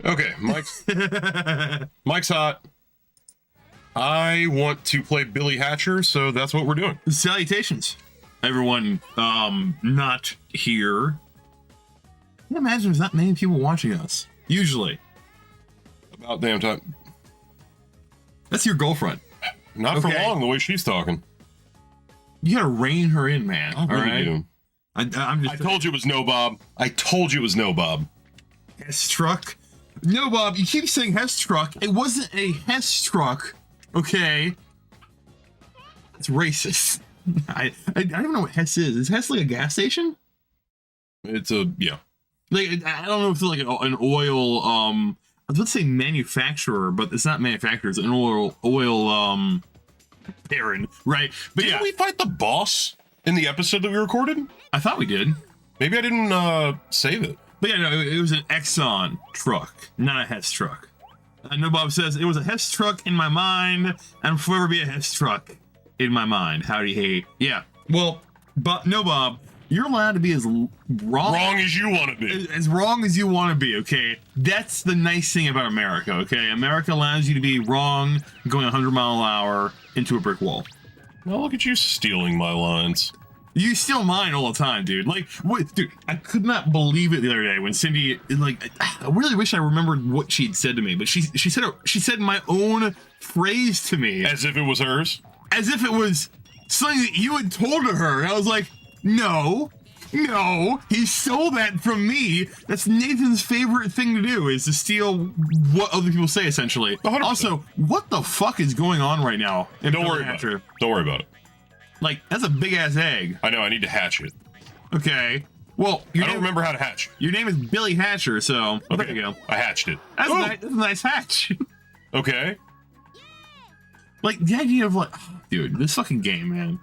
Okay, Mike's hot. I want to play Billy Hatcher, so that's what we're doing. Salutations, everyone. Not here. I can imagine there's not many people watching us. Usually. About damn time. That's your girlfriend. Not for long, the way she's talking. You gotta rein her in, man. I really do. I told you it was no Bob. I told you it was no Bob. Hess truck. No, Bob, you keep saying Hess truck. It wasn't a Hess truck, okay? It's racist. I don't know what Hess is. Is Hess like a gas station? It's a, yeah. Like, I don't know if it's like an oil, I was about to say manufacturer, but it's not manufacturer. It's an oil baron, right? But Didn't we fight the boss in the episode that we recorded? I thought we did. Maybe I didn't save it. But yeah, no, it was an Exxon truck, not a Hess truck. No, Bob says, it was a Hess truck in my mind, and will forever be a Hess truck in my mind. Howdy, hate. Yeah, well, but no, Bob, you're allowed to be as wrong as you want to be. As wrong as you want to be, okay? That's the nice thing about America, okay? America allows you to be wrong, going 100-mile-an-hour into a brick wall. Well, look at you stealing my lines. You steal mine all the time, dude. Like, what, dude? I could not believe it the other day when Cindy, like, I really wish I remembered what she'd said to me, but she said my own phrase to me, as if it was hers, as if it was something that you had told to her. And I was like, no, he stole that from me. That's Nathan's favorite thing to do, is to steal what other people say, essentially. 100%. Also, what the fuck is going on right now? Don't worry about it. Don't worry about it. Like, that's a big-ass egg. I know, I need to hatch it. Okay. Well, I don't remember how to hatch. Your name is Billy Hatcher, so okay. There you go. I hatched it. That's a nice hatch. Okay. Like, the idea of, like, oh, dude, this fucking game, man.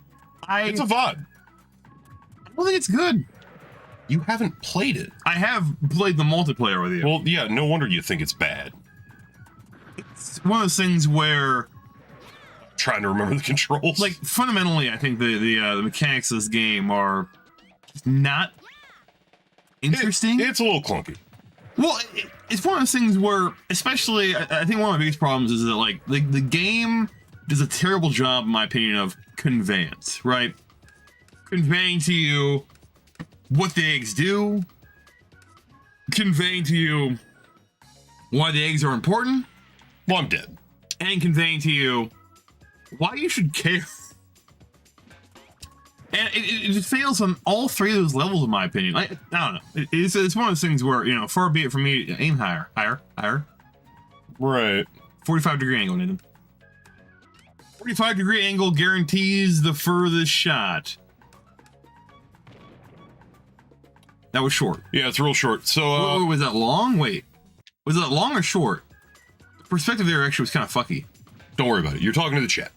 It's a VOD. I don't think it's good. You haven't played it. I have played the multiplayer with you. Well, yeah, no wonder you think it's bad. It's one of those things where... Trying to remember the controls. Like, fundamentally, I think the mechanics of this game are not interesting. It's a little clunky. Well, it's one of those things where, especially, I think one of my biggest problems is that, like, the game does a terrible job, in my opinion, of conveyance, right? Conveying to you what the eggs do, conveying to you why the eggs are important. Well, I'm dead. And conveying to you why you should care. And it just fails on all three of those levels, in my opinion. I don't know. It's one of those things where, you know, far be it from me to aim higher. Right. 45-degree angle, Nathan. 45-degree angle guarantees the furthest shot. That was short. Yeah, it's real short. So, was that long? Wait. Was that long or short? The perspective there actually was kind of fucky. Don't worry about it. You're talking to the chat.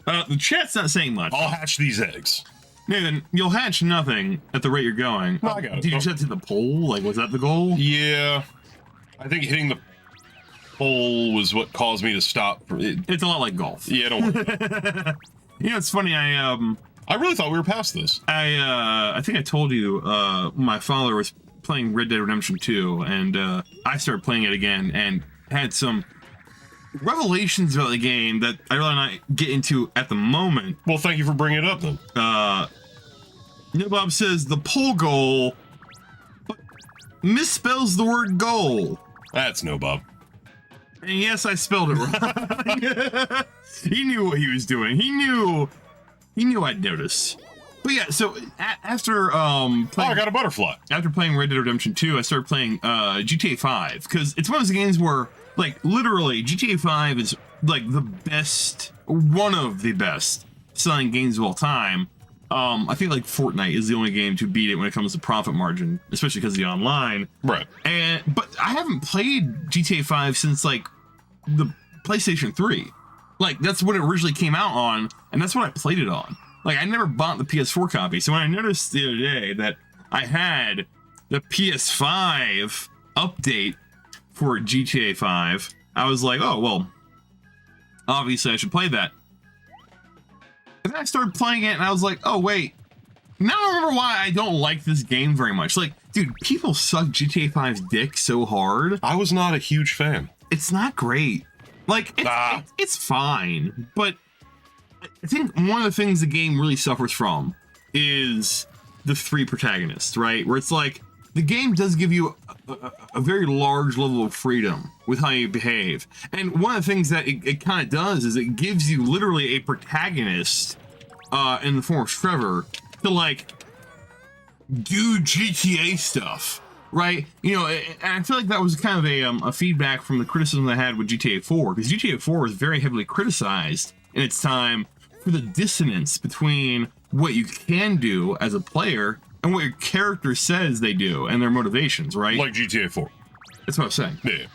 The chat's not saying much. I'll hatch these eggs. Nathan, you'll hatch nothing at the rate you're going. No, I got it. Did you just hit the pole? Like, was that the goal? Yeah. I think hitting the pole was what caused me to stop. It's a lot like golf. Yeah, don't worry about it. You know, it's funny, I really thought we were past this. I think I told you, my father was playing Red Dead Redemption 2, and I started playing it again, and had some revelations about the game that I'd rather not get into at the moment. Well, thank you for bringing it up, then. No, Bob says the pole goal misspells the word goal. That's no Bob. And yes, I spelled it wrong. He knew what he was doing. He knew I'd notice. But yeah, so after playing, I got a butterfly. After playing Red Dead Redemption 2, I started playing GTA 5, because it's one of those games where, like, literally, GTA 5 is, like, one of the best selling games of all time. I think, like, Fortnite is the only game to beat it when it comes to profit margin, especially because of the online. Right. But I haven't played GTA 5 since, like, the PlayStation 3. Like, that's when it originally came out on, and that's what I played it on. Like, I never bought the PS4 copy, so when I noticed the other day that I had the PS5 update for GTA 5, I was like, oh, well, obviously I should play that. And then I started playing it, and I was like, oh, wait, Now I remember why I don't like this game very much. Like, dude, people suck GTA 5's dick so hard. I was not a huge fan. It's not great. Like, it's fine, but I think one of the things the game really suffers from is the 3 protagonists, right? Where it's like, the game does give you a very large level of freedom with how you behave. And one of the things that it kind of does is it gives you literally a protagonist in the form of Trevor to, like, do GTA stuff, right? You know, and I feel like that was kind of a feedback from the criticism I had with GTA 4, because GTA 4 was very heavily criticized in its time for the dissonance between what you can do as a player and what your character says they do and their motivations, right? Like GTA 4. That's what I'm saying. Yeah.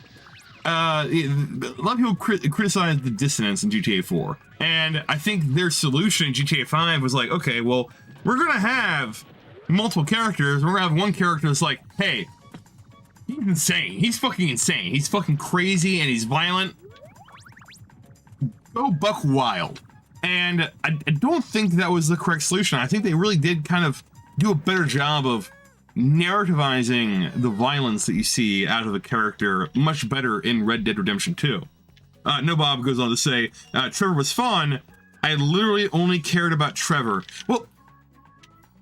A lot of people criticize the dissonance in GTA 4, and I think their solution in GTA 5 was like, okay, well, we're gonna have multiple characters. We're gonna have one character that's like, hey, he's insane. He's fucking insane. He's fucking crazy and he's violent. Go buck wild. And I don't think that was the correct solution. I think they really did kind of do a better job of narrativizing the violence that you see out of a character much better in Red Dead Redemption 2. No Bob goes on to say, Trevor was fun. I literally only cared about Trevor. Well,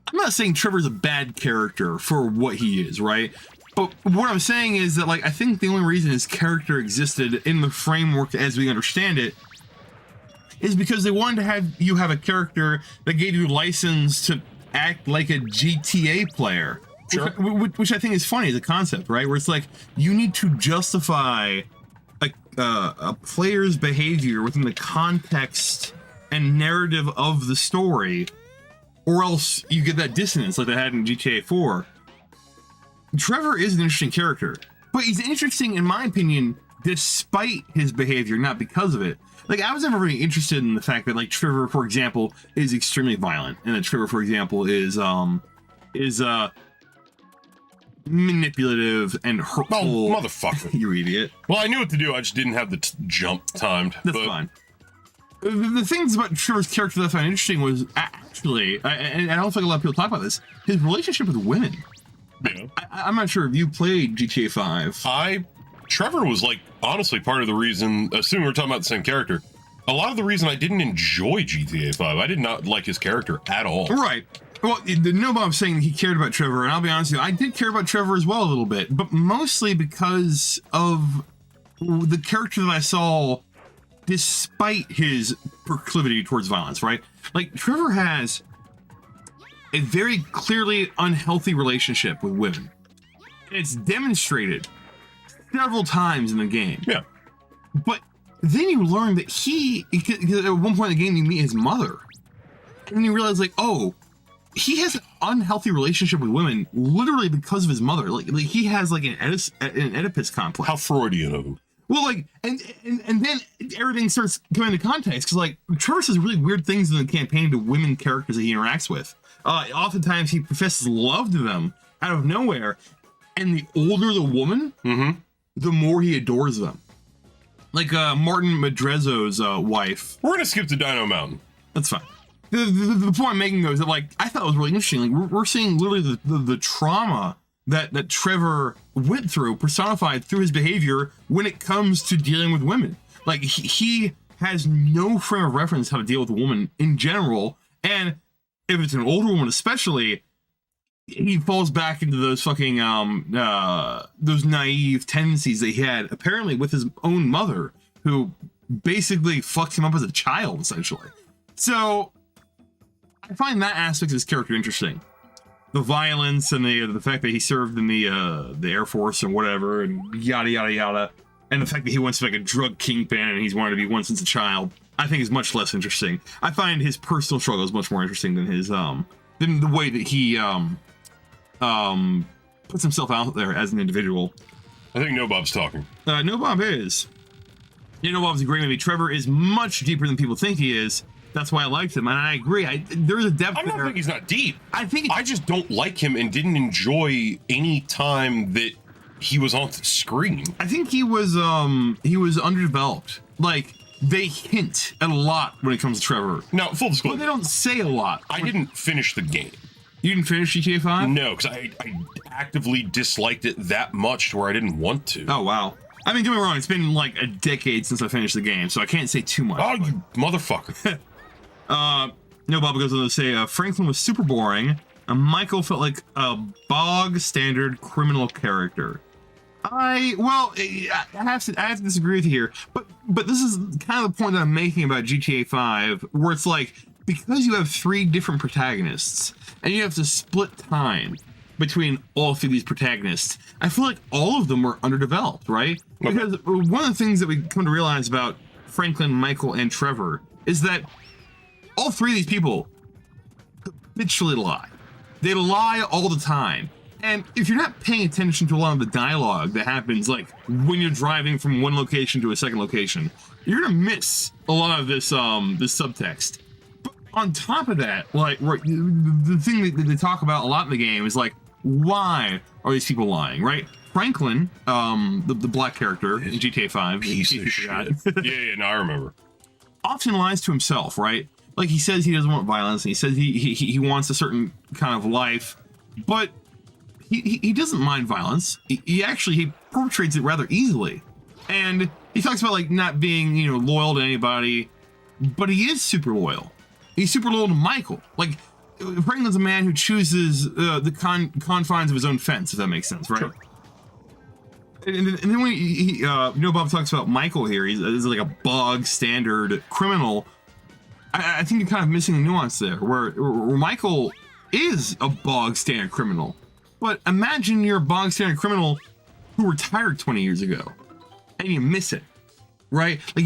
I'm not saying Trevor's a bad character for what he is, right? But what I'm saying is that, like, I think the only reason his character existed in the framework as we understand it is because they wanted to have you have a character that gave you license to act like a GTA player. Sure. Which I think is funny as a concept, right? Where it's like, you need to justify a player's behavior within the context and narrative of the story, or else you get that dissonance like they had in GTA 4. Trevor is an interesting character, but he's interesting, in my opinion, despite his behavior, not because of it. Like, I was never really interested in the fact that, like, Trevor, for example, is extremely violent, and that Trevor, for example, is manipulative and hurtful. Oh, motherfucker. You idiot. Well, I knew what to do. I just didn't have the jump timed. That's fine. The things about Trevor's character that I found interesting was actually, and I don't think a lot of people talk about this, his relationship with women. Yeah. I'm not sure if you played GTA 5. Trevor was, like, honestly part of the reason, assuming we're talking about the same character, a lot of the reason I didn't enjoy GTA 5. I did not like his character at all. Right. Well, no Bob's saying that he cared about Trevor, and I'll be honest with you, I did care about Trevor as well a little bit, but mostly because of the character that I saw despite his proclivity towards violence, right? Like, Trevor has a very clearly unhealthy relationship with women. And it's demonstrated several times in the game. Yeah. But then you learn that at one point in the game, you meet his mother. And you realize, like, oh, he has an unhealthy relationship with women literally because of his mother. Like he has, like, an Oedipus complex. How Freudian of him. Well, like, and then everything starts coming into context, because, like, Trevor says really weird things in the campaign to women characters that he interacts with. Oftentimes he professes love to them out of nowhere, and the older the woman, the more he adores them. Like Martin Madrezzo's wife. We're gonna skip to Dino Mountain. That's fine. The point I'm making, though, is that, like, I thought it was really interesting. Like, we're seeing literally the trauma that Trevor went through, personified through his behavior when it comes to dealing with women. Like, he has no frame of reference how to deal with a woman in general, and if it's an older woman especially, he falls back into those fucking those naive tendencies that he had apparently with his own mother, who basically fucked him up as a child, essentially. So I find that aspect of his character interesting. The violence and the fact that he served in the Air Force and whatever, and yada yada yada, and the fact that he wants to be like a drug kingpin and he's wanted to be one since a child, I think is much less interesting. I find his personal struggles much more interesting than his than the way that he puts himself out there as an individual. I think No Bob's talking. No Bob is. You know, Bob's a great movie. Trevor is much deeper than people think he is. That's why I liked him, and I agree. There's a depth I don't there. think he's not deep. I just don't like him and didn't enjoy any time that he was on the screen. I think he was underdeveloped. Like, they hint at a lot when it comes to Trevor. Now, full disclosure, But they don't say a lot. I didn't finish the game. You didn't finish GTA 5? No, because I actively disliked it that much to where I didn't want to. Oh, wow. I mean, don't get me wrong, it's been like a decade since I finished the game, so I can't say too much. Oh, you motherfucker. No, Bob goes on to say, Franklin was super boring, and Michael felt like a bog standard criminal character. I have to disagree with you here, but this is kind of the point that I'm making about GTA 5, where it's like, because you have 3 different protagonists, and you have to split time between all 3 of these protagonists, I feel like all of them were underdeveloped, right? Okay. Because one of the things that we come to realize about Franklin, Michael, and Trevor is that all 3 of these people habitually lie. They lie all the time. And if you're not paying attention to a lot of the dialogue that happens, like when you're driving from one location to a second location, you're gonna miss a lot of this this subtext. But on top of that, like the thing that they talk about a lot in the game is like, why are these people lying, right? Franklin, the black character in GTA 5, Piece of shit. Yeah, no, I remember. Often lies to himself, right? Like he says he doesn't want violence, and he says he wants a certain kind of life, but he doesn't mind violence. He perpetrates it rather easily, and he talks about like not being loyal to anybody, but he is super loyal. He's super loyal to Michael. Like Franklin's a man who chooses the confines of his own fence, if that makes sense, right? Sure. And then when Bob talks about Michael here, he's like a bog standard criminal. I think you're kind of missing the nuance there, where Michael is a bog standard criminal. But imagine you're a bog standard criminal who retired 20 years ago, and you miss it, right? Like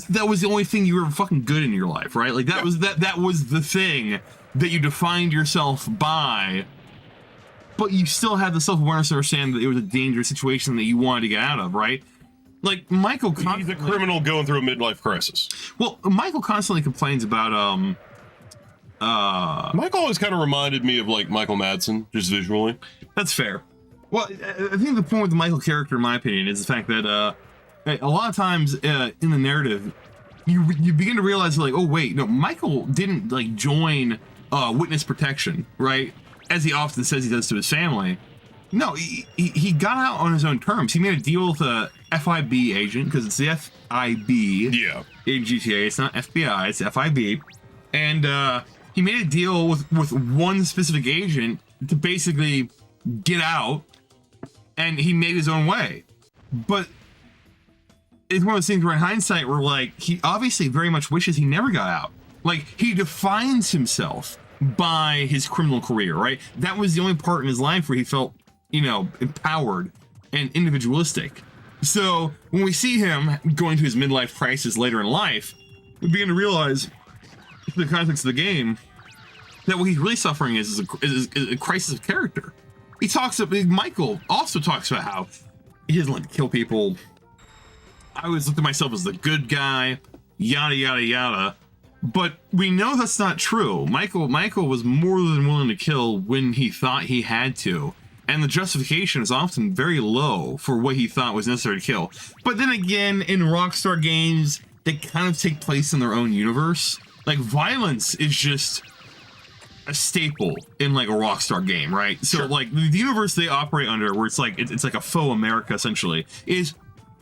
that was the only thing you were fucking good in your life, right? Like that was the thing that you defined yourself by. But you still had the self-awareness to understand that it was a dangerous situation that you wanted to get out of, right? Like Michael, he's a criminal going through a midlife crisis. Well, Michael constantly complains about Michael always kind of reminded me of like Michael Madsen, just visually. That's fair. Well, I think the point with the Michael character, in my opinion, is the fact that a lot of times in the narrative, you begin to realize like, oh wait, no, Michael didn't like join witness protection, right? As he often says he does to his family. No, he got out on his own terms. He made a deal with a FIB agent, because it's the FIB in GTA. It's not FBI, it's FIB. And he made a deal with one specific agent to basically get out, and he made his own way. But it's one of those things where in hindsight, we're like, he obviously very much wishes he never got out. Like, he defines himself by his criminal career, right? That was the only part in his life where he felt, empowered and individualistic. So when we see him going to his midlife crisis later in life, we begin to realize, in the context of the game, that what he's really suffering is a crisis of character. Michael also talks about how he doesn't like to kill people. I always looked at myself as the good guy, yada, yada, yada. But we know that's not true. Michael was more than willing to kill when he thought he had to. And the justification is often very low for what he thought was necessary to kill. But then again, in Rockstar games, they kind of take place in their own universe. Like, violence is just a staple in like a Rockstar game, right? So sure. Like the universe they operate under, where it's like it's like a faux America essentially, is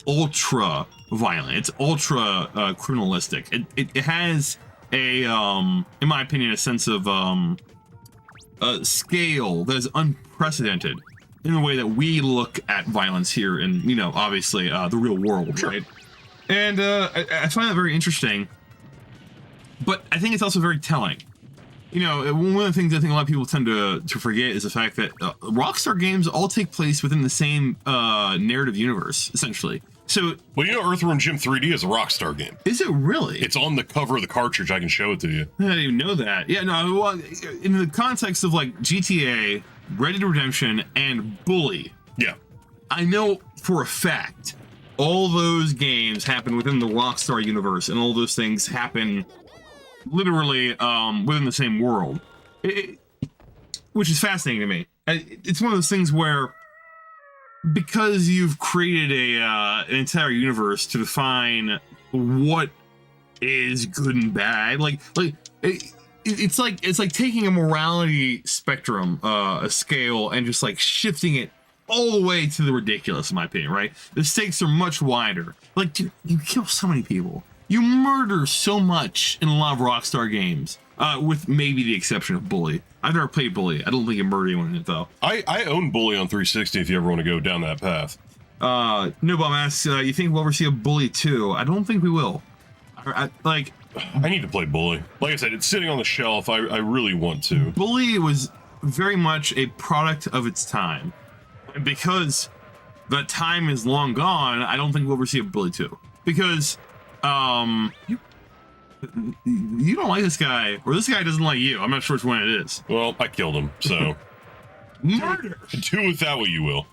ultra violent. It's ultra criminalistic. It has a in my opinion a sense of a scale that is unprecedented in the way that we look at violence here in obviously the real world, sure. Right? And I find that very interesting, but I think it's also very telling. One of the things I think a lot of people tend to forget is the fact that Rockstar games all take place within the same narrative universe, essentially. So, well, Earthworm Jim 3D is a Rockstar game. Is it really? It's on the cover of the cartridge. I can show it to you. I didn't even know that. Yeah, no. Well, in the context of like GTA, Red Dead Redemption, and Bully. Yeah. I know for a fact all those games happen within the Rockstar universe, and all those things happen literally within the same world, which is fascinating to me. It's one of those things where, because you've created an entire universe to define what is good and bad, like it's like taking a morality spectrum, a scale, and just like shifting it all the way to the ridiculous, in my opinion, right? The stakes are much wider. Like, dude, you kill so many people. You murder so much in a lot of Rockstar games, with maybe the exception of Bully. I've never played Bully. I don't think you murder anyone in it, though. I own Bully on 360 if you ever want to go down that path. No Bomb asks, you think we'll ever see a Bully 2? I don't think we will. I need to play Bully. Like I said, it's sitting on the shelf. I really want to. Bully was very much a product of its time. And because the time is long gone, I don't think we'll ever see a Bully 2. Because, you don't like this guy, or this guy doesn't like you. I'm not sure which one it is. Well, I killed him, so... Murder! Do with that what you will.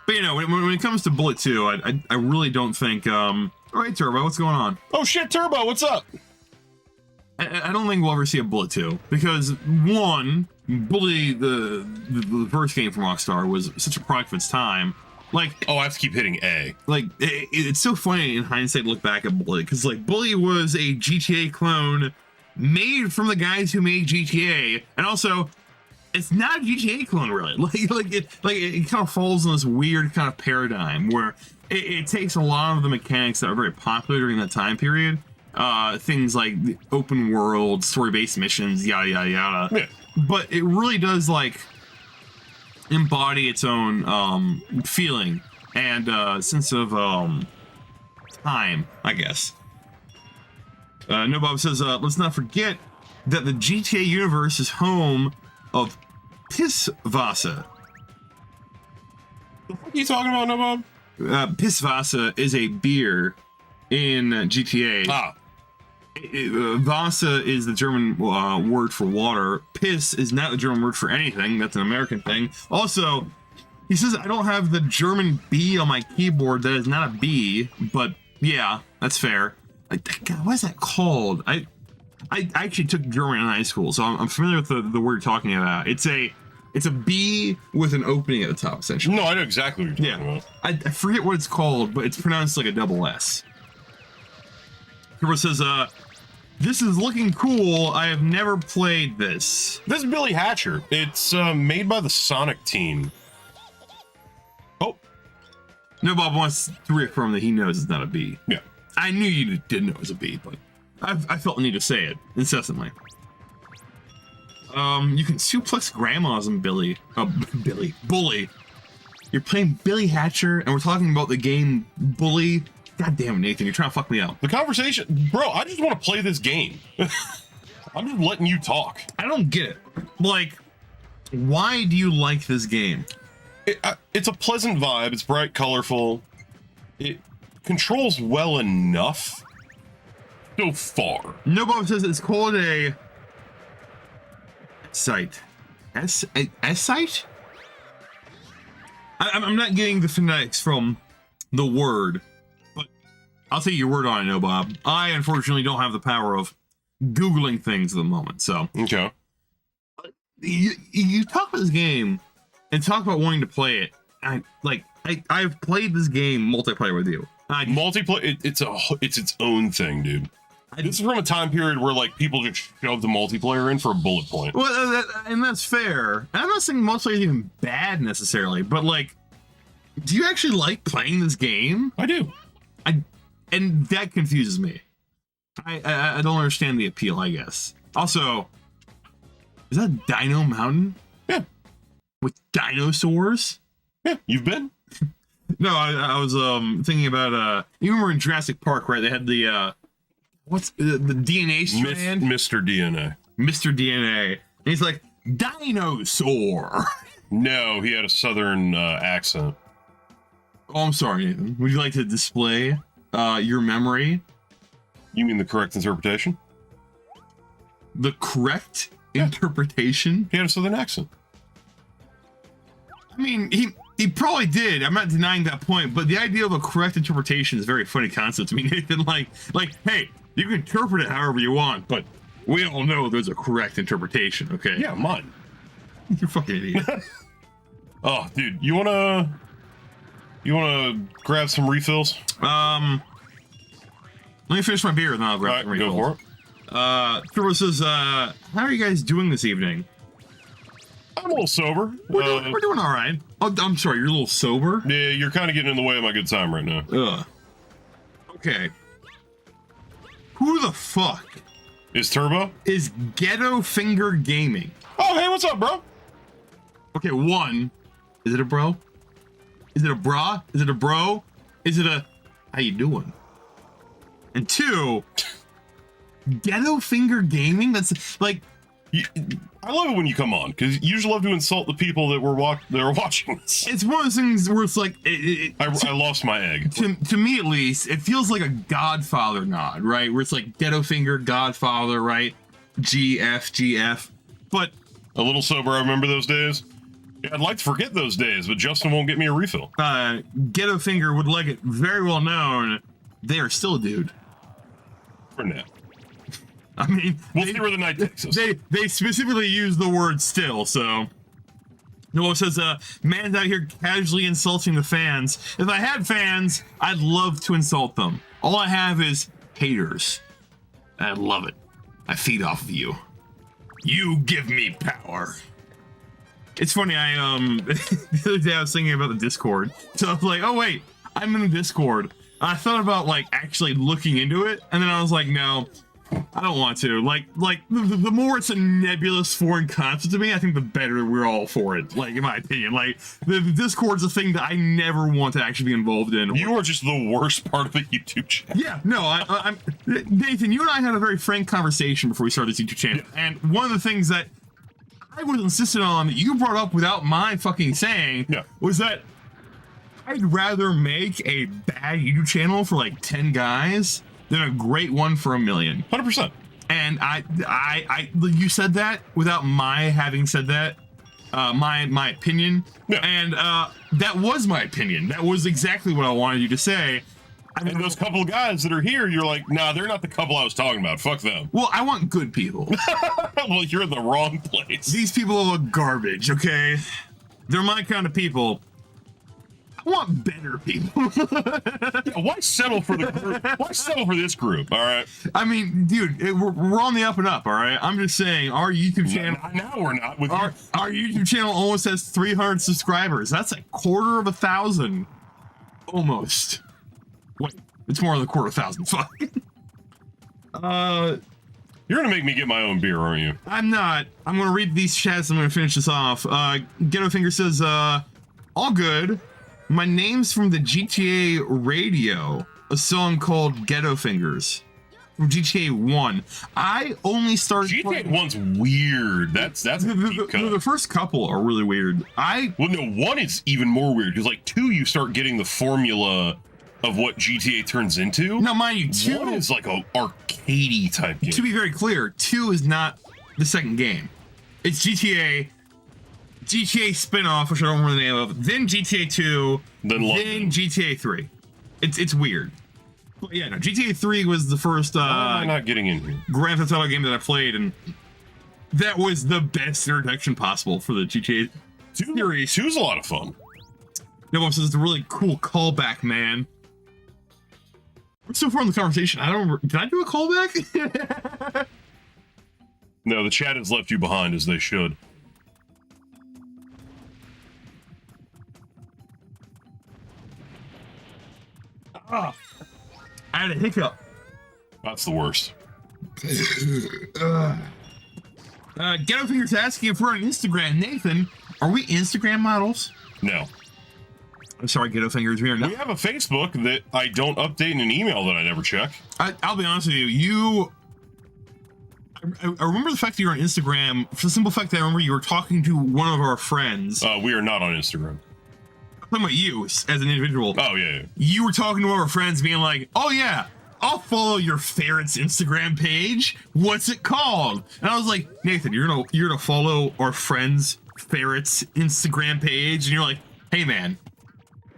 But, you know, when it comes to Bully 2, I really don't think, all right, Turbo, what's going on? Oh, shit, Turbo, what's up? I don't think we'll ever see a Bully 2. Because, one, Bully, the first game from Rockstar, was such a product of its time. Like, oh, I have to keep hitting A. Like, it's so funny in hindsight to look back at Bully, because, like, Bully was a GTA clone made from the guys who made GTA, and also, it's not a GTA clone, really. It kind of falls in this weird kind of paradigm where it takes a lot of the mechanics that are very popular during that time period, things like the open world, story-based missions, yada, yada, yada. Yeah. But it really does, like, embody its own feeling and sense of time, I guess. No Bob says, let's not forget that the GTA universe is home of Pisswasser. What are you talking about, No Bob? Pisswasser is a beer in GTA. Ah. Wasser is the German word for water. Piss is not the German word for anything. That's an American thing. Also, he says I don't have the German B on my keyboard. That is not a B, but yeah, that's fair. God, what is that called? I actually took German in high school, so I'm familiar with the word you're talking about. It's a B with an opening at the top, essentially. No, I know exactly what you're talking about. I forget what it's called, but it's pronounced like a double S. Turbo says, this is looking cool. I have never played this. This is Billy Hatcher. It's made by the Sonic team. Oh. No Bob wants to reaffirm that he knows it's not a B. Yeah. I knew you did know it was a B, but I felt the need to say it incessantly. You can suplex grandmas and Bully. You're playing Billy Hatcher, and we're talking about the game Bully. God damn it, Nathan, you're trying to fuck me up. The conversation, bro, I just want to play this game. I'm just letting you talk. I don't get it. Like, why do you like this game? It's a pleasant vibe. It's bright, colorful. It controls well enough so far. No Bob says it's called a site. A site? I'm not getting the phonetics from the word. I'll take your word on it, No Bob. I unfortunately don't have the power of Googling things at the moment, so. Okay. You talk about this game and talk about wanting to play it. I've played this game multiplayer with you. Multiplayer, it's its own thing, dude. This is from a time period where like people just shoved the multiplayer in for a bullet point. Well, and that's fair. I'm not saying multiplayer is even bad necessarily, but like, do you actually like playing this game? I do. And that confuses me. I don't understand the appeal, I guess. Also, is that Dino Mountain? Yeah. With dinosaurs? Yeah, you've been? No, I was thinking about you remember in Jurassic Park, right? They had the what's the DNA strand? Mr. DNA. Mr. DNA. And he's like, dinosaur. No, he had a southern accent. Oh, I'm sorry, Nathan. Would you like to display your memory? You mean the correct interpretation? The correct interpretation? He had a southern accent. I mean, he probably did. I'm not denying that point, but the idea of a correct interpretation is a very funny concept to me, Nathan. Like, hey, you can interpret it however you want, but we all know there's a correct interpretation, okay? Yeah, mine. You're fucking idiot. Oh, dude, you wanna grab some refills? Let me finish my beer, and then I'll grab All right, go for it. Turbo says, how are you guys doing this evening? I'm a little sober. We're doing all right. Oh, I'm sorry, you're a little sober? Yeah, you're kind of getting in the way of my good time right now. Ugh. Okay. Who the fuck Is Turbo? is Ghetto Finger Gaming? Oh, hey, what's up, bro? Okay, one, is it a bro? Is it a bra? Is it a bro? Is it a, how you doing? And two, Ghetto Finger Gaming? That's like, I love it when you come on, because you just love to insult the people that were watching this. it's one of those things where it's like, I lost my egg. to me at least, it feels like a Godfather nod, right? Where it's like Ghetto Finger, Godfather, right? GF. But A little sober, I remember those days. Yeah, I'd like to forget those days, but Justin won't get me a refill. Ghetto Finger would like it very well known, they are still a dude. For now. I mean, We'll see where the night takes us. They specifically use the word still, so. Noah says, man's out here casually insulting the fans. If I had fans, I'd love to insult them. All I have is haters. I love it. I feed off of you. You give me power. It's funny, the other day I was thinking about the Discord. So I was like, oh wait, I'm in the Discord. I thought about like actually looking into it, and then I was like, no, I don't want to. Like the more it's a nebulous foreign concept to me, I think the better we're all for it. Like in my opinion, like the Discord's a thing that I never want to actually be involved in. You are just the worst part of the YouTube channel. Yeah, no, I'm Nathan. You and I had a very frank conversation before we started this YouTube channel, and one of the things that I was insistent on that you brought up without my fucking saying was that I'd rather make a bad YouTube channel for like 10 guys than a great one for 1 million. 100%. And you said that without my having said that, my opinion. Yeah. And that was my opinion. That was exactly what I wanted you to say. And those couple of guys that are here, you're like, nah, they're not the couple I was talking about. Fuck them. Well, I want good people. Well, you're in the wrong place. These people look garbage, okay? They're my kind of people. I want better people. Yeah, why settle for the group? Why settle for this group? All right. I mean, dude, we're on the up and up. All right. I'm just saying, our YouTube channel. Now we're not. With our YouTube channel almost has 300 subscribers. That's a 250,000, almost. Wait, it's more than 250,000. Fuck. You're gonna make me get my own beer, aren't you? I'm not. I'm gonna read these chats. I'm gonna finish this off. Ghetto Finger says, all good. My name's from the GTA radio, a song called Ghetto Fingers from GTA 1. I only started GTA 1's weird. That's a deep cut. the first couple are really weird. Well, no, 1 is even more weird because like 2, you start getting the formula of what GTA turns into. Now, mind you, 2 1 is like a arcadey type game. To be very clear, 2 is not the second game. It's GTA spin-off, which I don't remember the name of, then GTA 2, then GTA 3. It's weird. But yeah, no, GTA 3 was the first Why am I not getting in here? Grand Theft Auto game that I played, and that was the best introduction possible for the GTA series. 2's a lot of fun. No one says it's a really cool callback, man. We're so far in the conversation, I don't remember. Did I do a callback? No, the chat has left you behind, as they should. I had a hiccup. That's the worst. Ghetto Finger's asking if we're on Instagram. Nathan, are we Instagram models? No. I'm sorry, Ghetto Fingers. We are not. We have a Facebook that I don't update in an email that I never check. I'll be honest with you. I remember the fact that you're on Instagram for the simple fact that I remember you were talking to one of our friends. We are not on Instagram. I'm talking about you as an individual. Oh, yeah. You were talking to one of our friends being like, oh, yeah, I'll follow your ferret's Instagram page. What's it called? And I was like, Nathan, you're gonna follow our friend's ferret's Instagram page? And you're like, hey, man,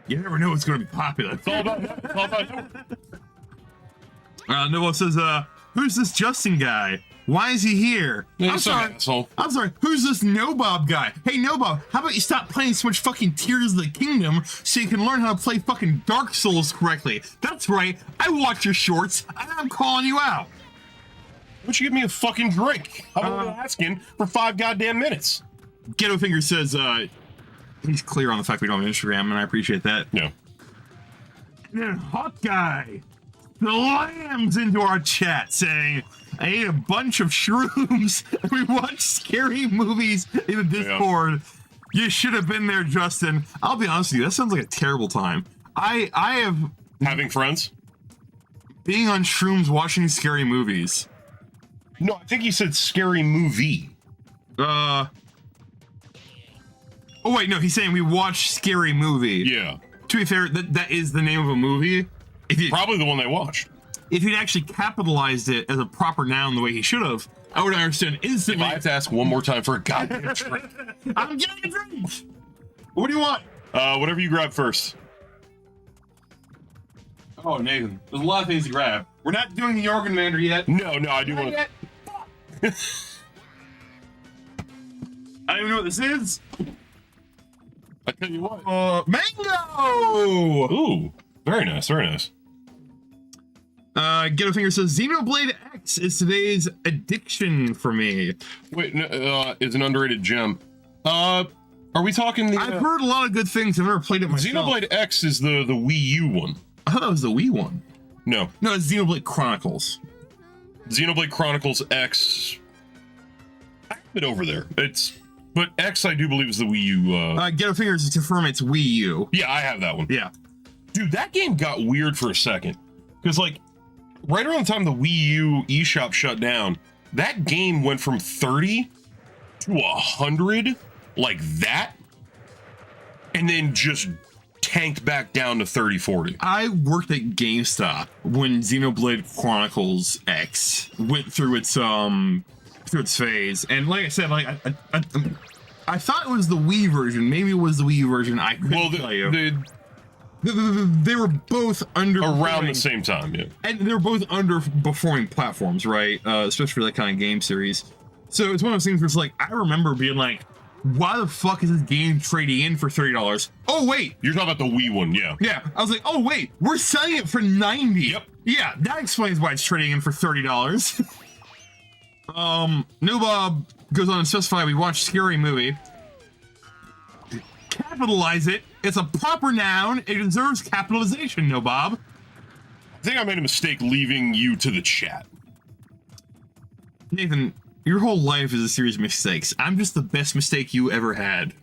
you never know what's going to be popular. It's all about that. Noah says, who's this Justin guy? Why is he here? Yeah, I'm sorry. Asshole. I'm sorry. Who's this Nobob guy? Hey, Nobob, how about you stop playing so much fucking Tears of the Kingdom so you can learn how to play fucking Dark Souls correctly? That's right. I watch your shorts, and I'm calling you out. Why don't you give me a fucking drink? I've been asking for 5 goddamn minutes. Ghetto Finger says, he's clear on the fact we don't have Instagram, and I appreciate that. Yeah. And then Hot Guy slams into our chat saying, I ate a bunch of shrooms and we watched scary movies in the Discord. Yeah. You should have been there, Justin. I'll be honest with you, that sounds like a terrible time. I have... Having friends? Being on shrooms watching scary movies. No, I think he said scary movie. Oh, wait, no, he's saying we watched Scary Movie. Yeah. To be fair, that is the name of a movie. Probably the one they watched. If he'd actually capitalized it as a proper noun the way he should have, I would understand instantly. If I have to ask one more time for a goddamn drink. I'm getting a drink! What do you want? Whatever you grab first. Oh, Nathan, there's a lot of things to grab. We're not doing the Organ Mander yet. No, I do want to... I don't even know what this is. I tell you what. Mango! Ooh, very nice, very nice. Ghetto Finger says, Xenoblade X is today's addiction for me. Wait, no, it's an underrated gem. Are we talking the... I've heard a lot of good things. I've never played it myself. Xenoblade X is the Wii U one. I thought that was the Wii one. No, it's Xenoblade Chronicles. Xenoblade Chronicles X. I have it over there. But X, I do believe, is the Wii U. Ghetto Fingers to confirm it's Wii U. Yeah, I have that one. Yeah. Dude, that game got weird for a second. Because, like, right around the time the Wii U eShop shut down, that game went from 30 to 100, like that, and then just tanked back down to 30, 40. I worked at GameStop when Xenoblade Chronicles X went through its phase, and like I said, like I thought it was the Wii version. Maybe it was the Wii U version. I couldn't tell you. They were both around the same time, yeah. And they're both underperforming platforms, right? Especially for that kind of game series. So it's one of those things where it's like, I remember being like, why the fuck is this game trading in for $30? Oh, wait. You're talking about the Wii one, yeah. Yeah. I was like, oh, wait, we're selling it for $90. Yep. Yeah, that explains why it's trading in for $30. Nobob goes on to specify we watched Scary Movie. Capitalize it. It's a proper noun. It deserves capitalization, Nobob. I think I made a mistake leaving you to the chat. Nathan, your whole life is a series of mistakes. I'm just the best mistake you ever had.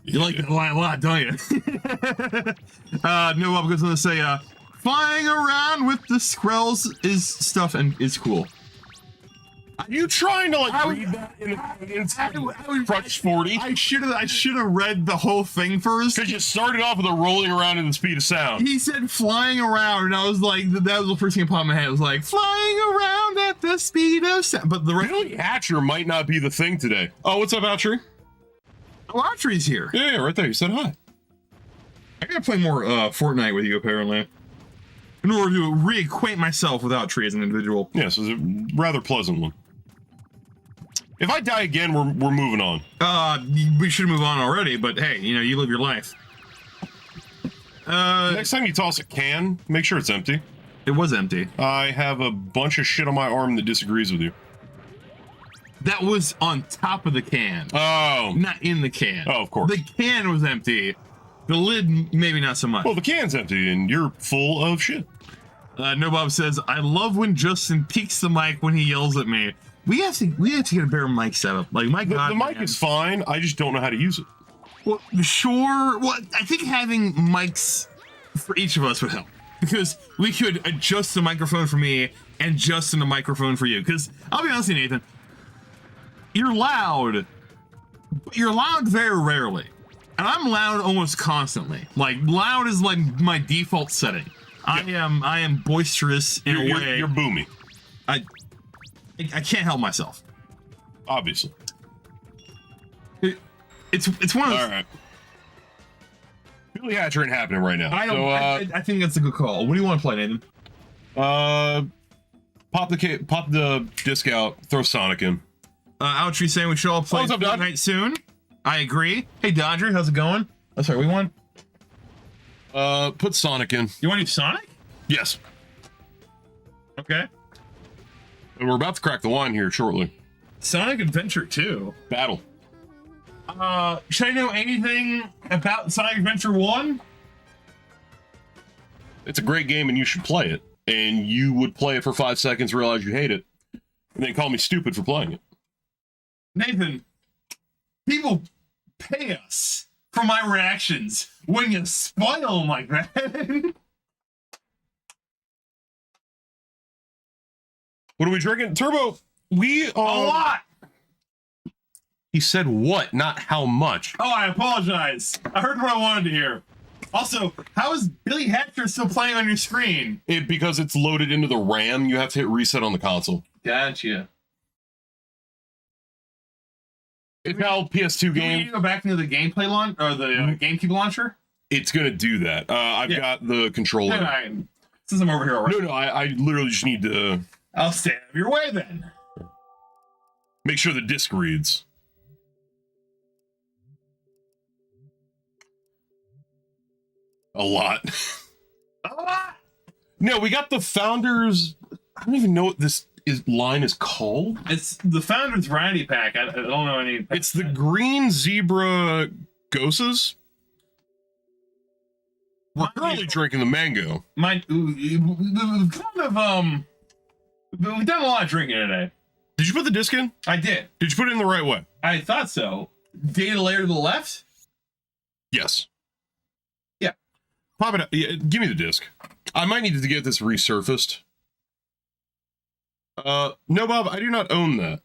You like that line a lot, don't you? Nobob goes on to say, flying around with the Skrells is stuff and is cool. Are you trying to read that in Crutch 40? I should have read the whole thing first. Because you started off with a rolling around at the speed of sound. He said flying around, and I was like, that was the first thing that popped in my head. It was like, flying around at the speed of sound. But the Billy Hatcher might not be the thing today. Oh, what's up, Hatcher? Oh, Autry's here. Yeah, right there. You said hi. I gotta play more Fortnite with you, apparently. In order to reacquaint myself with Autry as an individual. Yes, it was a rather pleasant one. If I die again, we're moving on. We should move on already, but hey, you live your life. Next time you toss a can, make sure it's empty. It was empty. I have a bunch of shit on my arm that disagrees with you. That was on top of the can. Oh. Not in the can. Oh, of course. The can was empty. The lid, maybe not so much. Well, the can's empty, and you're full of shit. Nobob says, I love when Justin peeks the mic when he yells at me. We have to get a better mic setup. Like, my God, the mic is fine. I just don't know how to use it. Well, sure. Well, I think having mics for each of us would help, because we could adjust the microphone for me and adjust the microphone for you. Because I'll be honest with you, Nathan, you're loud, but you're loud very rarely, and I'm loud almost constantly. Like, loud is like my default setting. Yep. I am boisterous in a way. You're boomy. I can't help myself. Obviously. It's one of those... All right. Billy Hatcher ain't happening right now. I think that's a good call. What do you want to play, Nathan? Pop the disc out. Throw Sonic in. Outry saying we should all play What's up, Dodger? Fortnite soon. I agree. Hey, Dodger, how's it going? Oh, sorry, we won. Put Sonic in. You want to do Sonic? Yes. Okay. And we're about to crack the wine here shortly. Sonic Adventure 2. Battle. Should I know anything about Sonic Adventure 1? It's a great game and you should play it. And you would play it for 5 seconds, realize you hate it, and then call me stupid for playing it. Nathan, people pay us for my reactions when you spoil them like that. What are we drinking? Turbo, we A lot! He said what, not how much. Oh, I apologize. I heard what I wanted to hear. Also, how is Billy Hatcher still playing on your screen? Because it's loaded into the RAM, you have to hit reset on the console. Gotcha. It's how PS2 Can game. you go back into the gameplay launch or the GameCube launcher? It's gonna do that. I've got the controller. No, since I'm over here already. No, I literally just need to I'll stay out of your way then. make sure the disc reads. A lot. A lot. No, we got the Founders. I don't even know what this line is called. It's the Founders Variety Pack. I don't know any. It's the Green Zebra Goses. We're currently drinking the mango. We've done a lot of drinking today. Did you put the disc in? I did. Did you put it in the right way? I thought so. Data layer to the left? Yes. Yeah. Pop it up. Yeah, give me the disc. I might need to get this resurfaced. No, Bob, I do not own that.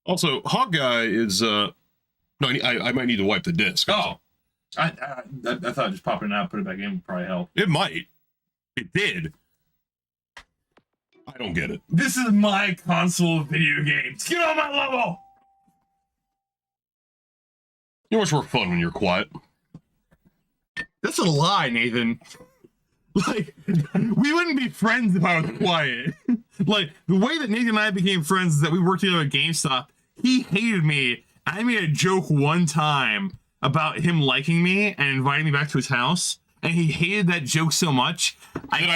Also, Hog Guy is, no, I might need to wipe the disc. Oh. I thought just popping it out, put it back in would probably help. It might. It did. I don't get it. This is my console of video games. Get on my level! You're much more fun when you're quiet. That's a lie, Nathan. Like, we wouldn't be friends if I was quiet. Like, the way that Nathan and I became friends is that we worked together at GameStop. He hated me. I made a joke one time about him liking me and inviting me back to his house, and he hated that joke so much that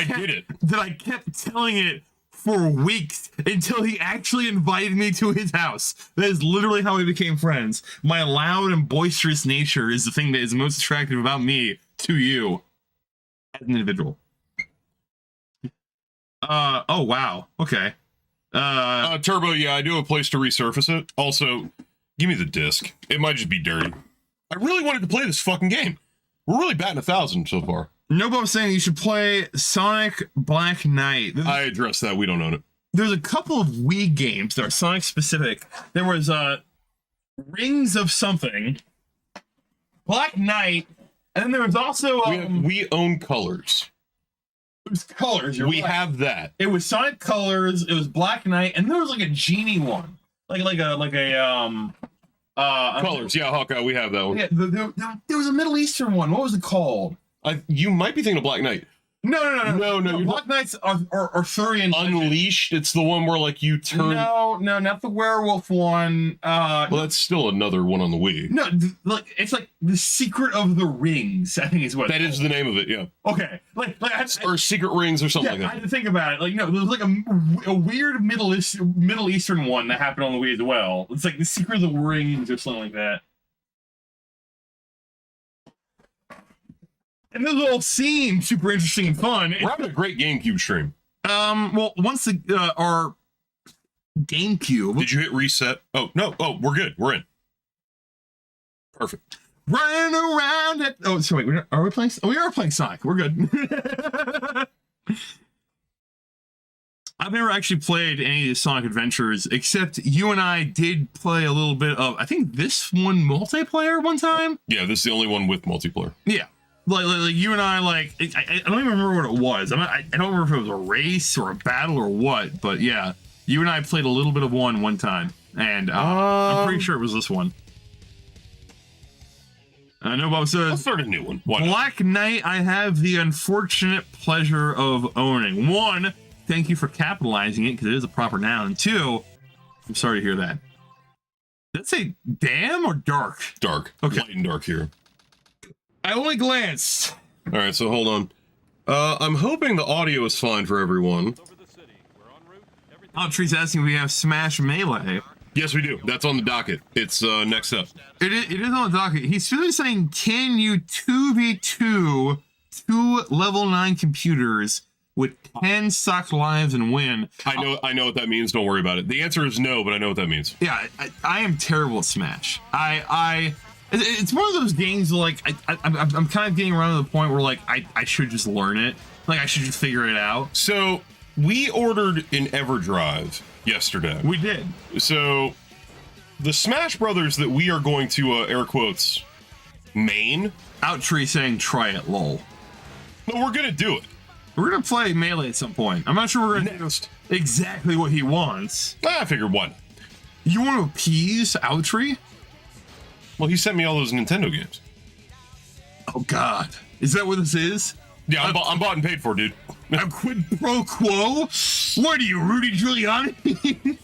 I kept telling it for weeks until he actually invited me to his house. That is literally how we became friends. My loud and boisterous nature is the thing that is most attractive about me to you as an individual. Oh wow. Okay. Turbo, yeah, I do have a place to resurface it. Also, give me the disc. It might just be dirty. I really wanted to play this fucking game. We're really batting 1,000 so far. Nobo's saying you should play Sonic Black Knight. I addressed that. We don't own it. There's a couple of Wii games that are Sonic specific. There was Rings of something, Black Knight, and then there was also we own Colors. It was Colors. We have that. It was Sonic Colors. It was Black Knight, and there was like a genie one, like a Colors. Yeah, Hawkeye. We have that one. Yeah, there was a Middle Eastern one. What was it called? You might be thinking of Black Knight. No. Black Knights are Arthurian. Unleashed. It's the one where like you turn. No, not the werewolf one. Well, that's still another one on the Wii. No, it's like the Secret of the Rings. I think is what that is the name of it. Yeah. Okay, or Secret Rings or something like that. I had to think about it. Like, no, there was like a weird Middle Eastern one that happened on the Wii as well. It's like the Secret of the Rings or something like that. And this all seemed super interesting and fun. We're having a great GameCube stream. Well, once our GameCube. Did you hit reset? Oh no! Oh, we're good. We're in. Perfect. Running around it. Oh, so wait, are we playing? Oh, we are playing Sonic. We're good. I've never actually played any of the Sonic Adventures, except you and I did play a little bit of. I think this one multiplayer one time. Yeah, this is the only one with multiplayer. Yeah. Like you and I, I don't even remember what it was. I don't remember if it was a race or a battle or what, but yeah, you and I played a little bit of one time, and I'm pretty sure it was this one. I know Bob Let's says, start a new one. Why not? Black Knight, I have the unfortunate pleasure of owning. 1, thank you for capitalizing it, because it is a proper noun. 2, I'm sorry to hear that. Did it say damn or dark? Dark. Okay. Light and dark here. I only glanced. All right, so hold on. I'm hoping the audio is fine for everyone. Tree's asking if we have Smash Melee. Yes, we do. That's on the docket. It's next up. It is on the docket. He's really saying, can you 2v2 2 level 9 computers with 10 stock lives and win? I know what that means. Don't worry about it. The answer is no, but I know what that means. Yeah, I am terrible at Smash. It's one of those games like I'm kind of getting around to the point where like I should just learn it. Like I should just figure it out. So we ordered an EverDrive yesterday. We did. So the Smash Brothers that we are going to air quotes main. Tree saying try it, lol. No, we're gonna do it. We're gonna play Melee at some point. I'm not sure we're gonna do exactly what he wants. I figured one. You want to appease Tree? Well, he sent me all those Nintendo games. Oh God, is that what this is? Yeah, I'm bought and paid for, dude. A quid pro quo? What are you, Rudy Giuliani?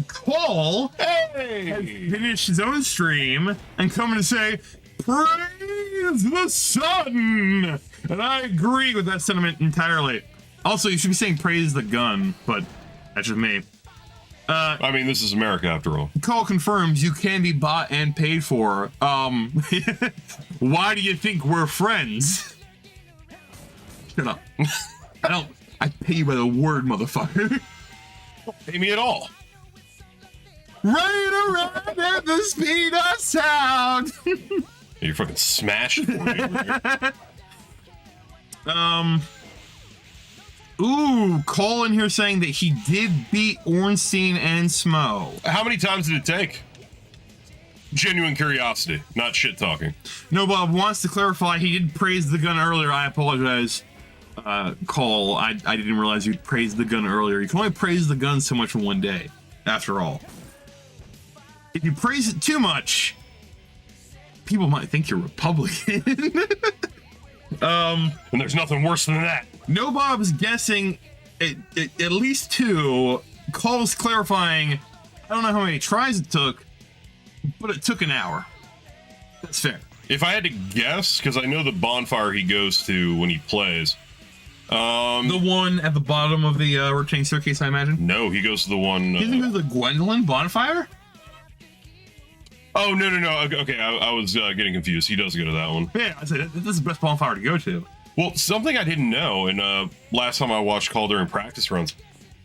Cole has finished his own stream and coming to say, praise the sun! And I agree with that sentiment entirely. Also, you should be saying praise the gun, but that's just me. I mean, this is America after all. Call confirms you can be bought and paid for. Why do you think we're friends? Shut up. I pay you by the word, motherfucker. Pay me at all. Right around at the speed of sound. You're fucking smashed for me over here. Ooh, Cole in here saying that he did beat Ornstein and Smo. How many times did it take? Genuine curiosity, not shit talking. No, Bob wants to clarify he did praise the gun earlier. I apologize, Cole. I didn't realize you praised the gun earlier. You can only praise the gun so much in one day, after all. If you praise it too much, people might think you're Republican. And there's nothing worse than that. No Bob's guessing at least 2. Cole's clarifying, I don't know how many tries it took, but it took an hour. That's fair. If I had to guess, because I know the bonfire he goes to when he plays. The one at the bottom of the rotating staircase, I imagine? No, he goes to the one... Isn't it the Gwendolyn bonfire? Oh, no. Okay, I was getting confused. He does go to that one. Yeah, I said, this is the best bonfire to go to. Well, something I didn't know, and last time I watched Call during practice runs,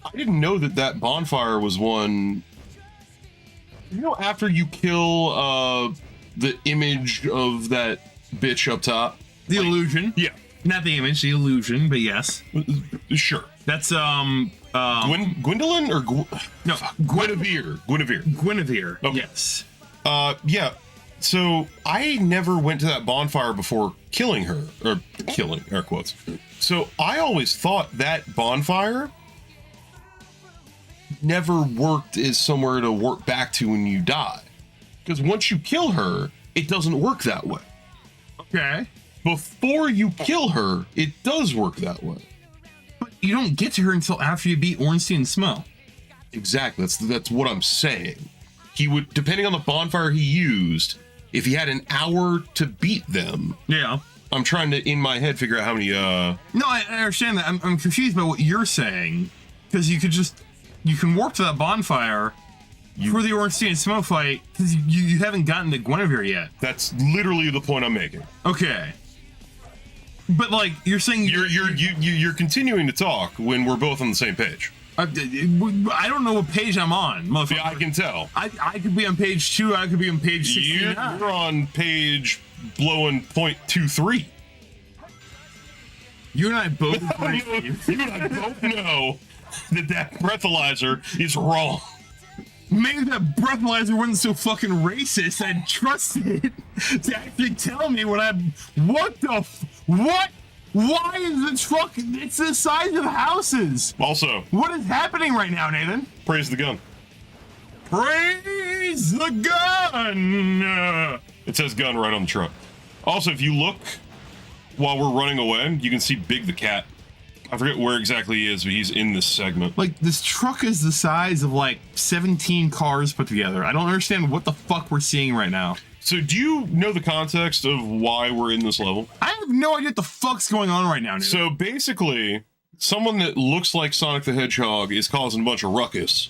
I didn't know that bonfire was one... You know, after you kill the image of that bitch up top? The illusion. Yeah. Not the image, the illusion, but yes. Sure. That's, Gwendolyn or... No, Guinevere. Guinevere, Okay. yes. Yeah. So I never went to that bonfire before killing her, or killing, air quotes. So I always thought that bonfire never worked as somewhere to work back to when you die. Because once you kill her, it doesn't work that way. Okay. Before you kill her, it does work that way. But you don't get to her until after you beat Ornstein and Smo. Exactly. That's what I'm saying. He would, depending on the bonfire he used, if he had an hour to beat them. Yeah. I'm trying to, in my head, figure out how many, No, I understand that. I'm confused by what you're saying. Because you can warp to that bonfire for the Ornstein and Smo fight, because you haven't gotten to Guinevere yet. That's literally the point I'm making. Okay. But, like, you're saying... You're continuing to talk when we're both on the same page. I don't know what page I'm on, motherfucker. Yeah, I can tell. I could be on page 2, I could be on page 69. You're on page blowing .23. You and I both agree. You and I both know that breathalyzer is wrong. Maybe that breathalyzer wasn't so fucking racist. I'd trust it to actually tell me what what? Why is the truck? It's the size of houses. Also, what is happening right now, Nathan? praise the gun. Praise Release the gun! It says gun right on the truck. Also, if you look while we're running away, you can see Big the cat. I forget where exactly he is, but he's in this segment. Like, this truck is the size of, like, 17 cars put together. I don't understand what the fuck we're seeing right now. So do you know the context of why we're in this level? I have no idea what the fuck's going on right now, dude. So basically, someone that looks like Sonic the Hedgehog is causing a bunch of ruckus.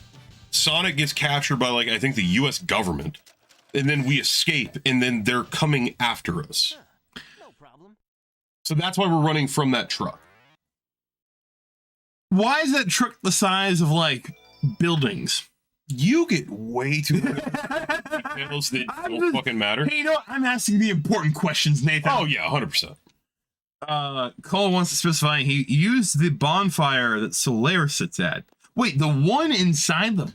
Sonic gets captured by, like, I think the US government. And then we escape, and then they're coming after us. No problem. So that's why we're running from that truck. Why is that truck the size of, like, buildings? You get way too details that don't fucking matter. Hey, you know what? I'm asking the important questions, Nathan. Oh, yeah, 100%. Cole wants to specify he used the bonfire that Solaire sits at. Wait, the one inside them?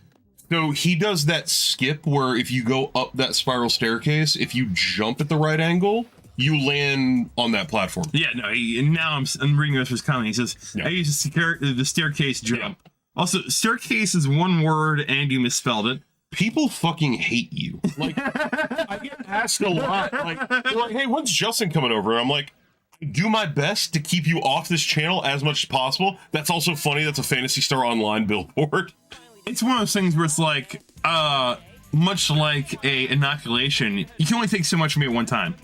So he does that skip where if you go up that spiral staircase, if you jump at the right angle, you land on that platform. Yeah, no, and now I'm reading this was coming. He says, Yeah. I used the staircase jump. Yeah. Also, staircase is one word and you misspelled it. People fucking hate you. Like, I get asked a lot, like, they're like, hey, when's Justin coming over? And I'm like, I do my best to keep you off this channel as much as possible. That's also funny. That's a Phantasy Star Online billboard. It's one of those things where it's like, much like a inoculation, you can only take so much from me at one time.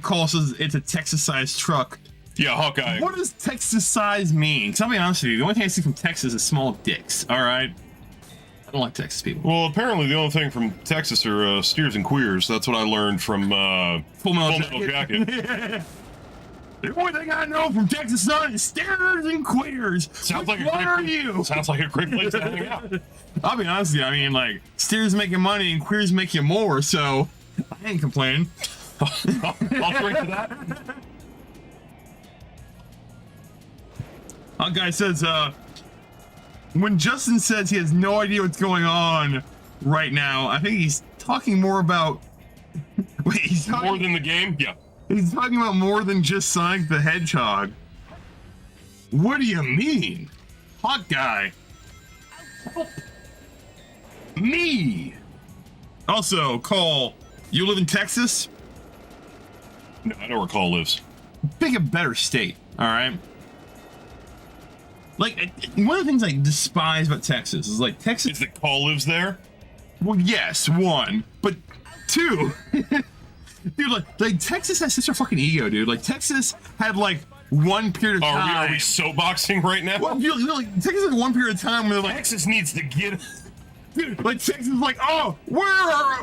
Cole says it's a Texas-sized truck. Yeah, Hawkeye. What does Texas size mean? Because I'll be honest with you, the only thing I see from Texas is small dicks, alright? I don't like Texas people. Well, apparently the only thing from Texas are steers and queers. That's what I learned from Full Metal Jacket. The only thing I know from Texas son is steers and queers. Sounds like what are you? Sounds like a great place to hang out. I'll be honest with you, I mean, like, steers make you money and queers make you more, so I ain't complaining. I'll drink to that. Our guy says, when Justin says he has no idea what's going on right now, I think he's talking more about... Wait, he's talking... More than the game? Yeah. He's talking about more than just Sonic the Hedgehog. What do you mean? Hot guy. Help me. Also, Cole, you live in Texas? No, I know where Cole lives. Pick a better state, all right? Like, one of the things I despise about Texas is, like, Texas... Is that Cole lives there? Well, yes, one. But two... Dude, like, Texas has such a fucking ego, dude. Like, Texas had, like, one period of time... Are we soapboxing right now? Well, like, Texas had one period of time where, like... Texas needs to get... Dude, like, Texas is like, oh, we're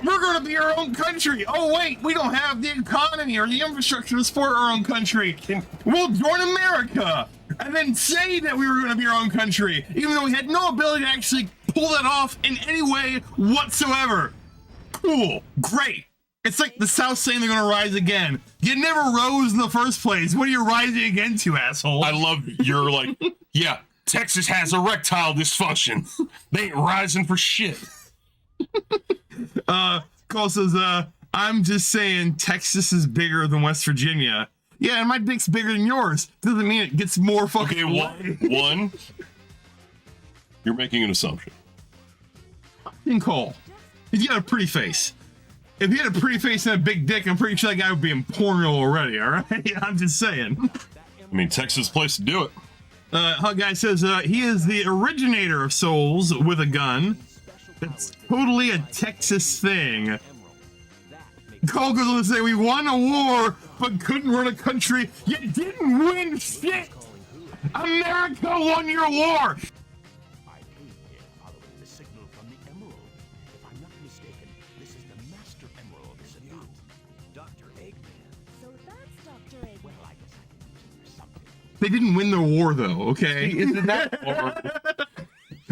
gonna be our own country. Oh, wait, we don't have the economy or the infrastructure to support our own country. We'll join America. And then say that we were gonna be our own country, even though we had no ability to actually pull that off in any way whatsoever. Cool. Great. It's like the South saying they're gonna rise again. You never rose in the first place. What are you rising again to, asshole? I love you're like, yeah, Texas has erectile dysfunction. They ain't rising for shit. Cole says, I'm just saying Texas is bigger than West Virginia. Yeah, and my dick's bigger than yours. Doesn't mean it gets more fucking one, you're making an assumption. In Cole, he's got a pretty face. If he had a pretty face and a big dick, I'm pretty sure that guy would be in porno already, all right? I'm just saying. I mean, Texas is the place to do it. Hot guy says he is the originator of Souls with a gun. That's totally a Texas thing. Cole goes on to say, we won a war, but couldn't run a country. You didn't win shit. America won your war. They didn't win their war, though, okay? Isn't that horrible?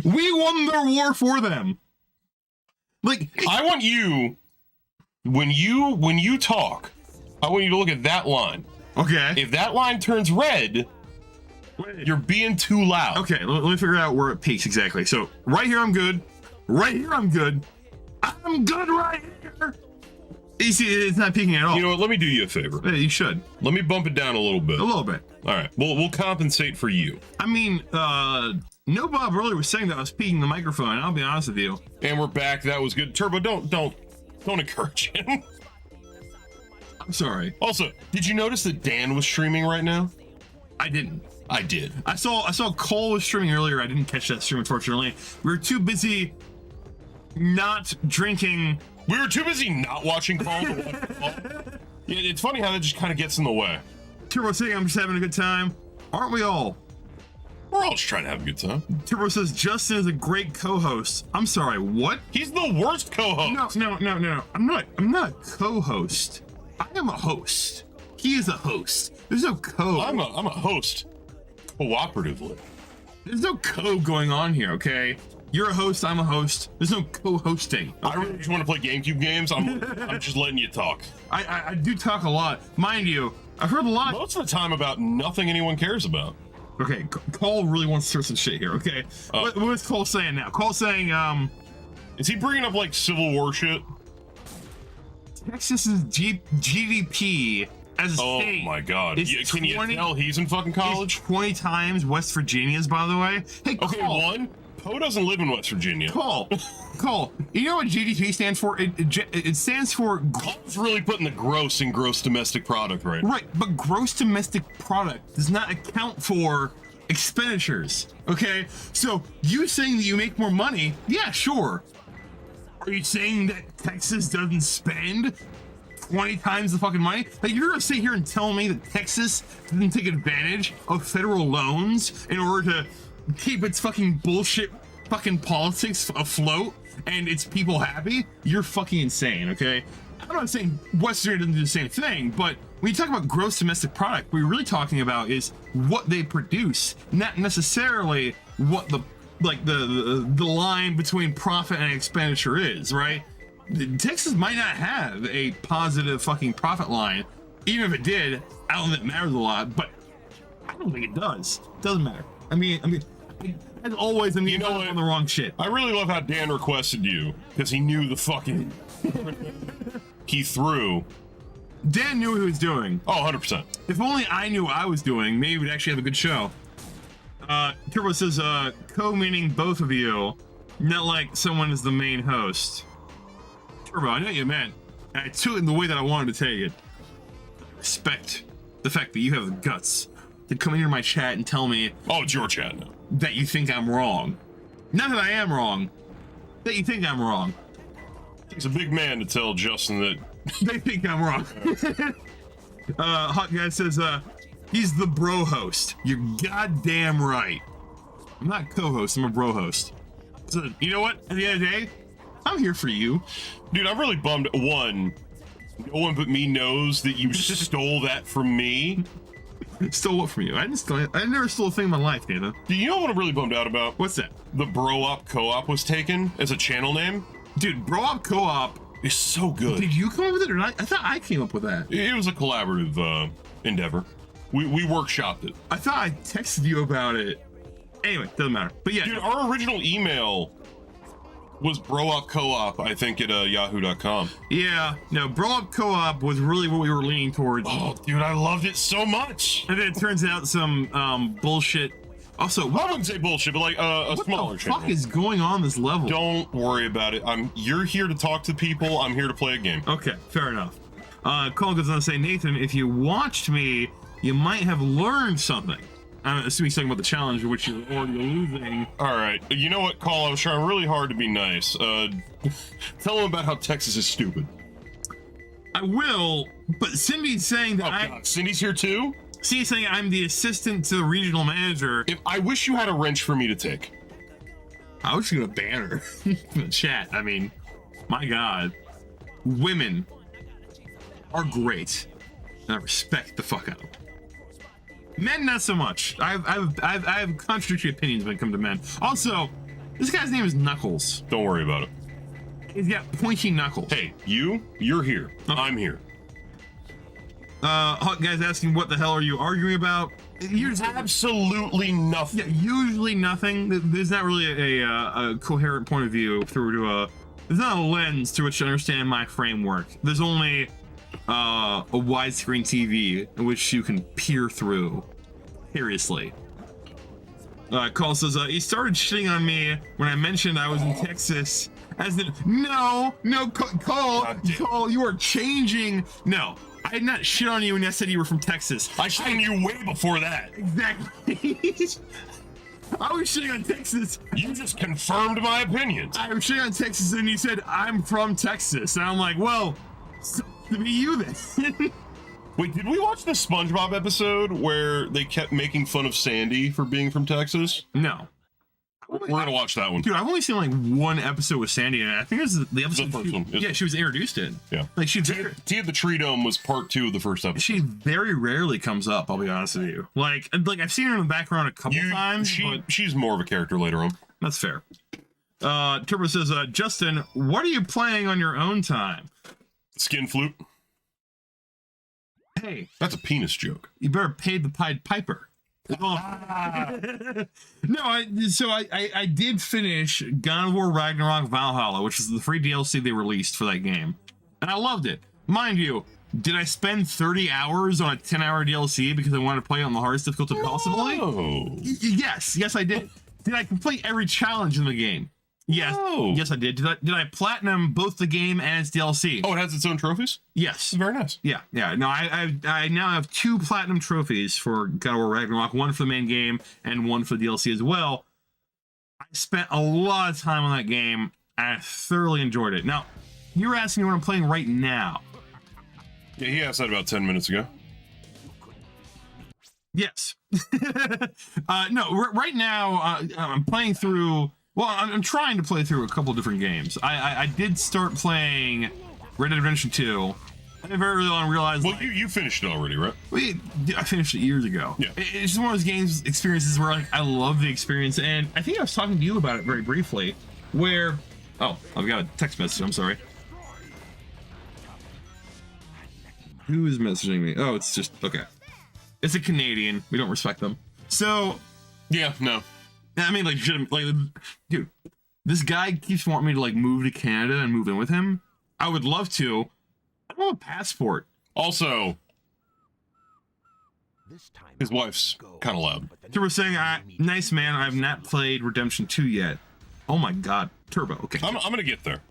We won their war for them. Like, I want you, when you talk, I want you to look at that line. Okay. If that line turns red, you're being too loud. Okay, let me figure out where it peaks exactly. So, right here, I'm good. Right here, I'm good. I'm good right here. You see, it's not peaking at all. You know what? Let me do you a favor. Yeah, you should. Let me bump it down a little bit. A little bit. All right. We'll compensate for you. I mean, No, Bob earlier was saying that I was peeking the microphone. I'll be honest with you. And we're back. That was good. Turbo, don't encourage him. I'm sorry. Also, did you notice that Dan was streaming right now? I didn't. I did. I saw Cole was streaming earlier. I didn't catch that stream, unfortunately. We were too busy not drinking. We were too busy not watching Call. Yeah, it's funny how that just kind of gets in the way. Turbo saying I'm just having a good time. Aren't we all? We're all just trying to have a good time. Turbo says Justin is a great co-host. I'm sorry, what? He's the worst co-host. No. I'm not a co-host. I am a host. He is a host. There's no co. I'm a host. Cooperatively. There's no co going on here, okay? You're a host, I'm a host. There's no co-hosting. Okay? I really just want to play GameCube games. I'm just letting you talk. I do talk a lot. Mind you, I've heard a lot. Most of the time about nothing anyone cares about. Okay, Cole really wants to start some shit here, okay? What is Cole saying now? Cole's saying, is he bringing up like Civil War shit? Texas's GDP as a state. Oh my god. Can you 20, tell he's in fucking college? 20 times West Virginia's, by the way. Hey, Cole. Okay, one, Poe doesn't live in West Virginia. Cole, you know what GDP stands for? It stands for... Cole's really putting the gross in gross domestic product right now. Right, but gross domestic product does not account for expenditures, okay? So you saying that you make more money, yeah, sure. Are you saying that Texas doesn't spend 20 times the fucking money? Like, you're gonna sit here and tell me that Texas didn't take advantage of federal loans in order to keep its fucking bullshit fucking politics afloat and its people happy? You're fucking insane, okay? I'm not saying West Virginia doesn't do the same thing, but when you talk about gross domestic product, what you're really talking about is what they produce, not necessarily what the line between profit and expenditure is, right? Texas might not have a positive fucking profit line. Even if it did, I don't think it matters a lot, but I don't think it does. It doesn't matter. I mean, as always, I'm You know what? on the wrong shit. I really love how Dan requested you because he knew the fucking he threw. Dan knew what he was doing. Oh, 100%. If only I knew what I was doing, maybe we'd actually have a good show. Turbo says, co-meaning both of you, not like someone is the main host. Turbo, I know what you meant, and I took it in the way that I wanted to take it. Respect the fact that you have the guts to come into my chat and tell me... Oh, it's your chat now. ...that you think I'm wrong. Not that I am wrong, that you think I'm wrong. He's a big man to tell Justin that... They think I'm wrong. Hot Guy says, he's the bro host. You're goddamn right. I'm not co-host, I'm a bro host. So, you know what? At the end of the day, I'm here for you. Dude, I'm really bummed. One, no one but me knows that you stole that from me. Stole what from you? I didn't steal it. I never stole a thing in my life, Nathan. Do you know what I'm really bummed out about? What's that? The Bro Op Co-op was taken as a channel name. Dude, Bro Op Co-op is so good. Did you come up with it or not? I thought I came up with that. It was a collaborative endeavor. We workshopped it. I thought I texted you about it. Anyway, doesn't matter. But yeah. Dude, our original email was broopcoop, I think, at yahoo.com. Yeah, no, Bro Op Co-op was really what we were leaning towards. Oh, dude, I loved it so much. And then it turns out some bullshit. Also, I wouldn't say bullshit, but like a smaller what the channel. fuck is going on this level? Don't worry about it. You're here to talk to people. I'm here to play a game. Okay, fair enough. Colin goes on to say, Nathan, if you watched me, you might have learned something. I'm assuming he's talking about the challenge, which you're already losing. All right. You know what, Cole? I was trying really hard to be nice. Tell him about how Texas is stupid. I will, but Cindy's saying that God. Cindy's here too? Cindy's saying I'm the assistant to the regional manager. If I wish you had a wrench for me to take. I was gonna ban her in the chat. I mean, my God. Women are great. And I respect the fuck out of them. Men, not so much. I have contradictory opinions when it comes to men. Also, this guy's name is Knuckles. Don't worry about it. He's got pointy knuckles. Hey, you're here. Okay. I'm here. Hot Guy's asking, what the hell are you arguing about? Absolutely nothing. Yeah, usually nothing. There's not really a coherent point of view through to there's not a lens through which to understand my framework. There's only a widescreen TV in which you can peer through. Seriously. Cole says, he started shitting on me when I mentioned I was in Texas. As in, no, Cole, you are changing. No, I did not shit on you when I said you were from Texas. I shit on you way before that. Exactly. I was shitting on Texas. You just confirmed my opinions. I was shitting on Texas, and you said, I'm from Texas. And I'm like, well, so to be you then. Wait, did we watch the SpongeBob episode where they kept making fun of Sandy for being from Texas? No. We're gonna watch that one. Dude, I've only seen like one episode with Sandy, and I think it was the episode. The first one. Yeah, she was introduced in. Yeah. Like she Tea at the Tree Dome was part 2 of the first episode. She very rarely comes up, I'll be honest with you. Like I've seen her in the background a couple times. She's more of a character later on. That's fair. Turbo says, Justin, what are you playing on your own time? Skin flute. Hey, that's a penis joke. You better pay the Pied Piper. No, I did finish God of War Ragnarok Valhalla, which is the free DLC they released for that game, and I loved it. Mind you, did I spend 30 hours on a 10-hour DLC because I wanted to play it on the hardest difficulty possibly? Yes, I did. Did I complete every challenge in the game? Yes, I did. Did I platinum both the game and its DLC? Oh, it has its own trophies? Yes. Very nice. Yeah. No, I now have 2 platinum trophies for God of War Ragnarok, one for the main game and one for the DLC as well. I spent a lot of time on that game, and I thoroughly enjoyed it. Now, you're asking me what I'm playing right now. Yeah, he asked that about 10 minutes ago. Yes. No, right now, I'm playing through... Well, I'm trying to play through a couple different games. I did start playing Red Dead Redemption 2. I very early on realized... Well, you finished it already, right? I finished it years ago. Yeah. It's just one of those games experiences where I love the experience, and I think I was talking to you about it very briefly, where... Oh, I've got a text message, I'm sorry. Who is messaging me? Oh, it's just... Okay. It's a Canadian. We don't respect them. So... Yeah, no. I mean, like, dude, this guy keeps wanting me to, like, move to Canada and move in with him. I would love to. I don't have a passport. Also, his wife's kind of loud. Turbo saying, nice man, I have not played Redemption 2 yet. Oh my god, Turbo, okay. I'm going to get there.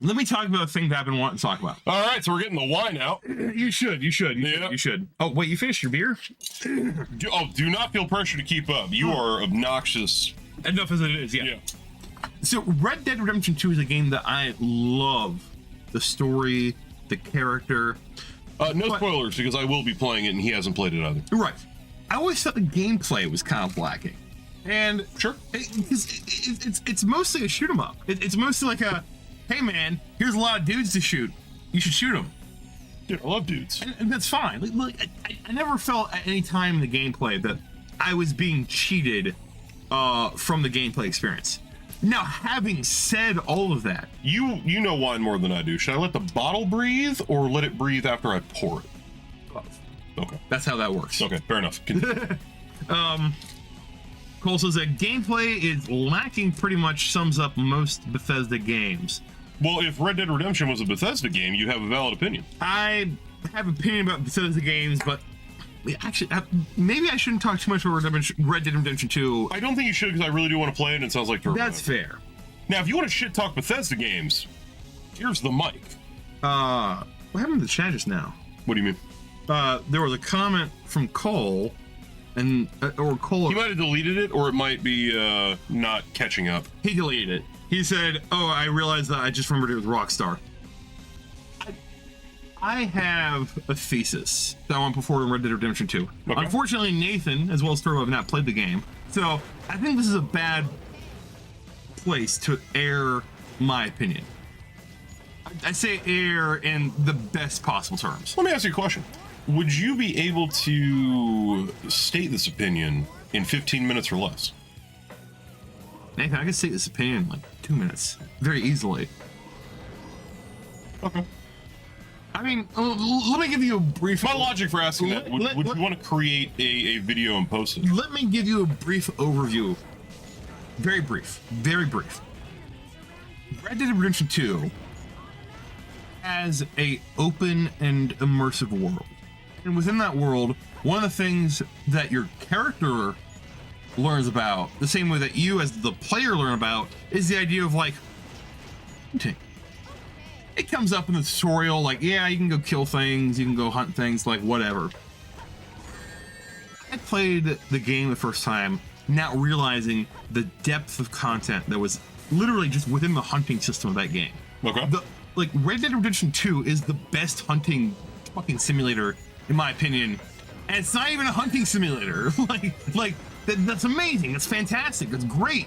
Let me talk about a thing that I've been wanting to talk about. All right, so we're getting the wine out. You should. You should. Oh, wait, you finished your beer? Do not feel pressure to keep up. You are obnoxious. Enough as it is, yeah. So, Red Dead Redemption 2 is a game that I love. The story, the character. No spoilers, because I will be playing it, and he hasn't played it either. Right. I always thought the gameplay was kind of lacking. And sure, it's mostly a shoot 'em up. It's mostly like a... Hey man, here's a lot of dudes to shoot. You should shoot them. Dude, I love dudes. And that's fine. I never felt at any time in the gameplay that I was being cheated from the gameplay experience. Now, having said all of that... You know wine more than I do. Should I let the bottle breathe or let it breathe after I pour it? Okay. That's how that works. Okay, fair enough. Cole says that gameplay is lacking pretty much sums up most Bethesda games. Well, if Red Dead Redemption was a Bethesda game, you'd have a valid opinion. I have an opinion about Bethesda games, but actually, maybe I shouldn't talk too much about Red Dead Redemption 2. I don't think you should, because I really do want to play it, and it sounds like... That's fair. Now, if you want to shit-talk Bethesda games, here's the mic. What happened to the chat just now? What do you mean? There was a comment from Cole, and or Cole... He might have deleted it, or it might be not catching up. He deleted it. He said, oh, I realized that I just remembered it was Rockstar. I have a thesis that I want to put forward in Red Dead Redemption 2. Okay. Unfortunately, Nathan, as well as Turbo, have not played the game. So, I think this is a bad place to air my opinion. I say air in the best possible terms. Let me ask you a question. Would you be able to state this opinion in 15 minutes or less? Nathan, I can state this opinion in like 2 minutes. Very easily. Okay. I mean, let me give you a brief... My logic for asking that, would you want to create a video and post it? Let me give you a brief overview. Very brief. Very brief. Red Dead Redemption 2 has a open and immersive world. And within that world, one of the things that your character learns about, the same way that you as the player learn about, is the idea of like hunting. It comes up in the tutorial, like, yeah, you can go kill things, you can go hunt things, like whatever. I played the game the first time, not realizing the depth of content that was literally just within the hunting system of that game. Okay. Like Red Dead Redemption 2 is the best hunting fucking simulator, in my opinion. And it's not even a hunting simulator. That's amazing. It's fantastic. It's great.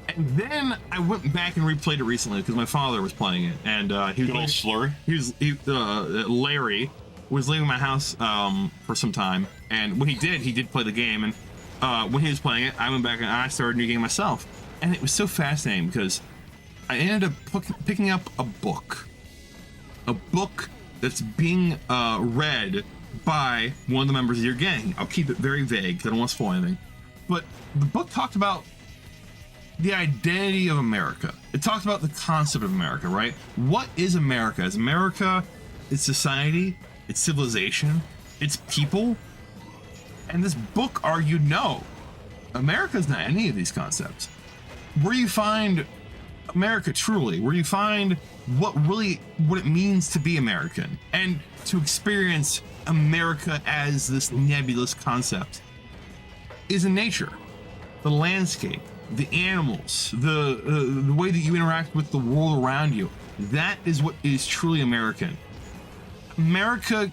And then I went back and replayed it recently because my father was playing it, and he was good old slurry. Larry was leaving my house for some time, and when he did play the game. And when he was playing it, I went back and I started a new game myself, and it was so fascinating because I ended up picking up a book that's being read by one of the members of your gang. I'll keep it very vague because I don't want to spoil anything. But the book talked about the identity of America. It talked about the concept of America, right? What is America? Is America its society, its civilization, its people? And this book argued no. America's not any of these concepts. Where you find America truly, where you find what it means to be American and to experience America as this nebulous concept, is in nature, the landscape, the animals, the way that you interact with the world around you. That is what is truly American. America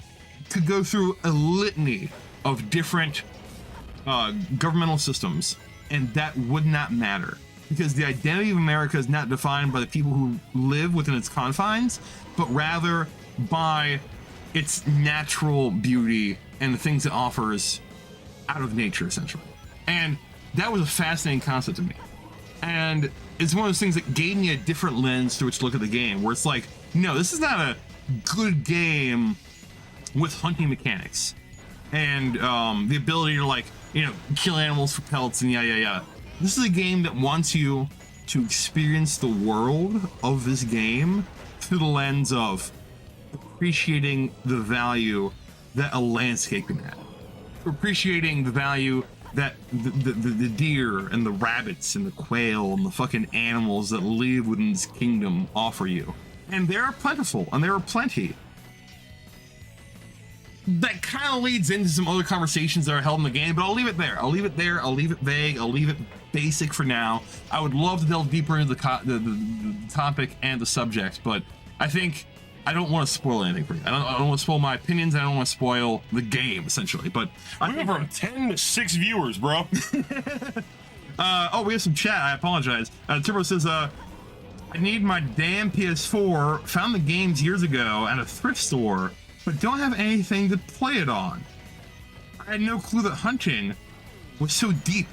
could go through a litany of different governmental systems, and that would not matter, because the identity of America is not defined by the people who live within its confines, but rather by its natural beauty and the things it offers out of nature, essentially. And that was a fascinating concept to me. And it's one of those things that gave me a different lens through which to look at the game, where it's like, no, this is not a good game with hunting mechanics and the ability to, like, you know, kill animals for pelts and yada. This is a game that wants you to experience the world of this game through the lens of appreciating the value that a landscape can have, appreciating the value that the deer and the rabbits and the quail and the fucking animals that live within this kingdom offer you. And they're plentiful, and there are plenty. That kind of leads into some other conversations that are held in the game, but I'll leave it there. I'll leave it vague. I'll leave it basic for now. I would love to delve deeper into the topic and the subject, but I think I don't want to spoil anything for you. I don't want to spoil my opinions. I don't want to spoil the game, essentially. But we went from 10 to 6 viewers, bro. Oh, we have some chat. I apologize. Turbo says, I need my damn PS4. Found the games years ago at a thrift store, but don't have anything to play it on. I had no clue that hunting was so deep.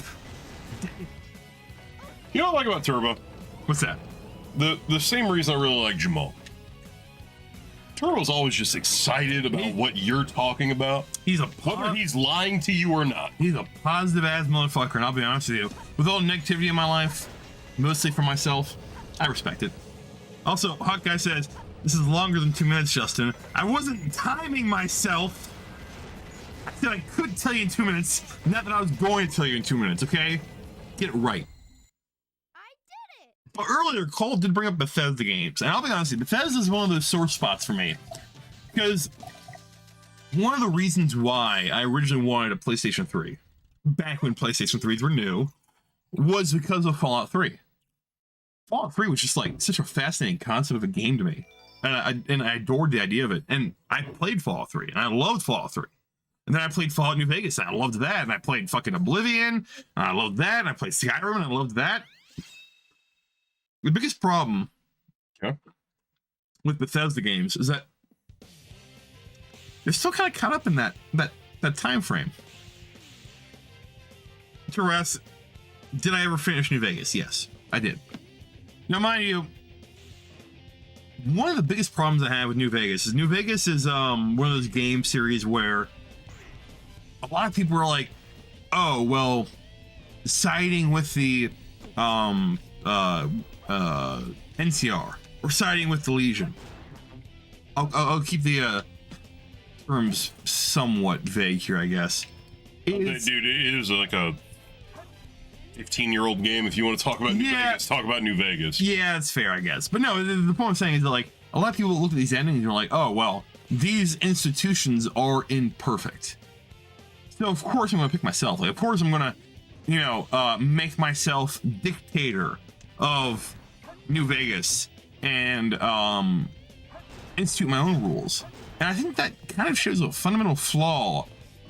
You know what I like about Turbo? What's that? The same reason I really like Jamal. Turbo's always just excited about what you're talking about. Whether he's lying to you or not. He's a positive ass motherfucker, and I'll be honest with you. With all the negativity in my life, mostly for myself, I respect it. Also, Hot Guy says, this is longer than 2 minutes, Justin. I wasn't timing myself. I said I could tell you in 2 minutes, not that I was going to tell you in 2 minutes, okay? Get it right. But earlier, Cole did bring up Bethesda games, and I'll be honest with you, Bethesda is one of those sore spots for me, because one of the reasons why I originally wanted a PlayStation 3, back when PlayStation 3s were new, was because of Fallout 3. Fallout 3 was just like such a fascinating concept of a game to me, and I adored the idea of it, and I played Fallout 3, and I loved Fallout 3. And then I played Fallout New Vegas, and I loved that, and I played fucking Oblivion, and I loved that, and I played Skyrim, and I loved that. The biggest problem with Bethesda games is that they're still kind of caught up in that time frame. Terras, did I ever finish New Vegas? Yes, I did. Now, mind you, one of the biggest problems I have with New Vegas is one of those game series where a lot of people are like, oh, well, siding with the NCR or siding with the Legion. I'll keep the terms somewhat vague here, I guess. Dude, it is like a 15-year-old game. If you want to talk about New Vegas, talk about New Vegas. Yeah, that's fair, I guess. But no, the point I'm saying is that, like, a lot of people look at these endings and are like, oh, well, these institutions are imperfect. So, of course, I'm going to pick myself. Like, of course, I'm going to, you know, make myself dictator of New Vegas and institute my own rules. And I think that kind of shows a fundamental flaw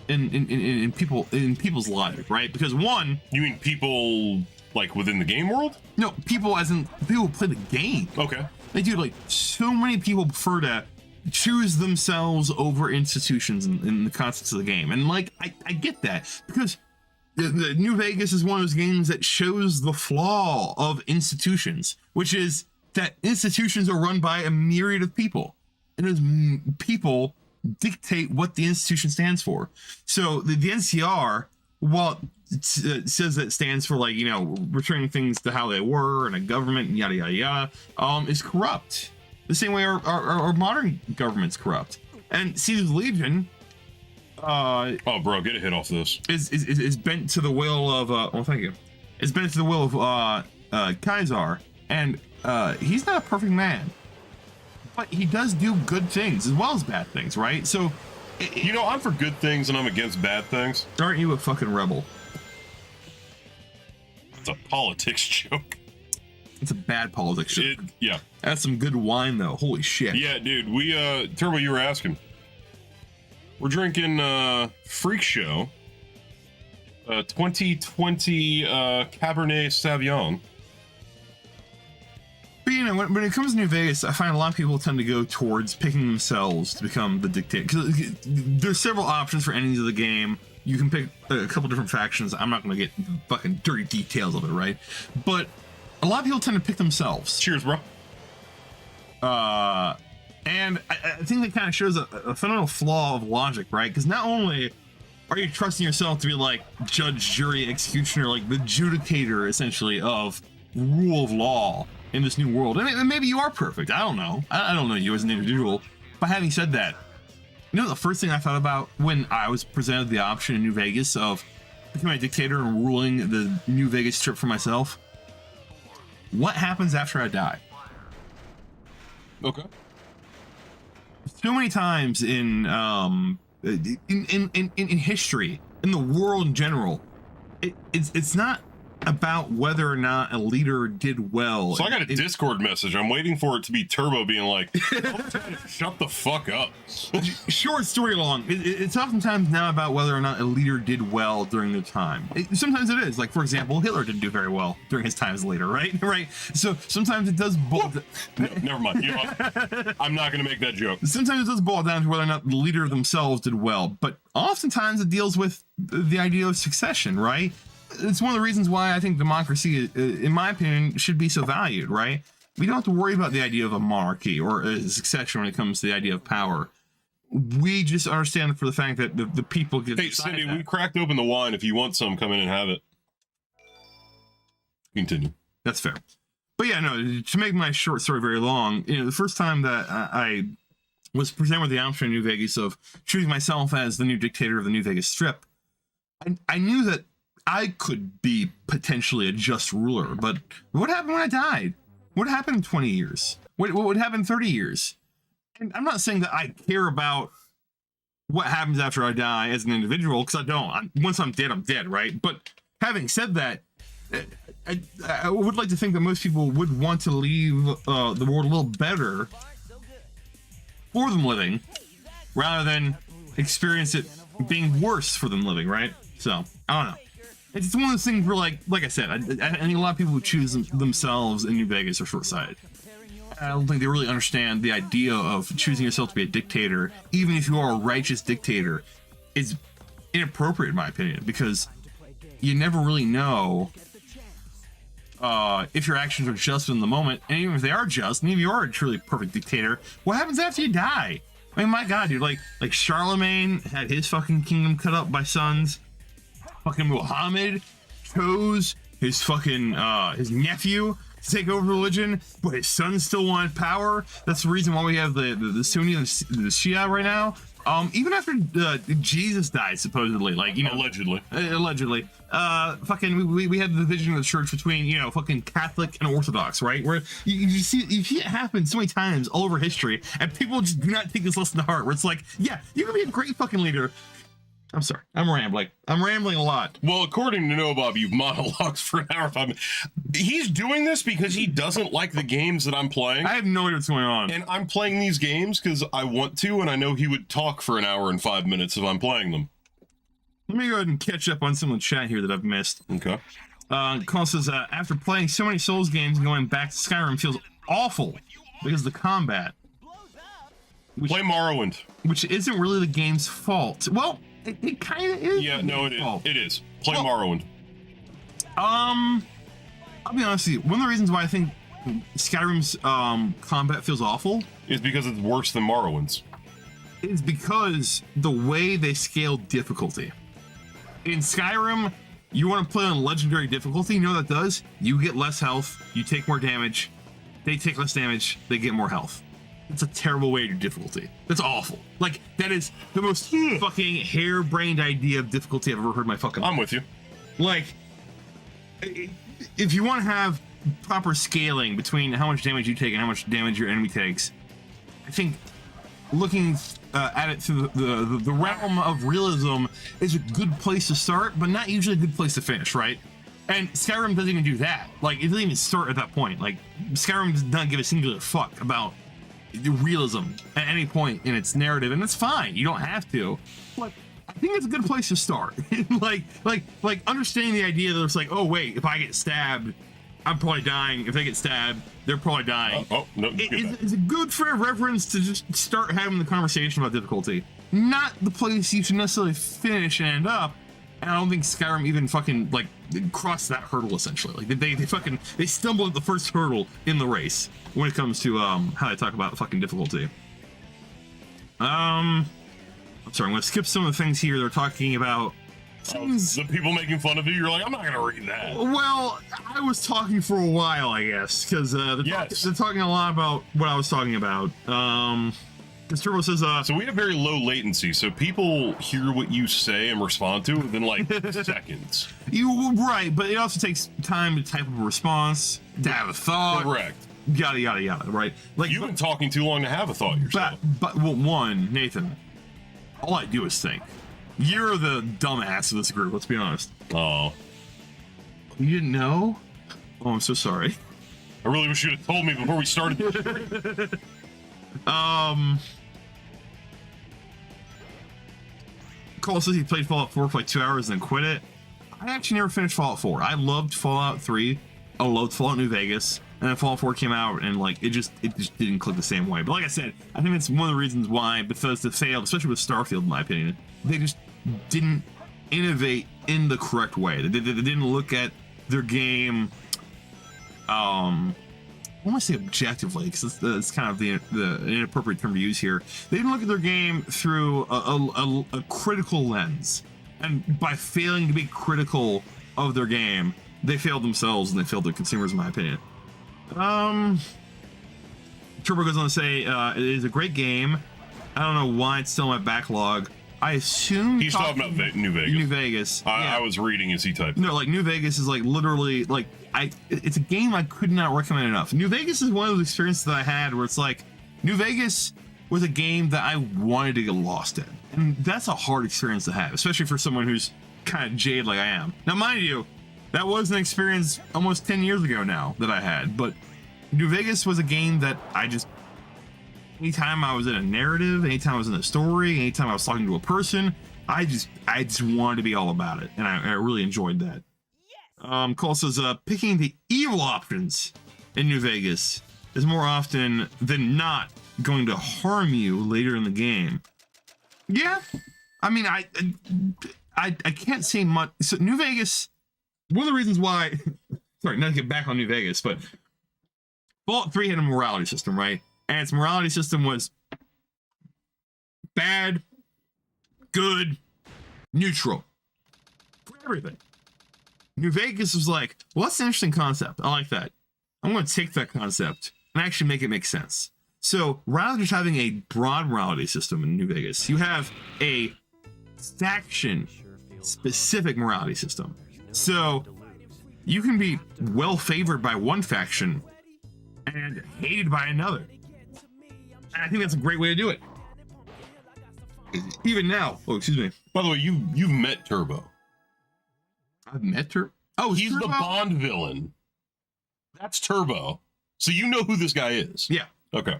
in people's logic, right? Because one, you mean people like within the game world? No, people as in people who play the game. Okay. Like, dude, like, so many people prefer to choose themselves over institutions in the context of the game. And, like, I get that, because the New Vegas is one of those games that shows the flaw of institutions, which is that institutions are run by a myriad of people. And those people dictate what the institution stands for. So the NCR, while it says that it stands for, like, you know, returning things to how they were and a government and yada yada yada, is corrupt. The same way our modern government's corrupt. And Caesar's Legion, oh, bro, get a hit off this. Is bent to the will of oh, thank you. Is bent to the will of Kaiser, and he's not a perfect man, but he does do good things as well as bad things, right? So, you know, I'm for good things and I'm against bad things. Aren't you a fucking rebel? It's a politics joke. It's a bad politics joke. Yeah. That's some good wine, though. Holy shit. Yeah, dude. We, Turbo, you were asking. We're drinking Freak Show 2020 Cabernet Sauvignon. But, you know, when it comes to New Vegas, I find a lot of people tend to go towards picking themselves to become the dictator. Because there's several options for endings of the game. You can pick a couple different factions. I'm not going to get fucking dirty details of it, right? But a lot of people tend to pick themselves. Cheers, bro. And I think that kind of shows a fundamental flaw of logic, right? Because not only are you trusting yourself to be like judge, jury, executioner, like the judicator, essentially, of rule of law in this new world. And maybe you are perfect. I don't know. I don't know you as an individual. But having said that, you know, the first thing I thought about when I was presented the option in New Vegas of becoming a dictator and ruling the New Vegas Strip for myself? What happens after I die? Okay. So many times in history, in the world in general, it's not about whether or not a leader did well. So I got a Discord message. I'm waiting for it to be Turbo being like, shut the fuck up. Short story long, it's oftentimes not about whether or not a leader did well during their time. Sometimes it is. Like, for example, Hitler didn't do very well during his time as a leader, right? Right. So sometimes it does boil. No, never mind. You know what? I'm not going to make that joke. Sometimes it does boil down to whether or not the leader themselves did well, but oftentimes it deals with the idea of succession, right? It's one of the reasons why I think democracy, in my opinion, should be so valued, right? We don't have to worry about the idea of a monarchy or a succession when it comes to the idea of power. We just understand for the fact that the people get. Hey, Cindy, we cracked open the wine. If you want some, come in and have it. Continue. That's fair. But yeah, no, to make my short story very long, you know, the first time that I was presented with the option in New Vegas of choosing myself as the new dictator of the New Vegas Strip, I knew that I could be potentially a just ruler, but what happened when I died? What happened in 20 years? What would happen in 30 years? And I'm not saying that I care about what happens after I die as an individual, because I don't. Once I'm dead, right? But having said that, I would like to think that most people would want to leave the world a little better for them living, rather than experience it being worse for them living, right? So, I don't know. It's one of those things where, like I said, I think a lot of people who choose themselves in New Vegas are short-sighted. I don't think they really understand the idea of choosing yourself to be a dictator, even if you are a righteous dictator, is inappropriate in my opinion, because you never really know if your actions are just in the moment, and even if they are just, and if you are a truly perfect dictator, what happens after you die? I mean, my God, dude, like Charlemagne had his fucking kingdom cut up by sons. Fucking Muhammad chose his fucking his nephew to take over religion, but his son still wanted power. That's the reason why we have the Sunni and the Shia right now. Even after Jesus died, supposedly, like, you know, allegedly, we had the division of the church between, you know, fucking Catholic and Orthodox, right? Where you see it happen so many times all over history, and people just do not take this lesson to heart. Where it's like, yeah, you can be a great fucking leader. I'm sorry, I'm rambling a lot. Well, according to No Bob, you've monologued for an hour and 5 minutes. He's doing this because he doesn't like the games that I'm playing. I have no idea what's going on. And I'm playing these games because I want to, and I know he would talk for an hour and 5 minutes if I'm playing them. Let me go ahead and catch up on some of the chat here that I've missed. Okay. Call says, after playing so many Souls games and going back to Skyrim feels awful because of the combat. Play Morrowind. Which isn't really the game's fault. Well, it kind of is. Yeah, no, it is. It is. Play Morrowind. I'll be honest with you. One of the reasons why I think Skyrim's combat feels awful is because it's worse than Morrowind's. Is because the way they scale difficulty. In Skyrim, you want to play on legendary difficulty. You know what that does? You get less health. You take more damage. They take less damage. They get more health. It's a terrible way to do difficulty. That's awful. Like, that is the most fucking harebrained idea of difficulty I've ever heard in my fucking life. I'm with you. Like, if you want to have proper scaling between how much damage you take and how much damage your enemy takes, I think looking at it through the realm of realism is a good place to start, but not usually a good place to finish, right? And Skyrim doesn't even do that. Like, it doesn't even start at that point. Like, Skyrim does not give a singular fuck about realism at any point in its narrative, and that's fine. You don't have to. But I think it's a good place to start. like understanding the idea that it's like, oh wait, if I get stabbed, I'm probably dying. If they get stabbed, they're probably dying. No, it's a good fair reference to just start having the conversation about difficulty. Not the place you should necessarily finish and end up. And I don't think Skyrim even fucking like crossed that hurdle essentially. Like they stumbled at the first hurdle in the race when it comes to how they talk about fucking difficulty. I'm sorry, I'm gonna skip some of the things here. They're talking about things. The people making fun of you. You're like, I'm not gonna read that. Well, I was talking for a while, I guess, because they're talking a lot about what I was talking about. Because Turbo says, so we have very low latency, so people hear what you say and respond to it within like seconds. Right, but it also takes time to type up a response, to have a thought. Correct. Yada yada yada. Right? Like you've been talking too long to have a thought yourself. But one, Nathan, all I do is think. You're the dumbass of this group. Let's be honest. Oh, you didn't know? Oh, I'm so sorry. I really wish you'd have told me before we started. Cole says he played Fallout 4 for like 2 hours and then quit it. I actually never finished Fallout 4. I loved Fallout 3. I loved Fallout New Vegas. And then Fallout 4 came out and like it just didn't click the same way. But like I said, I think that's one of the reasons why Bethesda failed, especially with Starfield, in my opinion. They just didn't innovate in the correct way. They didn't look at their game I want to say objectively, because it's kind of the inappropriate term to use here. They didn't look at their game through a critical lens, and by failing to be critical of their game, they failed themselves and they failed their consumers, in my opinion. Turbo goes on to say it is a great game. I don't know why it's still in my backlog. I assume he's talking about New Vegas. New Vegas. I was reading as he typed. No, like New Vegas is like literally like it's a game I could not recommend enough. New Vegas is one of those experiences that I had where it's like New Vegas was a game that I wanted to get lost in, and that's a hard experience to have, especially for someone who's kind of jaded like I am. Now, mind you, that was an experience almost 10 years ago now that I had, but New Vegas was a game that I just. Anytime I was in a narrative, anytime I was in a story, anytime I was talking to a person, I just wanted to be all about it, and I really enjoyed that. Cole says, picking the evil options in New Vegas is more often than not going to harm you later in the game. Yeah, I mean, I can't say much. So New Vegas, one of the reasons why, sorry, not to get back on New Vegas, but Fallout 3 had a morality system, right? And its morality system was bad, good, neutral. For everything. New Vegas was like, well, that's an interesting concept. I like that. I'm going to take that concept and actually make it make sense. So rather than just having a broad morality system in New Vegas, you have a faction-specific morality system. So you can be well favored by one faction and hated by another. And I think that's a great way to do it. Even now. Oh, excuse me. By the way, you've met Turbo. I've met Turbo. Oh, he's Turbo? the Bond villain. That's Turbo. So you know who this guy is. Yeah. Okay.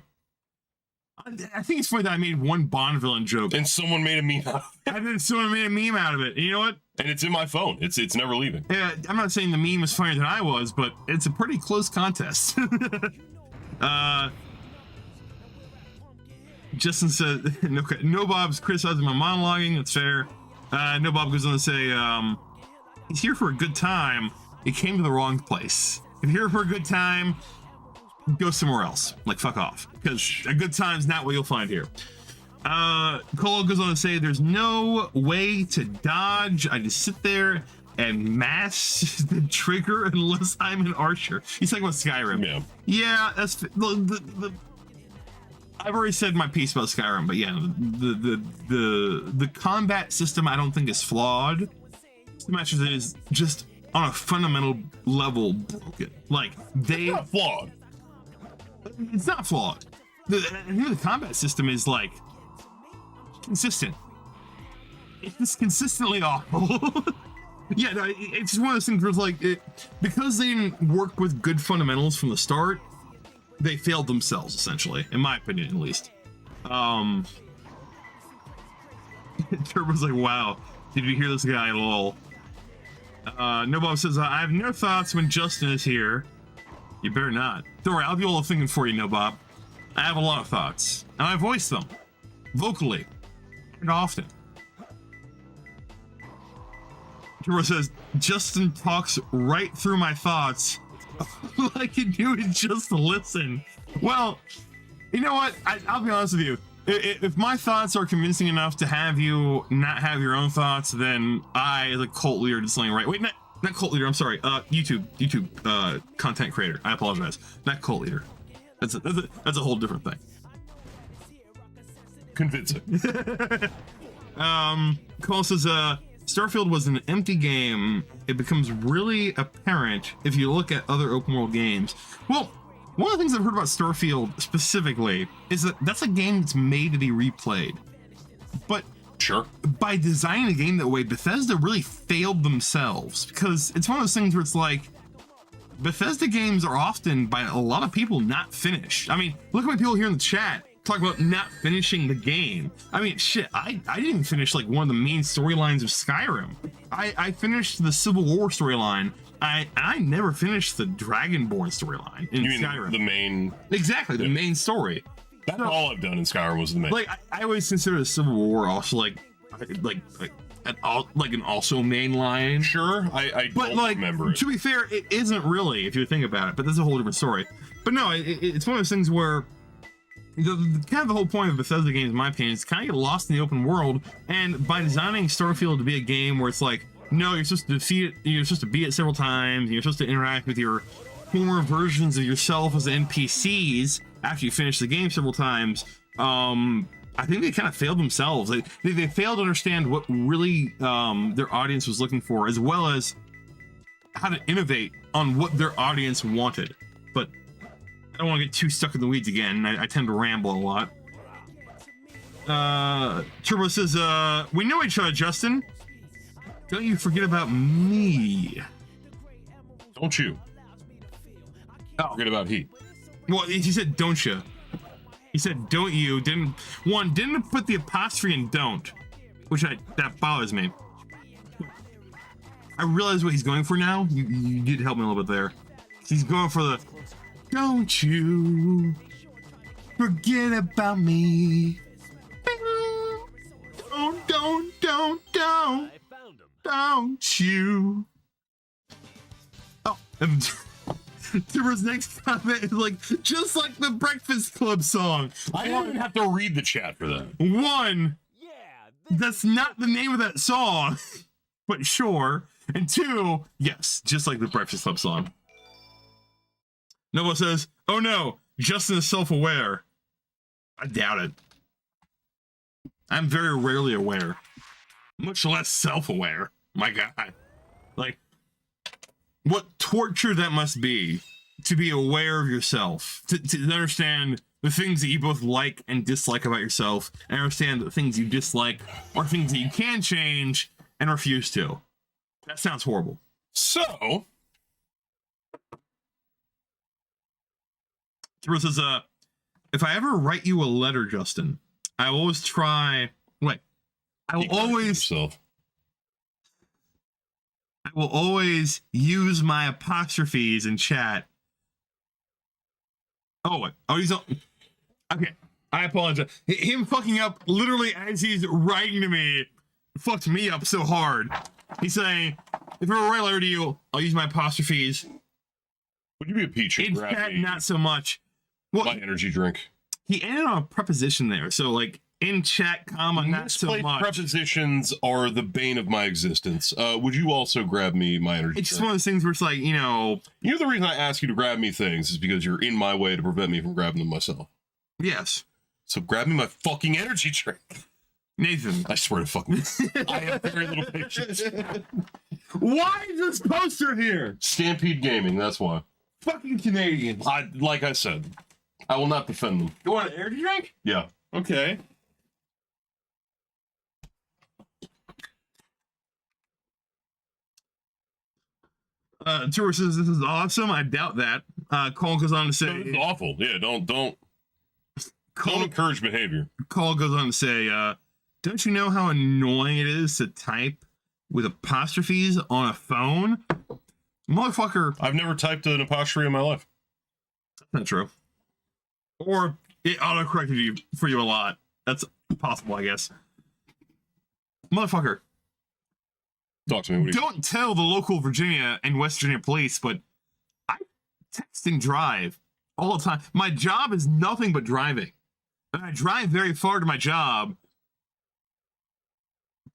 I think it's funny that I made one Bond villain joke. And someone made a meme out of it. I think someone made a meme out of it. And you know what? And it's in my phone. It's never leaving. Yeah, I'm not saying the meme was funnier than I was, but it's a pretty close contest. Justin said, no Bob's criticizing my monologuing. That's fair. No Bob goes on to say, he's here for a good time. He came to the wrong place. If you're here for a good time, go somewhere else. Like, fuck off. Because a good time's not what you'll find here. Cole goes on to say, there's no way to dodge. I just sit there and mash the trigger unless I'm an archer. He's talking about Skyrim. Yeah. Yeah, that's I've already said my piece about Skyrim, but yeah, the combat system I don't think is flawed. The matches is just on a fundamental level broken. Like It's not flawed. It's not flawed. The combat system is like consistent. It's consistently awful. Yeah, no, it's just one of those things where it's like because they didn't work with good fundamentals from the start. They failed themselves, essentially, in my opinion, at least. Turbo's like, wow, did you hear this guy? Lol. No Bob says, I have no thoughts when Justin is here. You better not. Don't worry, I'll do all the thinking for you, No Bob. I have a lot of thoughts, and I voice them vocally and often. Turbo says, Justin talks right through my thoughts. All I can do is just listen. Well, you know what? I'll be honest with you. If my thoughts are convincing enough to have you not have your own thoughts, then I, as a cult leader, just something right. Wait, not cult leader. I'm sorry. YouTube content creator. I apologize. Not cult leader. That's a whole different thing. Convincing. Cole says, Starfield was an empty game. It becomes really apparent if you look at other open world games. Well, one of the things I've heard about Starfield specifically is that that's a game that's made to be replayed. But sure, by designing a game that way, Bethesda really failed themselves, because it's one of those things where it's like Bethesda games are often, by a lot of people, not finished. I mean, look at my people here in the chat talk about not finishing the game. I mean, shit, I didn't even finish like one of the main storylines of Skyrim. I finished the Civil War storyline. I never finished the Dragonborn storyline in Skyrim. The main... Exactly, the main story. That's all I've done in Skyrim was the main. Like, I always consider the Civil War also like an also main line. Sure, I don't remember it. To be fair, it isn't really, if you think about it, but that's a whole different story. But no, it's one of those things where kind of the whole point of Bethesda games, in my opinion, is kind of get lost in the open world, and by designing Starfield to be a game where it's like, no, you're supposed to defeat it, you're supposed to beat it several times, and you're supposed to interact with your former versions of yourself as NPCs after you finish the game several times. I think they kind of failed themselves. They failed to understand what really their audience was looking for, as well as how to innovate on what their audience wanted. But I don't want to get too stuck in the weeds again. I tend to ramble a lot. Turbo says, we know each other, Justin. Don't you forget about me. Don't you? Oh. Forget about he. Well, he said, don't you? He said, don't you? Didn't put the apostrophe in don't, which that bothers me. I realize what he's going for now. You did help me a little bit there. He's going for the, don't you forget about me. Don't you. Oh, Turbo's next comment is like, just like the Breakfast Club song. I don't even have to read the chat for that. One, that's not the name of that song, but sure. And two, yes, just like the Breakfast Club song. Nova says, oh no, Justin is self-aware. I doubt it. I'm very rarely aware, much less self-aware. My God, like, what torture that must be to be aware of yourself, to understand the things that you both like and dislike about yourself, and understand the things you dislike are things that you can change and refuse to. That sounds horrible. So, This is if I ever write you a letter, Justin, I will always try. Wait, I will always use my apostrophes in chat. Oh, wait. Oh, he's okay. I apologize. Him fucking up literally as he's writing to me fucked me up so hard. He's saying, if I were to write a letter to you, I'll use my apostrophes. Would you be a peach? In chat, not so much. Well, my energy drink. He ended on a preposition there, so like in chat, comma, not so much. Prepositions are the bane of my existence. Would you also grab me my energy? It's just one of those things where it's like, you know, the reason I ask you to grab me things is because you're in my way to prevent me from grabbing them myself. Yes. So grab me my fucking energy drink. Nathan. I swear to fucking I have very little patience. Why is this poster here? Stampede Gaming, that's why. Fucking Canadians. Like I said, I will not defend them. You want an energy drink? Yeah. Okay. Tour says this is awesome. I doubt that. Cole goes on to say, no, this is awful. Yeah, don't encourage behavior. Cole goes on to say, don't you know how annoying it is to type with apostrophes on a phone? Motherfucker. I've never typed an apostrophe in my life. That's not true. Or it auto-corrected you for you a lot. That's possible, I guess. Motherfucker. Talk to me. Don't tell the local Virginia and West Virginia police, but I text and drive all the time. My job is nothing but driving. And I drive very far to my job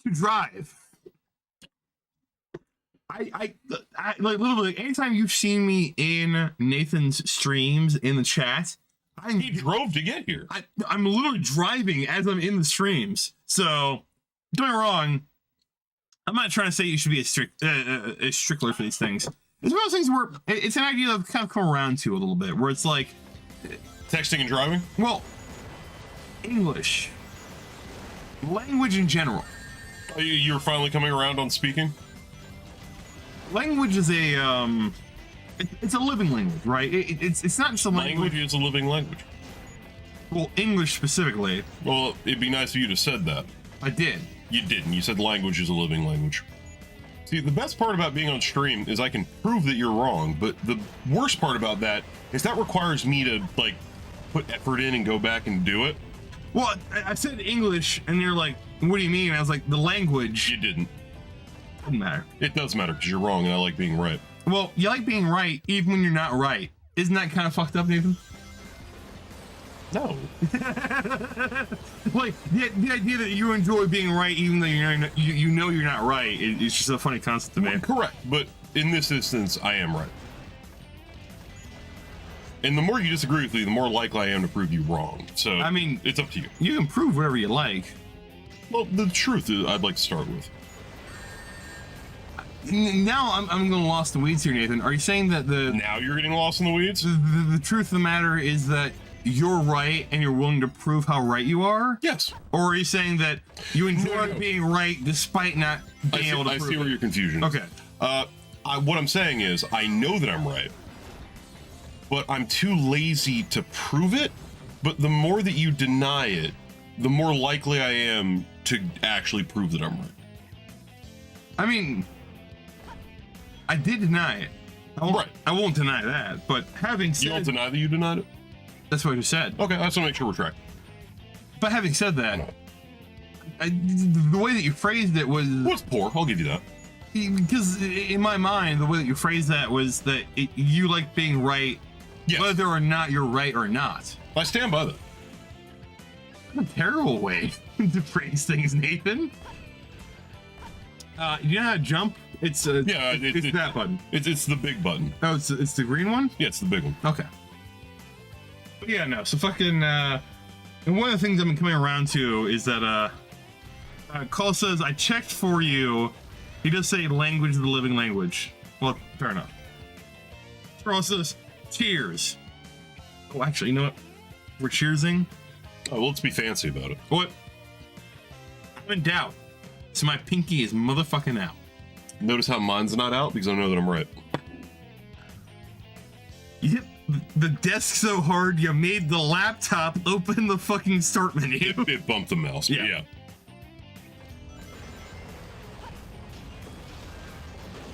to drive. I like literally anytime you've seen me in Nathan's streams in the chat, he drove to get here. I'm literally driving as I'm in the streams. So don't get me wrong. I'm not trying to say you should be a stickler for these things. It's one of those things where it's an idea I've kind of come around to a little bit, where it's like texting and driving. Well, English, language in general. You're finally coming around on speaking. Language is it's a living language, right? It's not just a language. Language is a living language. Well, English specifically. Well, it'd be nice if you'd have said that. I did. You didn't. You said language is a living language. See, the best part about being on stream is I can prove that you're wrong, but the worst part about that is that requires me to, like, put effort in and go back and do it. Well, I said English, and you're like, what do you mean? And I was like, the language. You didn't. Doesn't matter. It does matter, because you're wrong, and I like being right. Well, you like being right, even when you're not right. Isn't that kind of fucked up, Nathan? No. Like, the idea that you enjoy being right, even though you know you're not right, it's just a funny concept to me. Correct, but in this instance, I am right. And the more you disagree with me, the more likely I am to prove you wrong. So, I mean, it's up to you. You can prove whatever you like. Well, the truth is, I'd like to start with. Now I'm going lost in the weeds here, Nathan. Are you saying that now you're getting lost in the weeds? The truth of the matter is that you're right and you're willing to prove how right you are? Yes. Or are you saying that you enjoy being right despite not being able to prove it? I see where your confusion is. Okay. What I'm saying is, I know that I'm right, but I'm too lazy to prove it. But the more that you deny it, the more likely I am to actually prove that I'm right. I mean, I did deny it. I won't deny that. But having said... You don't deny that you denied it? That's what I just said. Okay, I just want to make sure we're tracking. But having said that, the way that you phrased it was... Well, it's poor, I'll give you that. Because in my mind, the way that you phrased that was that you like being right, yes, whether or not you're right or not. I stand by that. That's a terrible way to phrase things, Nathan. You know how to jump? It's it's that button. It's the big button. Oh, it's the green one? Yeah, it's the big one. Okay. But yeah, no. So fucking And one of the things I've been coming around to is that Call says, I checked for you. He does say language is the living language. Well, fair enough. Call says, cheers. Oh, actually, you know what? We're cheersing. Oh, well, let's be fancy about it. What? I'm in doubt. So my pinky is motherfucking out. Notice how mine's not out because I know that I'm right. You hit the desk so hard you made the laptop open the fucking start menu. It bumped the mouse. But yeah.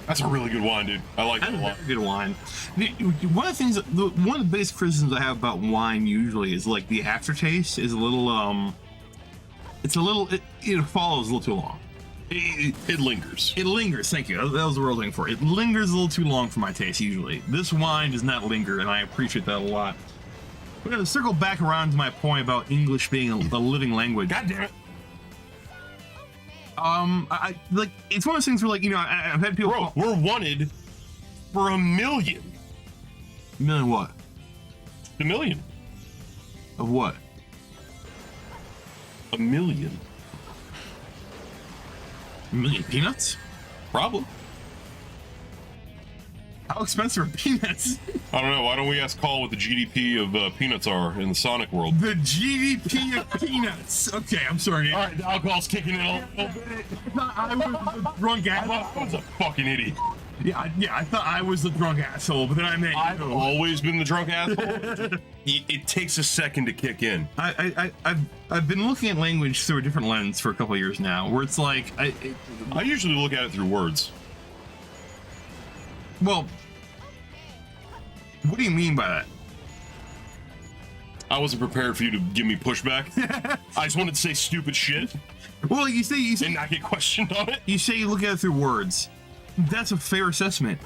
That's a really good wine, dude. I like that a lot. Good wine. One of the things, one of the biggest criticisms I have about wine usually is like the aftertaste is a little, it follows a little too long. It lingers. It lingers. Thank you. That was the word I was looking for. It lingers a little too long for my taste usually. This wine does not linger, and I appreciate that a lot. We're gonna circle back around to my point about English being a living language. God damn it. I like it's one of those things where, like, you know, I've had people. Bro, we're wanted for $1 million. $1 million what? $1 million. Of what? $1 million. $1 million peanuts? Probably. How expensive are peanuts? I don't know. Why don't we ask Call what the GDP of peanuts are in the Sonic world? The GDP of peanuts. Okay, I'm sorry. All right, the alcohol's kicking in a little bit. I was the drunk asshole. I was a fucking idiot. Yeah, I thought I was the drunk asshole, but then I meant I've always been the drunk asshole. It takes a second to kick in. I've been looking at language through a different lens for a couple of years now, where it's like I usually look at it through words. Well, what do you mean by that? I wasn't prepared for you to give me pushback. I just wanted to say stupid shit. Well, you say and not get questioned on it. You say you look at it through words. That's a fair assessment.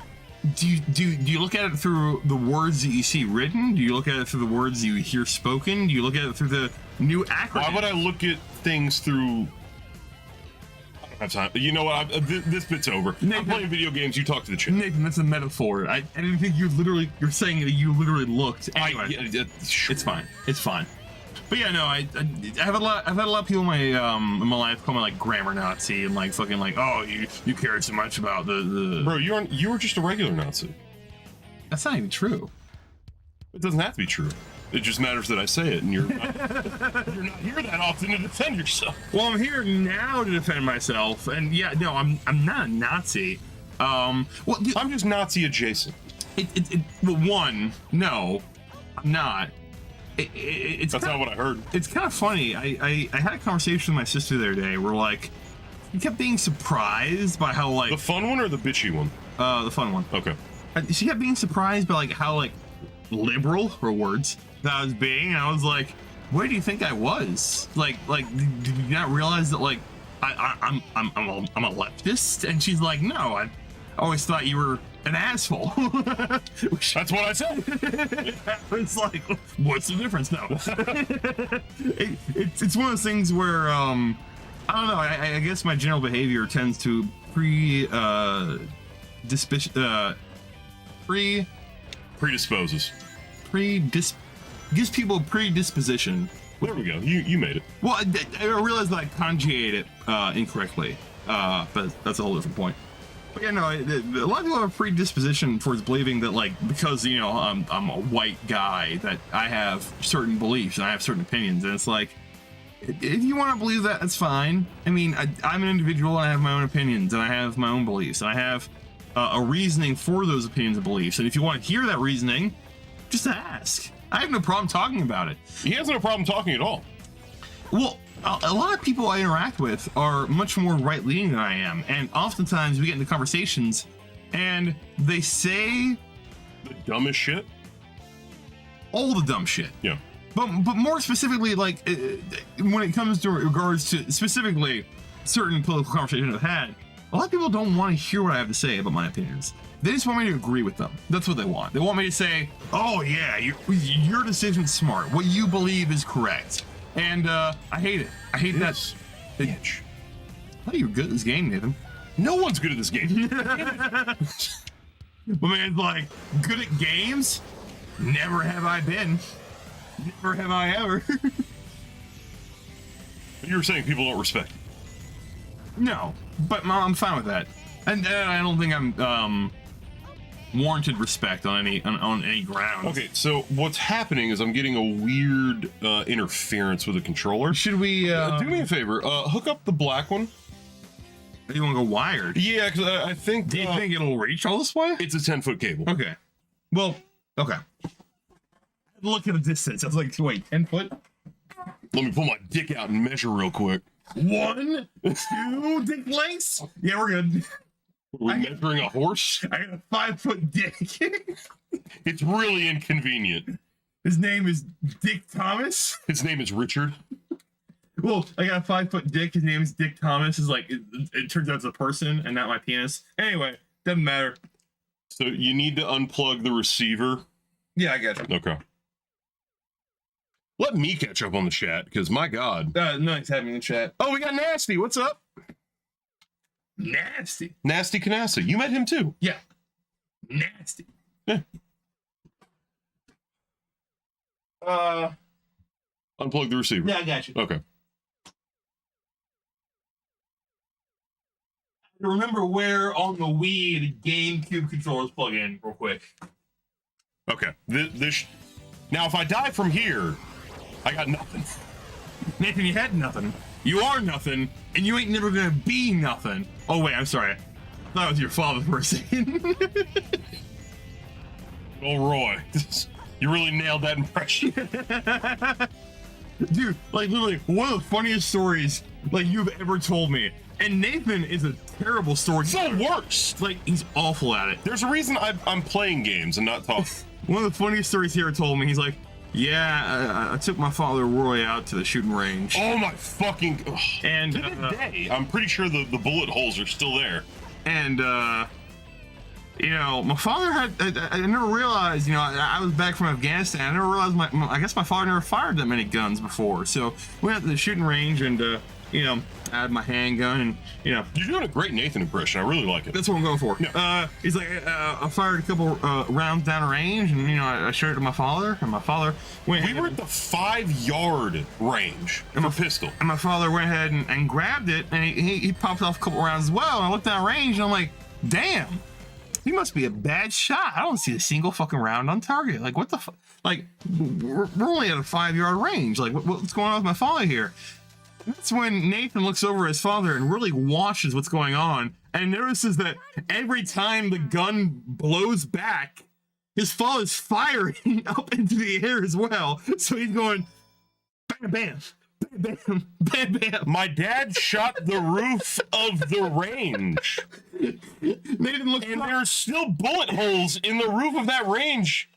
Do you look at it through the words that you see written? Do you look at it through the words you hear spoken? Do you look at it through the new acronym? Why would I look at things through? I don't have time. You know what? This bit's over. Nathan, I'm playing video games. You talk to the chat. Nathan, that's a metaphor. I didn't think you're saying that you literally looked. Anyway, sure. It's fine. It's fine. But yeah, no, I've had a lot of people in my life call me like grammar Nazi and like fucking like, oh, you cared so much about the. Bro, you were just a regular Nazi. That's not even true. It doesn't have to be true. It just matters that I say it, and you're not here that often to defend yourself. Well, I'm here now to defend myself, and yeah, no, I'm not a Nazi. Well, I'm just Nazi adjacent. Well, one, no, I'm not. That's not what I heard. It's kind of funny. I had a conversation with my sister the other day where, like, she kept being surprised by how, like, the fun one or the bitchy one? The fun one. Okay. She kept being surprised by, like, how, like, liberal, her words, that I was being, and I was like, where do you think I was? Like, did you not realize that, like, I'm a leftist? And she's like, no, I always thought you were an asshole. That's what I said. It's like, what's the difference? No. It's one of those things where I don't know. I guess my general behavior tends to gives people a predisposition. There we go. You made it. Well, I realized that I conjugated it incorrectly, but that's a whole different point. But yeah, no, a lot of people have a predisposition towards believing that, like, because, you know, I'm a white guy, that I have certain beliefs and I have certain opinions, and it's like, if you want to believe that, that's fine. I mean, I'm an individual and I have my own opinions and I have my own beliefs and I have a reasoning for those opinions and beliefs, and if you want to hear that reasoning, just ask. I have no problem talking about it. He has no problem talking at all. Well, a lot of people I interact with are much more right-leaning than I am, and oftentimes we get into conversations and they say the dumbest shit. All the dumb shit. Yeah. But more specifically, like, when it comes to regards to specifically certain political conversations I've had, a lot of people don't want to hear what I have to say about my opinions. They just want me to agree with them. That's what they want. They want me to say, oh yeah, your decision's smart. What you believe is correct. And I hate it. I hate that. Bitch. I thought you were good at this game, Nathan. No one's good at this game. My man's like, good at games? Never have I been. Never have I ever. You were saying people don't respect you. No, but I'm fine with that. And I don't think I'm warranted respect on any ground. Okay, so what's happening is I'm getting a weird interference with the controller. Should we do me a favor? Hook up the black one. You want to go wired? Yeah, because I think. Do you think it'll reach all this way? It's a 10-foot cable. Okay. Well, okay. Look at the distance. I was like, wait, 10 foot? Let me pull my dick out and measure real quick. 1, 2 dick lengths? Yeah, we're good. Are we measuring a horse? I got a 5-foot dick. It's really inconvenient. His name is Dick Thomas. His name is Richard. Well, I got a 5-foot dick. His name is Dick Thomas. Is like it turns out it's a person and not my penis. Anyway, doesn't matter. So you need to unplug the receiver. Yeah, I got you. Okay. Let me catch up on the chat, because my God. Nice having in the chat. Oh, we got Nasty. What's up? Nasty. Nasty Canasta. You met him too. Yeah. Nasty. Yeah. Unplug the receiver. Yeah, I got you. Okay. Remember where on the Wii the GameCube controllers plug in real quick. Okay. Now, if I die from here, I got nothing. Nathan, you had nothing. You are nothing, and you ain't never gonna be nothing. Oh wait, I'm sorry. I thought it was your father for a second. Oh, Roy. You really nailed that impression. Dude, like literally one of the funniest stories like you've ever told me. And Nathan is a terrible storyteller. It's the worst. Like he's awful at it. There's a reason I'm playing games and not talking. One of the funniest stories he ever told me. He's like, yeah, I took my father Roy out to the shooting range. Oh my fucking! Ugh. And to this day, I'm pretty sure the bullet holes are still there. And you know, my father had I never realized, you know, I was back from Afghanistan. I never realized I guess my father never fired that many guns before. So we went to the shooting range and you know, I had my handgun and, you know. You're doing a great Nathan impression. I really like it. That's what I'm going for. Yeah. He's like, I fired a couple rounds down range and, you know, I showed it to my father and my father went. We were at the 5-yard range for pistol. And my father went ahead and grabbed it and he popped off a couple rounds as well. And I looked down range and I'm like, damn, he must be a bad shot. I don't see a single fucking round on target. Like, what the fuck? Like, we're only at a 5-yard range. Like, what's going on with my father here? That's when Nathan looks over at his father and really watches what's going on and notices that every time the gun blows back, his father's firing up into the air as well. So he's going, bam, bam, bam, bam, bam, bam. My dad shot the roof of the range. Nathan looks And up. there's still bullet holes in the roof of that range.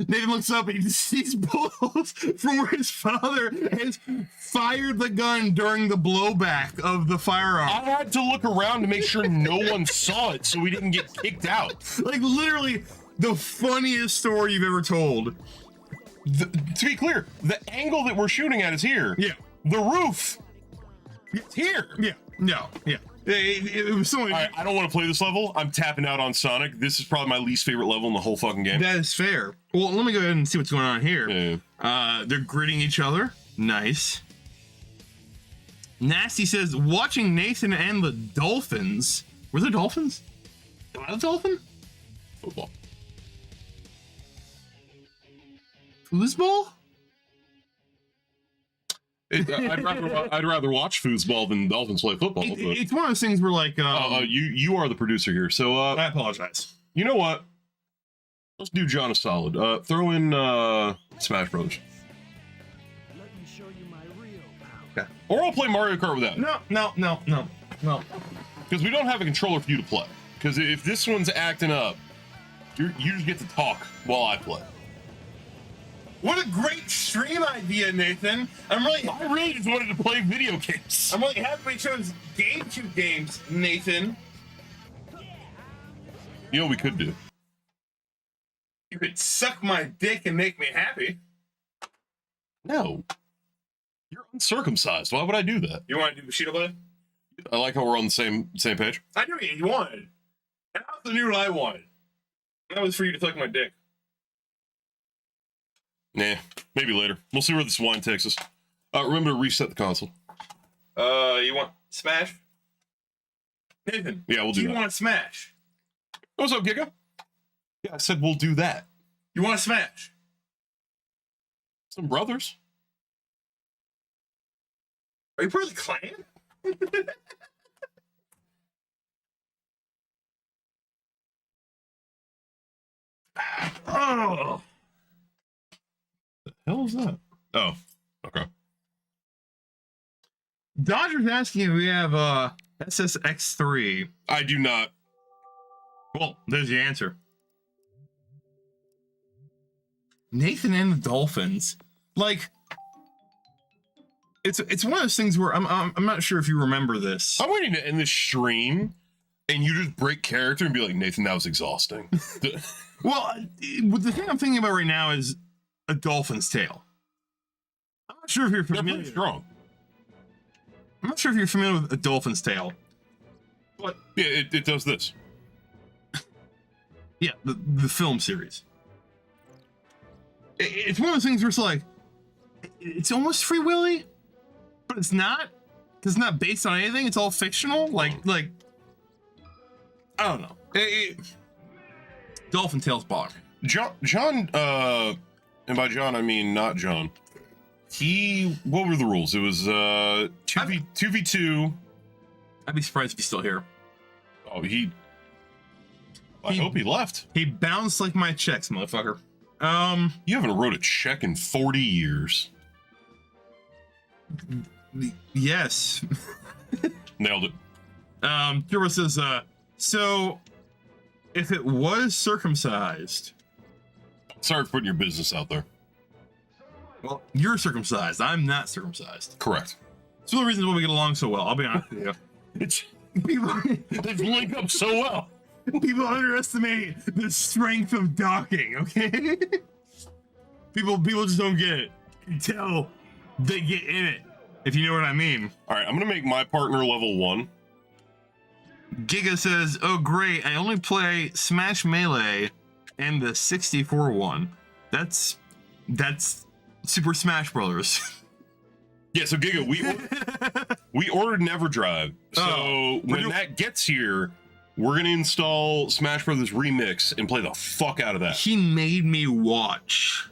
Nathan looks up and he sees bullet holes from where his father has fired the gun during the blowback of the firearm. I had to look around to make sure no one saw it so we didn't get kicked out. Like, literally, the funniest story you've ever told. To be clear, the angle that we're shooting at is here. Yeah. The roof, it's here. Yeah. No. Yeah. It was so. All right, I don't want to play this level. I'm tapping out on Sonic. This is probably my least favorite level in the whole fucking game. That is fair. Well, let me go ahead and see what's going on here. Yeah. They're gritting each other. Nice. Nasty says, watching Nathan and the Dolphins. Were there dolphins? Am I the dolphin? Football. Foosball? I'd rather watch foosball than Dolphins play football. It's one of those things where, like, you are the producer here, so I apologize. You know what? Let's do John a solid. Throw in Smash Brothers. Let me show you my real power. Okay. Or I'll play Mario Kart with that. No. Because we don't have a controller for you to play. Because if this one's acting up, you just get to talk while I play. What a great stream idea, Nathan. I really just wanted to play video games. I'm really happy we chose GameCube games, Nathan. You know what we could do? You could suck my dick and make me happy. No. You're uncircumcised. Why would I do that? You want to do Bushido Blade? I like how we're on the same page. I knew what you wanted. And I also knew what I wanted. That was for you to suck my dick. Nah, maybe later. We'll see where this wine takes us. Remember to reset the console. You want Smash? Nathan. Yeah, we'll do You that. want Smash? What's up, Giga? Yeah, I said we'll do that. You want Smash? Some brothers. Are you part of the clan? Oh. The hell is that? Oh, okay. Dodger's asking if we have SSX3. I do not. Well, there's the answer. Nathan and the Dolphins. Like, it's one of those things where I'm not sure if you remember this. I'm waiting to end this stream, and you just break character and be like, Nathan, that was exhausting. Well, the thing I'm thinking about right now is a dolphin's tail. I'm not sure if you're They're familiar. pretty strong. I'm not sure if you're familiar with a dolphin's tail. But yeah, it does this. Yeah, the film series. It's one of those things where it's like, it's almost Free Willy, but it's not. 'Cause it's not based on anything. It's all fictional. Like I don't know. Dolphin tails bother me. John, and by John I mean not John. What were the rules? It was 2v2. I'd be surprised if he's still here. Oh, I hope he left. He bounced like my checks, motherfucker. You haven't wrote a check in 40 years. Yes. Nailed it. Turbo says, so if it was circumcised, Sorry for putting your business out there. well, you're circumcised. I'm not circumcised. Correct. It's one of the reasons why we get along so well. I'll be honest with you. It's People, they link up so well. people underestimate the strength of docking, okay? People just don't get it until they get in it, if you know what I mean. All right, I'm gonna make my partner level 1. Giga says, oh great, I only play Smash Melee and the 64 one. That's Super Smash Brothers. Yeah, so Giga, we ordered Everdrive. So when that gets here, we're gonna install Smash Brothers Remix and play the fuck out of that. He made me watch.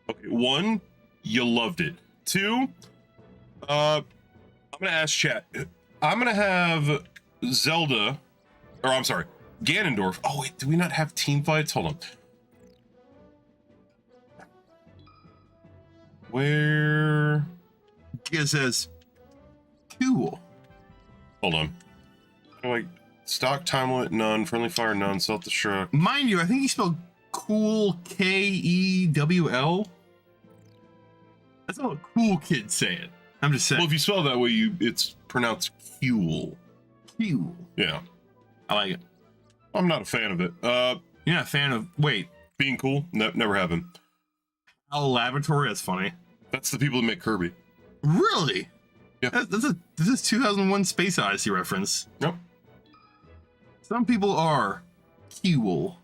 Okay, 1, you loved it. 2, I'm gonna ask chat. I'm gonna have Zelda, or I'm sorry, Ganondorf. Oh wait, do we not have team fights? Hold on. Where? Giga says, cool. Hold on. Like stock time limit none, friendly fire none, self-destruct. Mind you, I think he spelled cool Kewl. That's how a cool kids say it. I'm just saying. Well, if you spell it that way, it's pronounced Huel. Cool. Yeah, I like it. I'm not a fan of it. You're not a fan of, wait, Being cool, never have been. Owl Laboratory? That's funny. That's the people that make Kirby. Really? Yeah. This is 2001 Space Odyssey reference. Yep. Some people are cool.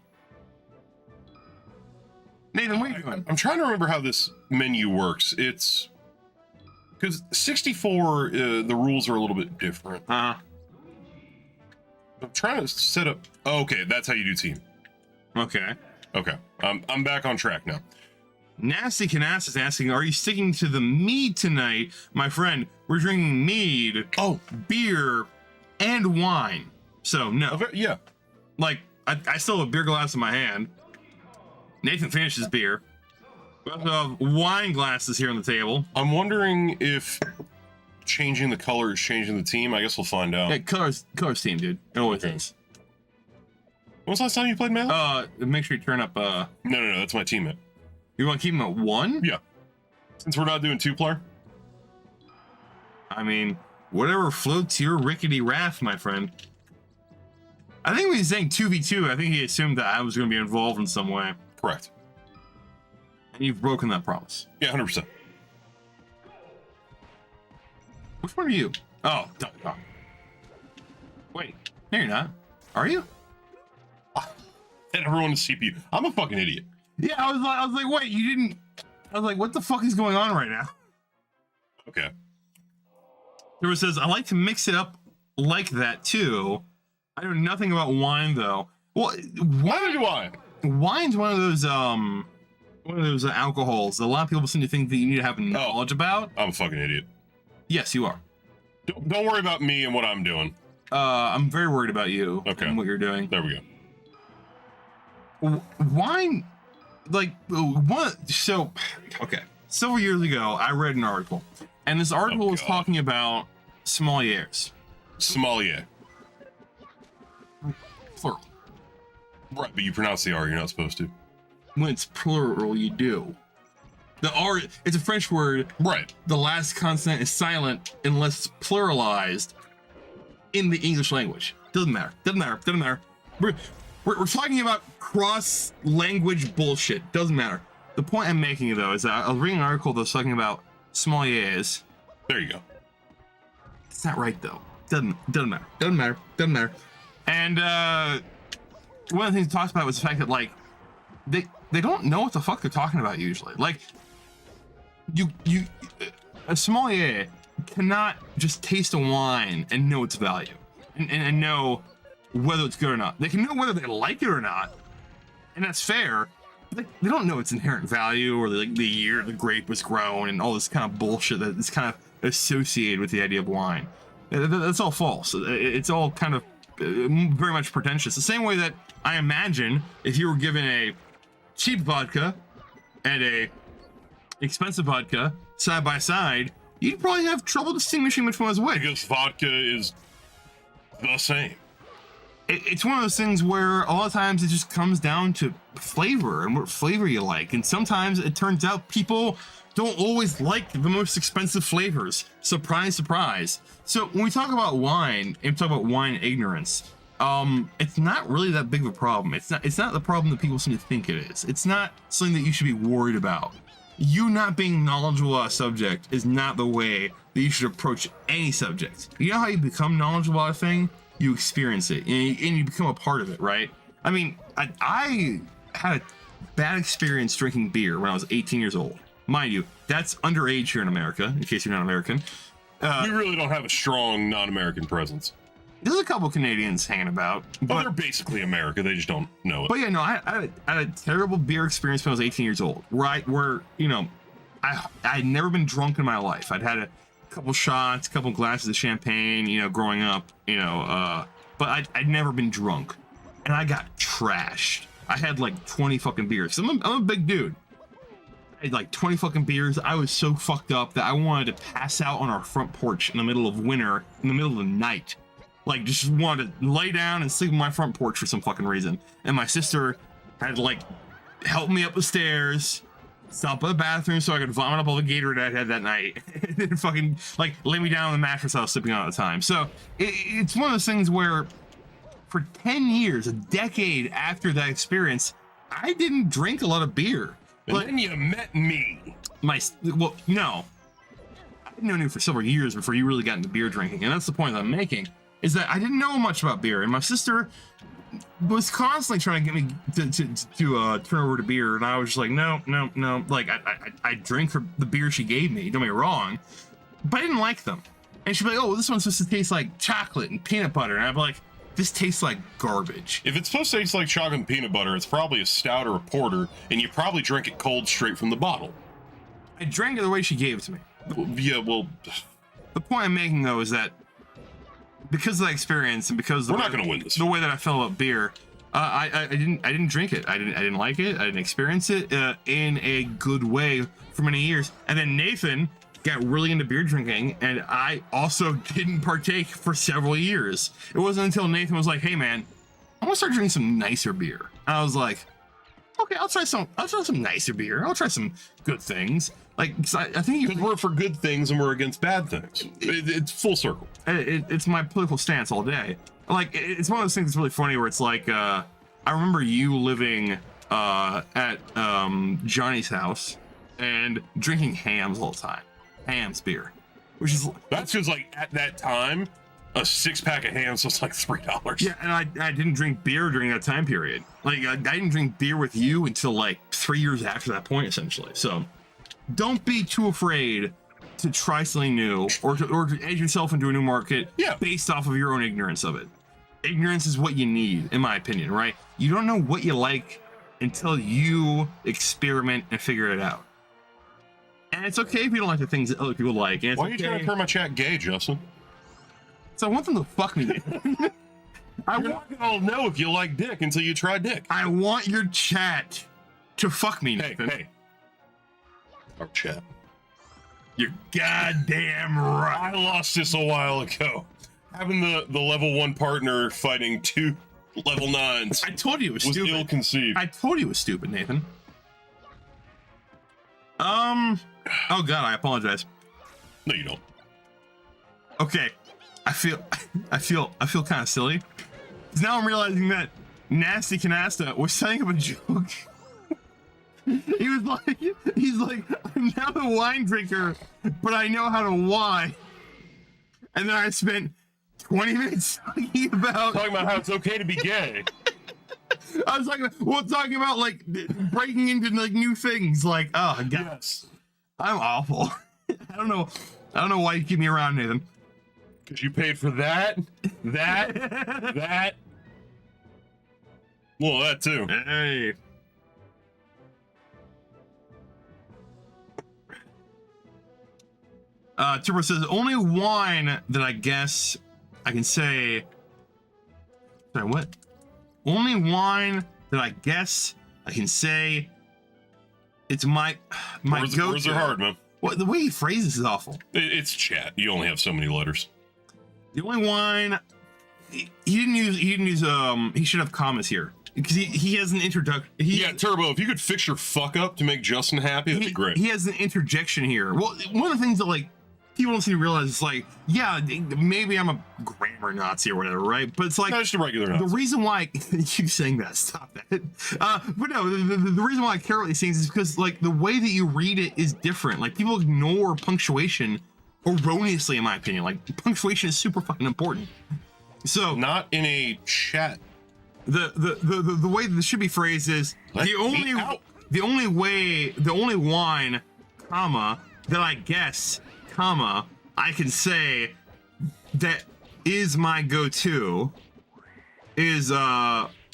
Nathan, what are you doing? I'm trying to remember how this menu works. It's because 64, the rules are a little bit different. I'm trying to set up. Oh, okay, that's how you do team. Okay. Okay, I'm back on track now. Nasty Canas is asking, are you sticking to the mead tonight? My friend, we're drinking mead, beer, and wine. So, no. Okay, yeah. Like, I still have a beer glass in my hand. Nathan finished his beer. We also have wine glasses here on the table. I'm wondering if changing the color is changing the team. I guess we'll find out. Hey, colors team, dude. It always is. When was the last time you played Melee? Make sure you turn up, No, that's my teammate. You want to keep him at 1? Yeah. Since we're not doing 2-player. I mean, whatever floats your rickety raft, my friend. I think when he's saying 2v2, I think he assumed that I was going to be involved in some way. Correct. And you've broken that promise. Yeah, 100%. Which one are you? Oh, Donkey Kong. Wait, no, you're not. Are you? And everyone is CPU. I'm a fucking idiot. Yeah, I was like, wait, you didn't. I was like, what the fuck is going on right now? Okay. There says, I like to mix it up like that too. I know nothing about wine though. Well, Why do I? wine's one of those alcohols that a lot of people seem to think that you need to have knowledge about. I'm a fucking idiot. Yes, you are. Don't worry about me and what I'm doing. I'm very worried about you and what you're doing. There we go. Wine, like, so, okay. Several years ago, I read an article, and this article was talking about sommeliers. Sommelier. Plural. Right, but you pronounce the R, you're not supposed to. When it's plural, you do. The R, it's a French word. Right. The last consonant is silent unless it's pluralized in the English language. Doesn't matter. Doesn't matter. Doesn't matter. We're talking about cross-language bullshit. Doesn't matter. The point I'm making, though, is that I was reading an article that was talking about sommeliers. There you go. It's not right, though. Doesn't matter. Doesn't matter. Doesn't matter. And one of the things it talks about was the fact that, like, they don't know what the fuck they're talking about usually. Like, a sommelier cannot just taste a wine and know its value and know whether it's good or not. They can know whether they like it or not, and that's fair. But they don't know its inherent value or the year the grape was grown and all this kind of bullshit that is kind of associated with the idea of wine. That's all false. It's all kind of very much pretentious. The same way that I imagine if you were given a cheap vodka and a expensive vodka side by side, you'd probably have trouble distinguishing which one was which. Because vodka is the same. It's one of those things where a lot of times it just comes down to flavor and what flavor you like. And sometimes it turns out people don't always like the most expensive flavors. Surprise, surprise. So when we talk about wine and talk about wine ignorance, it's not really that big of a problem. It's not the problem that people seem to think it is. It's not something that you should be worried about. You not being knowledgeable about a subject is not the way that you should approach any subject. You know how you become knowledgeable about a thing? You experience it and you become a part of it, right? I mean, I had a bad experience drinking beer when I was 18 years old. Mind you, that's underage here in America, in case you're not American. We really don't have a strong non-American presence. There's a couple Canadians hanging about. But they're basically America. They just don't know it. But yeah, no, I had a terrible beer experience when I was 18 years old. Where you know, I'd never been drunk in my life. I'd had a couple shots, a couple glasses of champagne, you know, growing up, you know, but I'd never been drunk. And I got trashed. I had like 20 fucking beers. I'm a big dude. I had like 20 fucking beers. I was so fucked up that I wanted to pass out on our front porch in the middle of winter, in the middle of the night. Like, just wanted to lay down and sleep on my front porch for some fucking reason. And my sister had to, like, help me up the stairs, stop by the bathroom so I could vomit up all the Gatorade I had that night, and then fucking, like, lay me down on the mattress I was sleeping on at the time. So, it's one of those things where, for 10 years, a decade after that experience, I didn't drink a lot of beer. And then you met me. Well, no. I've known you for several years before you really got into beer drinking, and that's the point that I'm making. Is that I didn't know much about beer, and my sister was constantly trying to get me to turn over to beer, and I was just like, no. Like, I drink the beer she gave me, don't get me wrong, but I didn't like them. And she'd be like, oh, this one's supposed to taste like chocolate and peanut butter, and I'd be like, this tastes like garbage. If it's supposed to taste like chocolate and peanut butter, it's probably a stout or a porter, and you probably drink it cold straight from the bottle. I drank it the way she gave it to me. Yeah, well... The point I'm making, though, is that because of that experience and because we're not going to win this. The way that I felt about beer, I didn't drink it. I didn't like it. I didn't experience it in a good way for many years. And then Nathan got really into beer drinking, and I also didn't partake for several years. It wasn't until Nathan was like, "Hey, man, I'm gonna start drinking some nicer beer." And I was like, "Okay, I'll try some nicer beer. I'll try some good things." Like, I think because we're for good things and we're against bad things. It's full circle. It's my political stance all day. Like, it's one of those things that's really funny where it's like, I remember you living at Johnny's house and drinking Hams all the time. Hams beer. That's because, like, at that time, a 6-pack of Hams was like $3. Yeah, and I didn't drink beer during that time period. Like, I didn't drink beer with you until, like, 3 years after that point, essentially. So... don't be too afraid to try something new or to edge yourself into a new market based off of your own ignorance of it. Ignorance is what you need, in my opinion, right? You don't know what you like until you experiment and figure it out. And it's okay if you don't like the things that other people like. And it's Why are you trying to turn my chat gay, Justin? So I want them to fuck me. You're not gonna know if you like dick until you try dick. I want your chat to fuck me, Hey, Nathan. hey. Our chat. You're goddamn right. I lost this a while ago. Having the level 1 partner fighting 2 level 9s I told you it was was stupid. ill-conceived. I told you it was stupid, Nathan. Oh god, I apologize. No, you don't. Okay, I feel kind of silly. 'Cause now I'm realizing that Nasty Canasta was setting up a joke. He's like, I'm now a wine drinker, but I know how to wine. And then I spent 20 minutes talking about How it's okay to be gay. I was talking about like breaking into like new things. Like, oh god, Yes. I'm awful. I don't know why you keep me around, Nathan. Because you paid for that. Well, that too. Hey. Turbo says, only wine that I guess I can say. Sorry, what? Only wine that I guess I can say it's my Words go-to. are hard, man. Well, the way he phrases is awful. It's chat. You only have so many letters. The only wine he didn't use. He should have commas here because he has an introduction. Yeah, Turbo, if you could fix your fuck up to make Justin happy, that'd be great. He has an interjection here. Well, one of the things that like people don't seem to realize is like, yeah, maybe I'm a grammar Nazi or whatever, right? But it's like No, just a regular the Nazi. reason why you keep saying that, stop that. But no, the reason why I care about these things is because like the way that you read it is different. Like people ignore punctuation erroneously, in my opinion. Like punctuation is super fucking important. So Not in a chat. the way that this should be phrased is Let the only wine, comma, that I guess, comma, I can say that is my go-to is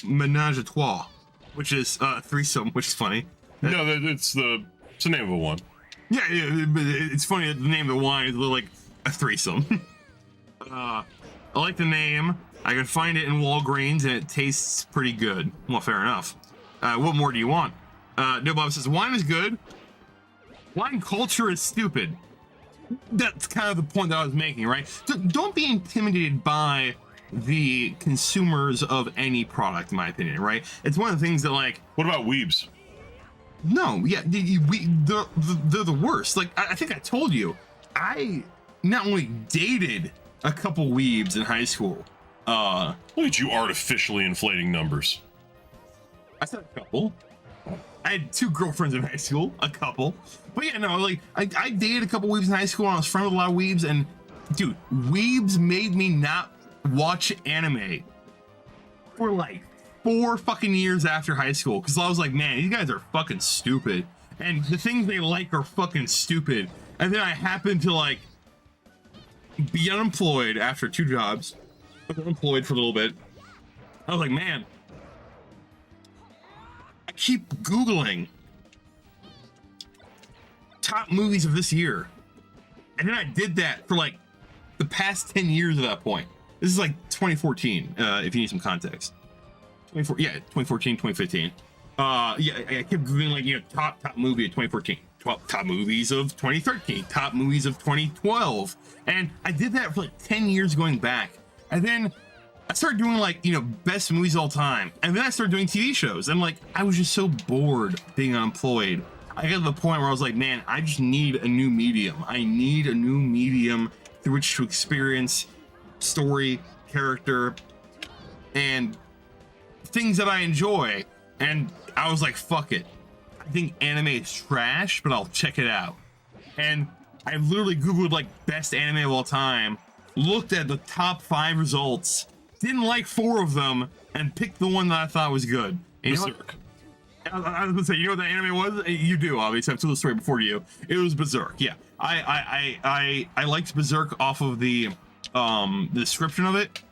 menage a trois, which is threesome, which is funny. No, it's the name of a one. Yeah, but it's funny that the name of the wine is like a threesome. I like the name. I can find it in Walgreens and it tastes pretty good. Well, fair enough. What more do you want? No Bob says wine is good. Wine culture is stupid. That's kind of the point that I was making, right? Don't be intimidated by the consumers of any product, in my opinion, right? It's one of the things that like. What about weebs? No, yeah, they're the worst. Like I think I told you, I not only dated a couple weebs in high school. Look at you artificially inflating numbers. I said a couple. I had 2 girlfriends in high school, a couple. But yeah, no, like I dated a couple weebs in high school and I was friends with a lot of weebs, and dude, weebs made me not watch anime for like 4 fucking years after high school because I was like, man, these guys are fucking stupid. And the things they like are fucking stupid. And then I happened to like be unemployed after 2 jobs. I was unemployed for a little bit. I was like, man, I keep Googling top movies of this year. And then I did that for like the past 10 years at that point. This is like 2014, if you need some context. 2014, 2015. I kept Googling like, you know, top movie of 2014. Top movies of 2013, top movies of 2012. And I did that for like 10 years going back. And then I started doing like, you know, best movies of all time. And then I started doing TV shows. And like, I was just so bored being unemployed. I got to the point where I was like, man, I just need a new medium. I need a new medium through which to experience story, character, and things that I enjoy. And I was like, fuck it. I think anime is trash, but I'll check it out. And I literally Googled like best anime of all time, looked at the top 5 results, didn't like 4 of them, and picked the one that I thought was good. And you know what? I was gonna say, you know what that anime was? You do, obviously. I've told the story before to you. It was Berserk. Yeah, I liked Berserk off of the description of it.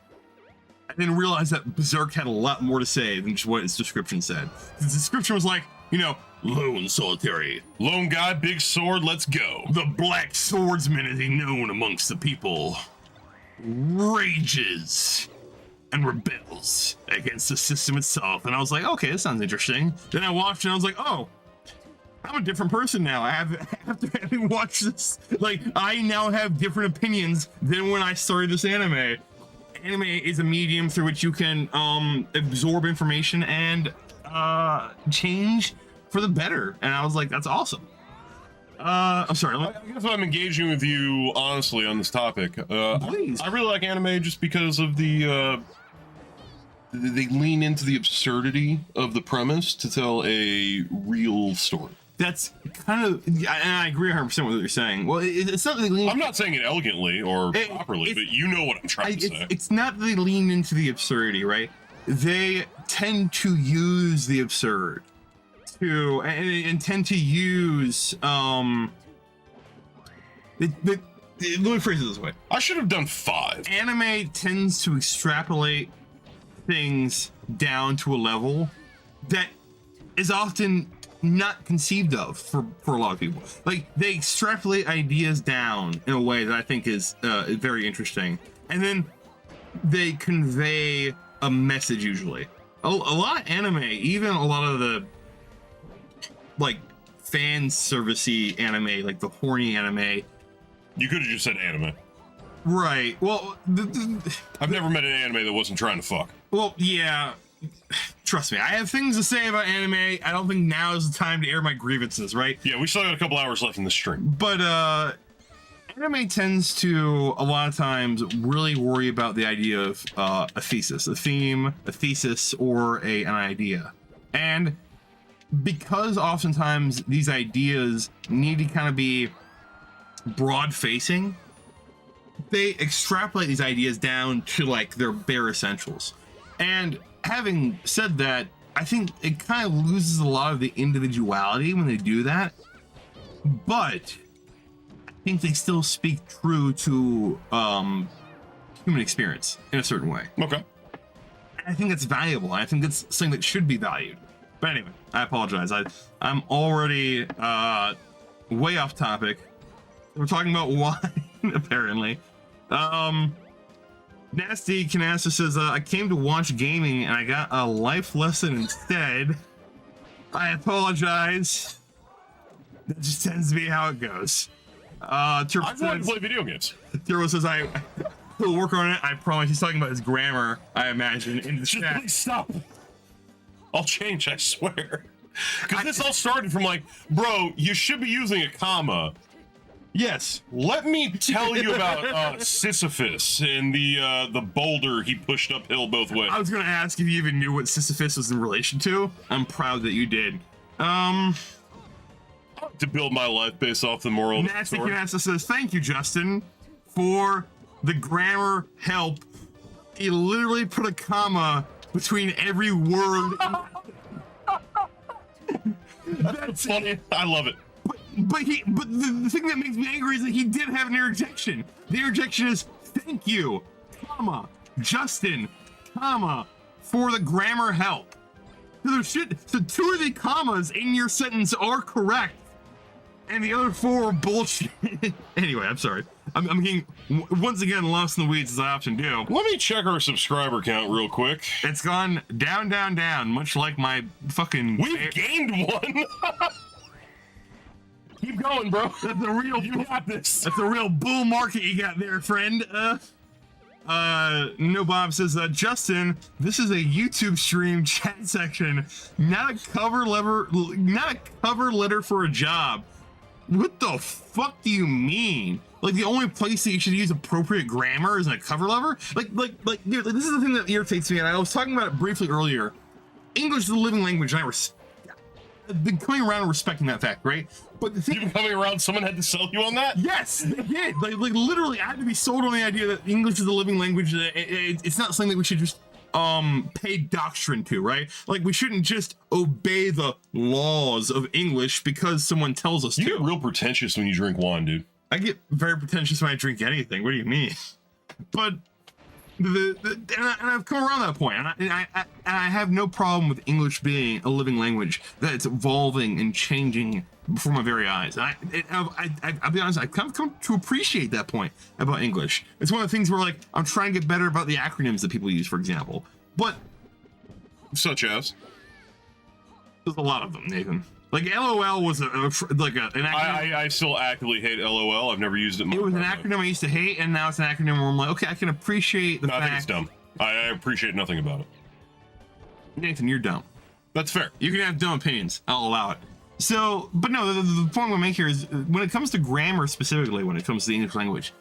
I didn't realize that Berserk had a lot more to say than just what its description said. The description was like, you know, lone solitary, Lone guy, big sword, let's go. the black swordsman as he known amongst the people, rages and rebels against the system itself. And I was like, okay, this sounds interesting. Then I watched and I was like, oh, I'm a different person now. After having watched this, like, I now have different opinions than when I started this anime. Anime is a medium through which you can absorb information and change for the better. And I was like, that's awesome. I'm sorry. I guess I'm engaging with you honestly on this topic. Please. I really like anime just because of the they lean into the absurdity of the premise to tell a real story. That's kind of, and I agree 100% with what you're saying. Well, it's not that they lean. I'm not saying it elegantly or properly, but you know what I'm trying to say. It's not that they lean into the absurdity, right? They tend to use the absurd to and tend to use let me phrase it this way. I should have done 5. Anime tends to extrapolate things down to a level that is often not conceived of for a lot of people. Like, they extrapolate ideas down in a way that I think is very interesting, and then they convey a message usually. A lot of anime, even a lot of the like fan servicey anime, like the horny anime. You could have just said anime. Right. Well, I've never met an anime that wasn't trying to fuck. well, yeah. Trust me, I have things to say about anime. I don't think now is the time to air my grievances, right? Yeah, we still got a couple hours left in the stream. But anime tends to a lot of times really worry about the idea of a thesis, a theme, a thesis, or an idea. And because oftentimes these ideas need to kind of be broad facing, they extrapolate these ideas down to like their bare essentials. And having said that, I think it kind of loses a lot of the individuality when they do that, but I think they still speak true to human experience in a certain way. Okay. I think that's valuable. I think that's something that should be valued. But anyway, I apologize. I'm already way off topic. We're talking about wine, apparently. Nasty Canasta says, I came to watch gaming and I got a life lesson instead. I apologize. That just tends to be how it goes. Turbo I want to play video games. Turbo says, he'll work on it. I promise. He's talking about his grammar, I imagine, in the Just chat. please stop. I'll change, I swear. Because this all started from like, bro, you should be using a comma. Yes, let me tell you about Sisyphus and the boulder he pushed uphill both ways. I was going to ask if you even knew what Sisyphus was in relation to. I'm proud that you did. To build my life based off the moral of the Nasty story. Canasta says, thank you, Justin, for the grammar help. He literally put a comma between every word. That's funny. I love it. But the thing that makes me angry is that he did have an interjection. The interjection is, thank you, comma, Justin, comma, for the grammar help. So 2 of the commas in your sentence are correct, and the other 4 are bullshit. Anyway, I'm sorry. I'm getting, once again, lost in the weeds as I often do. Let me check our subscriber count real quick. It's gone down, down, down, much like my fucking... We've gained 1. Keep going, bro. That's a real... You got this. That's a real bull market you got there, friend. No Bob says, Justin, this is a YouTube stream chat section, not a cover letter for a job. What the fuck do you mean? Like, the only place that you should use appropriate grammar is in a cover letter? Like, dude, this is the thing that irritates me, and I was talking about it briefly earlier. English is a living language, and I've been coming around and respecting that fact, right? But the thing, You've been coming around, someone had to sell you on that? yes, they did. Like literally, I had to be sold on the idea that English is a living language. It's not something that we should just pay doctrine to, right? Like, we shouldn't just obey the laws of English because someone tells us You to. get real pretentious when you drink wine, dude. I get very pretentious when I drink anything. What do you mean? But and I've come around that point, and I have no problem with English being a living language that's evolving and changing before my very eyes. I'll be honest, I've come to appreciate that point about English. It's one of the things where, like, I'm trying to get better about the acronyms that people use, for example. But Such as? there's a lot of them, Nathan. Like, LOL was an acronym. I still actively hate LOL. I've never used it. It was an acronym I used to hate, and now it's an acronym where I'm like, okay, I can appreciate the No, I fact. think it's dumb. I appreciate nothing about it. Nathan, you're dumb. That's fair. You can have dumb opinions. I'll allow it. So, but no, the point we make here is when it comes to grammar specifically, when it comes to the English language,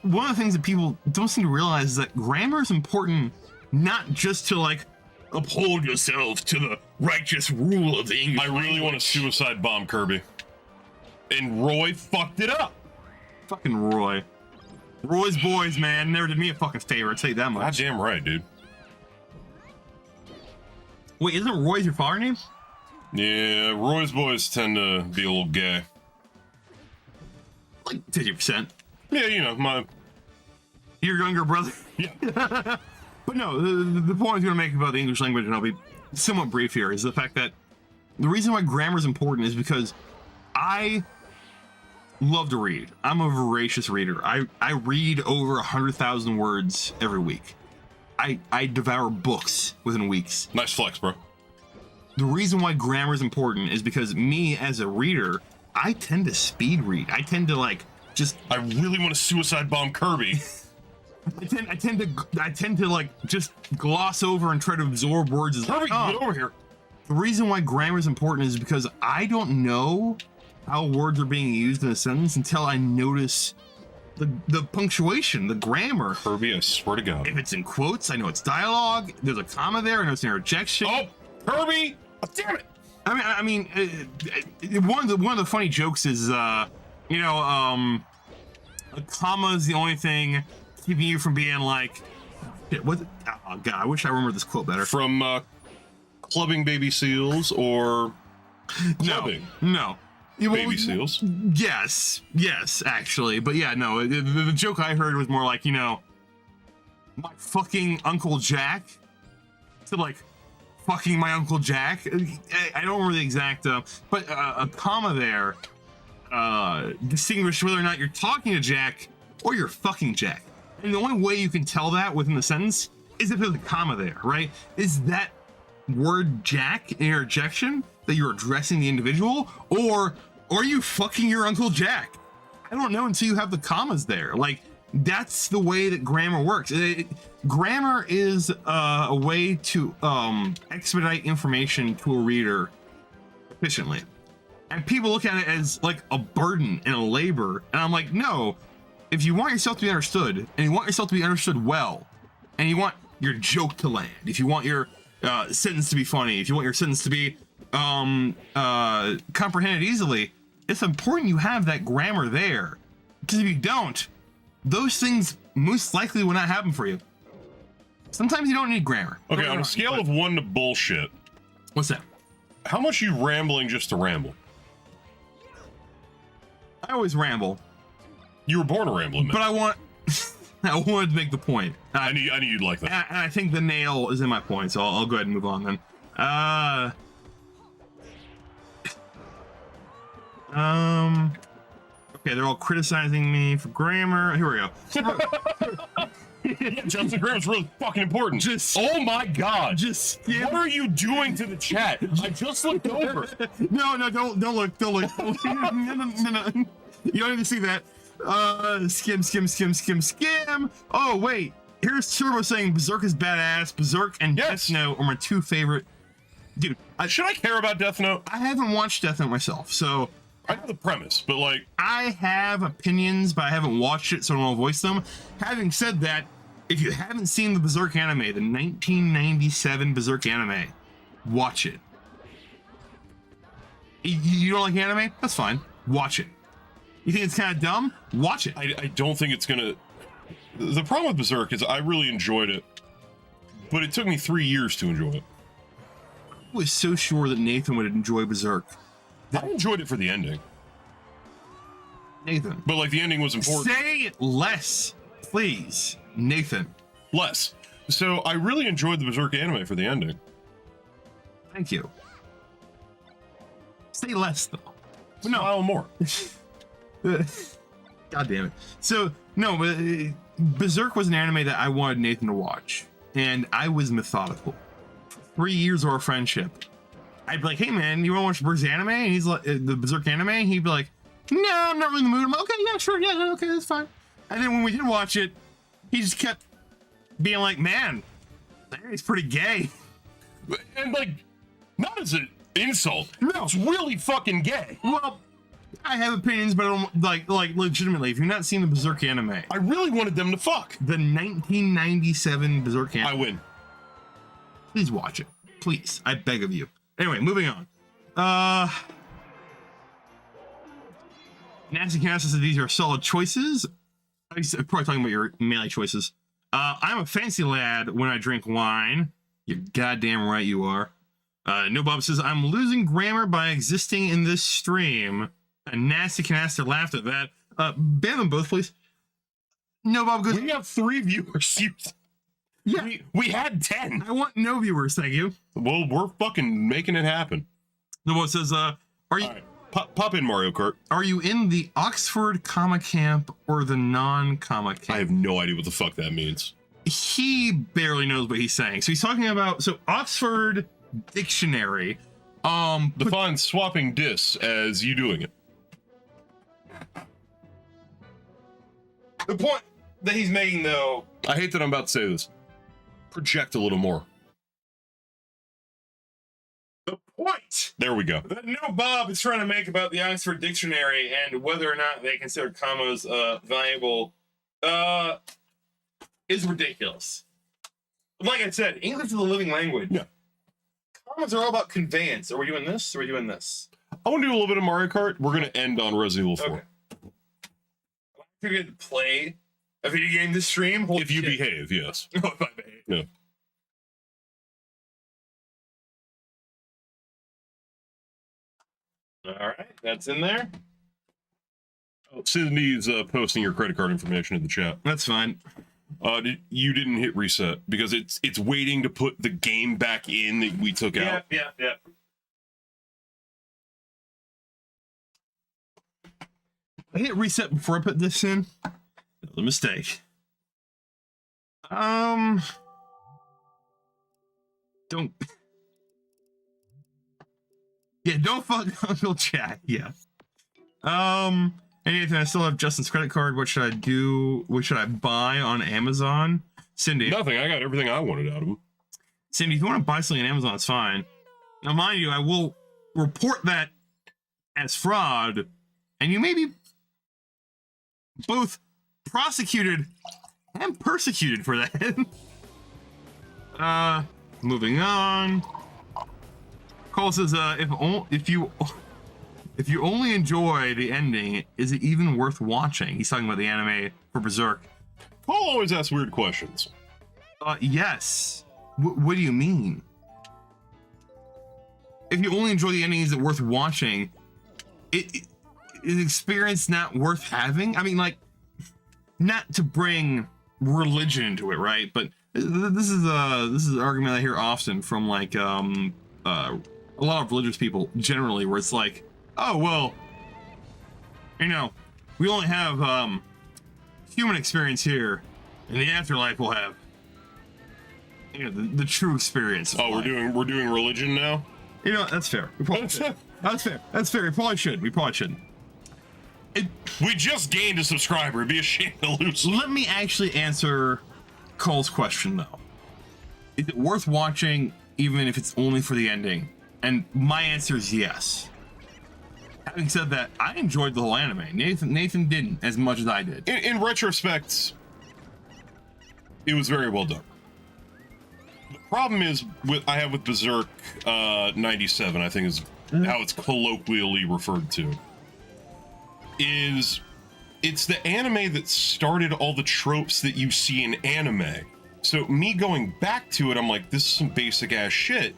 one of the things that people don't seem to realize is that grammar is important not just to, like, uphold yourself to the righteous rule of the English I really want to suicide bomb Kirby. And Roy fucked it up. Fucking Roy. Roy's boys, man, never did me a fucking favor, I'll tell you that much. Goddamn right, dude. Wait, isn't Roy's your father name? Yeah, Roy's boys tend to be a little gay. Like 50%. Yeah, you know, my... Your younger brother? Yeah. But no, the point I was going to make about the English language, and I'll be somewhat brief here, is the fact that the reason why grammar is important is because I love to read. I'm a voracious reader. I read over 100,000 words every week. I devour books within weeks. Nice flex, bro. The reason why grammar is important is because me, as a reader, I tend to speed read. I tend to, like, just... I really want to suicide bomb Kirby. I tend to like just gloss over and try to absorb words. As Kirby, get over here. The reason why grammar is important is because I don't know how words are being used in a sentence until I notice the punctuation, the grammar. Kirby, I swear to God. If it's in quotes, I know it's dialogue. There's a comma there, I know it's an interjection. Oh, Kirby! Oh, damn it! I mean, one of the funny jokes is, a comma is the only thing keeping you from being like, what? Oh God, I wish I remember this quote better. From clubbing baby seals or clubbing No. baby seals. Yes, actually, but yeah, no. The joke I heard was more like, my fucking Uncle Jack, to like fucking my Uncle Jack. I don't remember the exact, but a comma there distinguish whether or not you're talking to Jack or you're fucking Jack. And the only way you can tell that within the sentence is if there's a comma there, right? Is that word Jack an interjection that you're addressing the individual, or are you fucking your Uncle Jack? I don't know until you have the commas there. Like, that's the way that grammar works. Grammar is a way to expedite information to a reader efficiently. And people look at it as like a burden and a labor. And I'm like, no, if you want yourself to be understood, and you want yourself to be understood well, and you want your joke to land, if you want your sentence to be funny, if you want your sentence to be comprehended easily, it's important you have that grammar there. Because if you don't, those things most likely will not happen for you. Sometimes you don't need grammar. Okay, on a scale of 1 to bullshit, What's that? how much are you rambling just to ramble? I always ramble, You were born a rambling man. but I wanted to make the point. I knew you'd like that. And I think the nail is in my point, so I'll go ahead and move on then. Okay, they're all criticizing me for grammar. Here we go. Yeah, Justin Grammar's really fucking important. Just- oh my God. Just skim. What are you doing to the chat? I just looked over. No, don't look. No. You don't need to see that. Skim. Oh, wait. Here's Turbo saying Berserk is badass. Berserk and Yes. Death Note are my two favorite. Dude, Should I care about Death Note? I haven't watched Death Note myself, so I know the premise, but like, I have opinions, but I haven't watched it, so I don't want to voice them. Having said that, if you haven't seen the Berserk anime, the 1997 Berserk anime, watch it. You don't like anime? That's fine. Watch it. You think it's kind of dumb? Watch it. I don't think it's gonna. The problem with Berserk is I really enjoyed it, but it took me 3 years to enjoy it. I was so sure that Nathan would enjoy Berserk. I enjoyed it for the ending, Nathan. but like the ending was important. Say less, please, Nathan. Less. So I really enjoyed the Berserk anime for the ending. Thank you. Say less, though. No, Smile more. God damn it. So, no, but Berserk was an anime that I wanted Nathan to watch, and I was methodical. For 3 years of our friendship, I'd be like, hey man, you want to watch the Berserk anime? And he's like, the Berserk anime? And he'd be like, no, I'm not really in the mood. I'm like, okay, yeah, sure, yeah, okay, that's fine. And then when we did watch it, he just kept being like, man, he's pretty gay. And like, not as an insult. No. It's really fucking gay. Well, I have opinions, but I don't, like legitimately, if you've not seen the Berserk anime, I really wanted them to fuck. the 1997 Berserk anime, I win. please watch it. Please. I beg of you. Anyway, moving on. Nancy Canassa said these are solid choices. I'm probably talking about your melee choices. I'm a fancy lad when I drink wine. You're goddamn right you are. No Bob says, I'm losing grammar by existing in this stream. And Nasty Canaster laughed at that. Ban them both, please. No Bob goes, We have 3 viewers. yeah, We had 10. I want no viewers, thank you. Well, we're fucking making it happen. No Bob says, are you... All right. Pop in Mario Kart. Are you in the Oxford comma camp or the non-comma camp? I have no idea what the fuck that means. He barely knows what he's saying. So he's talking about Oxford Dictionary. Define swapping dis as you doing it. The point that he's making, though, I hate that I'm about to say this. Project a little more. the point There we go. that No Bob is trying to make about the Oxford Dictionary and whether or not they consider commas valuable is ridiculous. Like I said, English is a living language. Yeah. Commas are all about conveyance. Are we doing this? Or are we doing this? I want to do a little bit of Mario Kart. We're going to end on Resident Evil 4. Okay. If you get to play a video game this stream, holy If you shit. behave, yes. Oh, if I behave. Yeah. All right, that's in there. Sydney's posting your credit card information in the chat. That's fine. You didn't hit reset because it's waiting to put the game back in that we took out. Yeah. I hit reset before I put this in. A mistake. Don't. Yeah, don't fuck Uncle Chat. Yeah. Anything? I still have Justin's credit card. What should I do? What should I buy on Amazon? Cindy. Nothing. I got everything I wanted out of him. Cindy, if you want to buy something on Amazon, it's fine. Now, mind you, I will report that as fraud, and you may be both prosecuted and persecuted for that. Moving on. Cole says, if you only enjoy the ending, is it even worth watching? He's talking about the anime for Berserk. Paul always asks weird questions. Yes. What do you mean? If you only enjoy the ending, is it worth watching? Is experience not worth having? I mean, like, not to bring religion into it, right? But this is an argument I hear often from like a lot of religious people generally, where it's like, oh well, you know, we only have human experience here, and the afterlife will have, you know, the true experience of Oh, life. we're doing religion now. You know, that's fair. We probably should. That's fair. That's fair. We probably shouldn't. We just gained a subscriber. It'd be a shame to lose. Let me actually answer Cole's question, though. Is it worth watching, even if it's only for the ending? And my answer is yes. Having said that, I enjoyed the whole anime. Nathan didn't as much as I did. In retrospect, it was very well done. The problem is I have with Berserk 97, I think is how it's colloquially referred to. It's the anime that started all the tropes that you see in anime. So me going back to it, I'm like, this is some basic ass shit.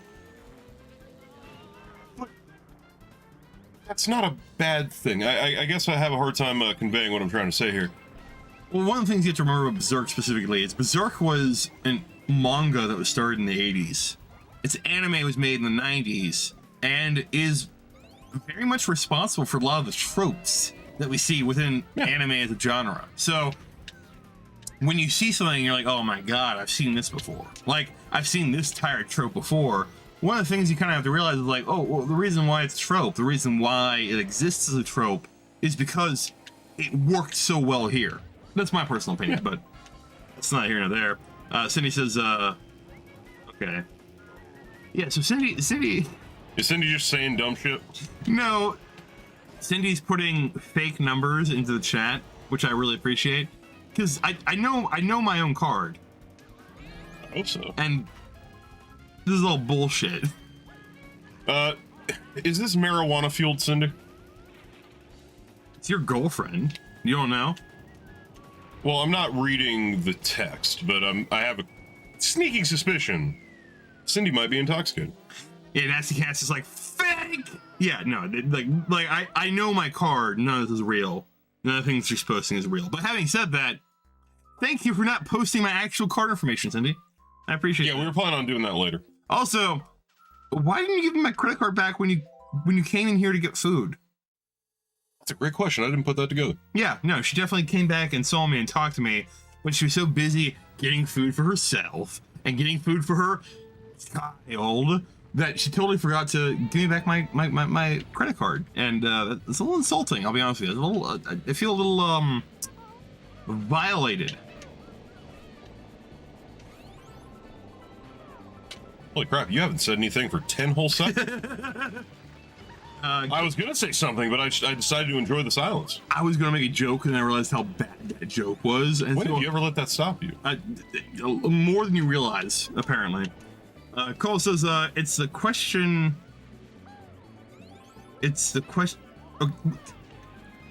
But that's not a bad thing. I guess I have a hard time conveying what I'm trying to say here. Well, one of the things you have to remember about Berserk specifically is Berserk was a manga that was started in the 80s. Its anime was made in the 90s and is very much responsible for a lot of the tropes that we see within anime as a genre. So when you see something, you're like, oh my god, I've seen this before. Like, I've seen this tired trope before. One of the things you kind of have to realize is like, oh, well, the reason why it's a trope, the reason why it exists as a trope is because it worked so well here. That's my personal opinion, but it's not here nor there. Cindy says, okay. Yeah, so Cindy... Is Cindy just saying dumb shit? No, Cindy's putting fake numbers into the chat, which I really appreciate. Because I know my own card. I hope so. And this is all bullshit. Is this marijuana fueled, Cindy? It's your girlfriend. You don't know? Well, I'm not reading the text, but I have a sneaking suspicion Cindy might be intoxicated. Yeah, Nasty Cats is like, fake! Yeah, no, like I know my card. None of this is real. None of the things she's posting is real. But having said that, thank you for not posting my actual card information, Cindy. I appreciate it. Yeah, we were planning on doing that later. Also, why didn't you give me my credit card back when you came in here to get food? That's a great question. I didn't put that together. Yeah, no, she definitely came back and saw me and talked to me, but she was so busy getting food for herself and getting food for her child that she totally forgot to give me back my credit card. And it's a little insulting, I'll be honest with you. I feel a little violated. Holy crap, you haven't said anything for 10 whole seconds. I was going to say something, but I decided to enjoy the silence. I was going to make a joke, and I realized how bad that joke was. And when did you ever let that stop you? More than you realize, apparently. Cole says, it's the question...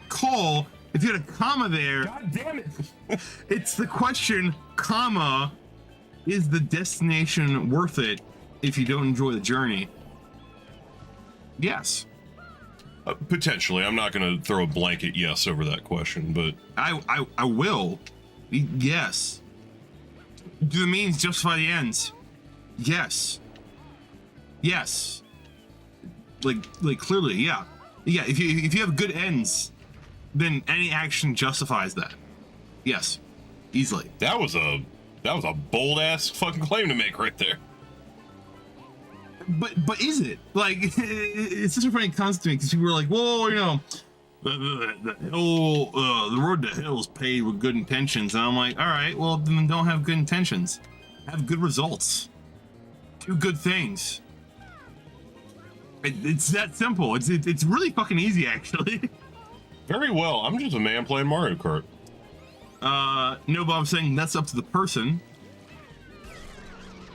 Cole, if you had a comma there... God damn it! It's the question, comma, is the destination worth it if you don't enjoy the journey? Yes. Potentially. I'm not going to throw a blanket yes over that question, but... I will. Yes. Do the means justify the ends? Yes. Yes. Like clearly, yeah. Yeah, if you have good ends, then any action justifies that. Yes. Easily. That was a bold ass fucking claim to make right there. But is it? Like, it's such a funny concept to me because people were like, "Whoa, you know, the road to hell is paved with good intentions," and I'm like, "All right, well, then don't have good intentions. Have good results. Do good things. It's that simple. It's really fucking easy, actually." Very well. I'm just a man playing Mario Kart. No, Bob saying that's up to the person.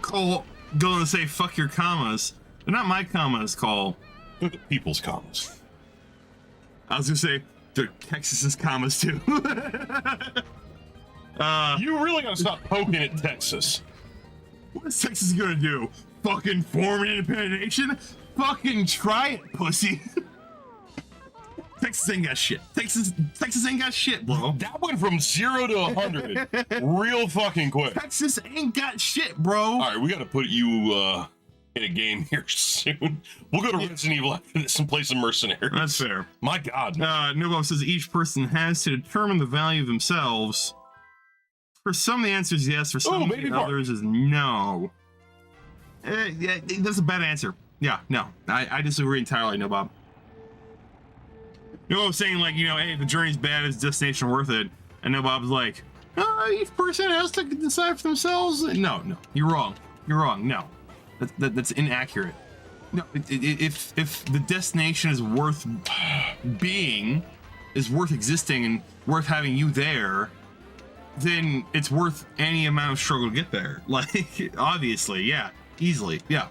Cole going to say fuck your commas. They're not my commas, Cole. They're the people's commas. I was gonna say they're Texas's commas too. You really gotta stop poking at Texas. What is Texas gonna do? Fucking form an independent nation? Fucking try it, pussy. Texas ain't got shit. Texas ain't got shit, bro. That went from 0 to 100 real fucking quick. Texas ain't got shit, bro. All right, we gotta put you in a game here soon. We'll go to Resident Evil after this and play some mercenaries. That's fair. My God. Nobo says each person has to determine the value of themselves. For some, the answer is yes. For some, the others is no. Yeah, that's a bad answer. Yeah, no. I disagree entirely, no, Bob. You know what I'm saying? Like, you know, hey, the journey's bad, is destination worth it? And no, Bob's like, each person has to decide for themselves. No, you're wrong. You're wrong. No, that's inaccurate. No, if the destination is worth being, is worth existing, and worth having you there, then it's worth any amount of struggle to get there. Like, obviously, yeah, easily, yeah.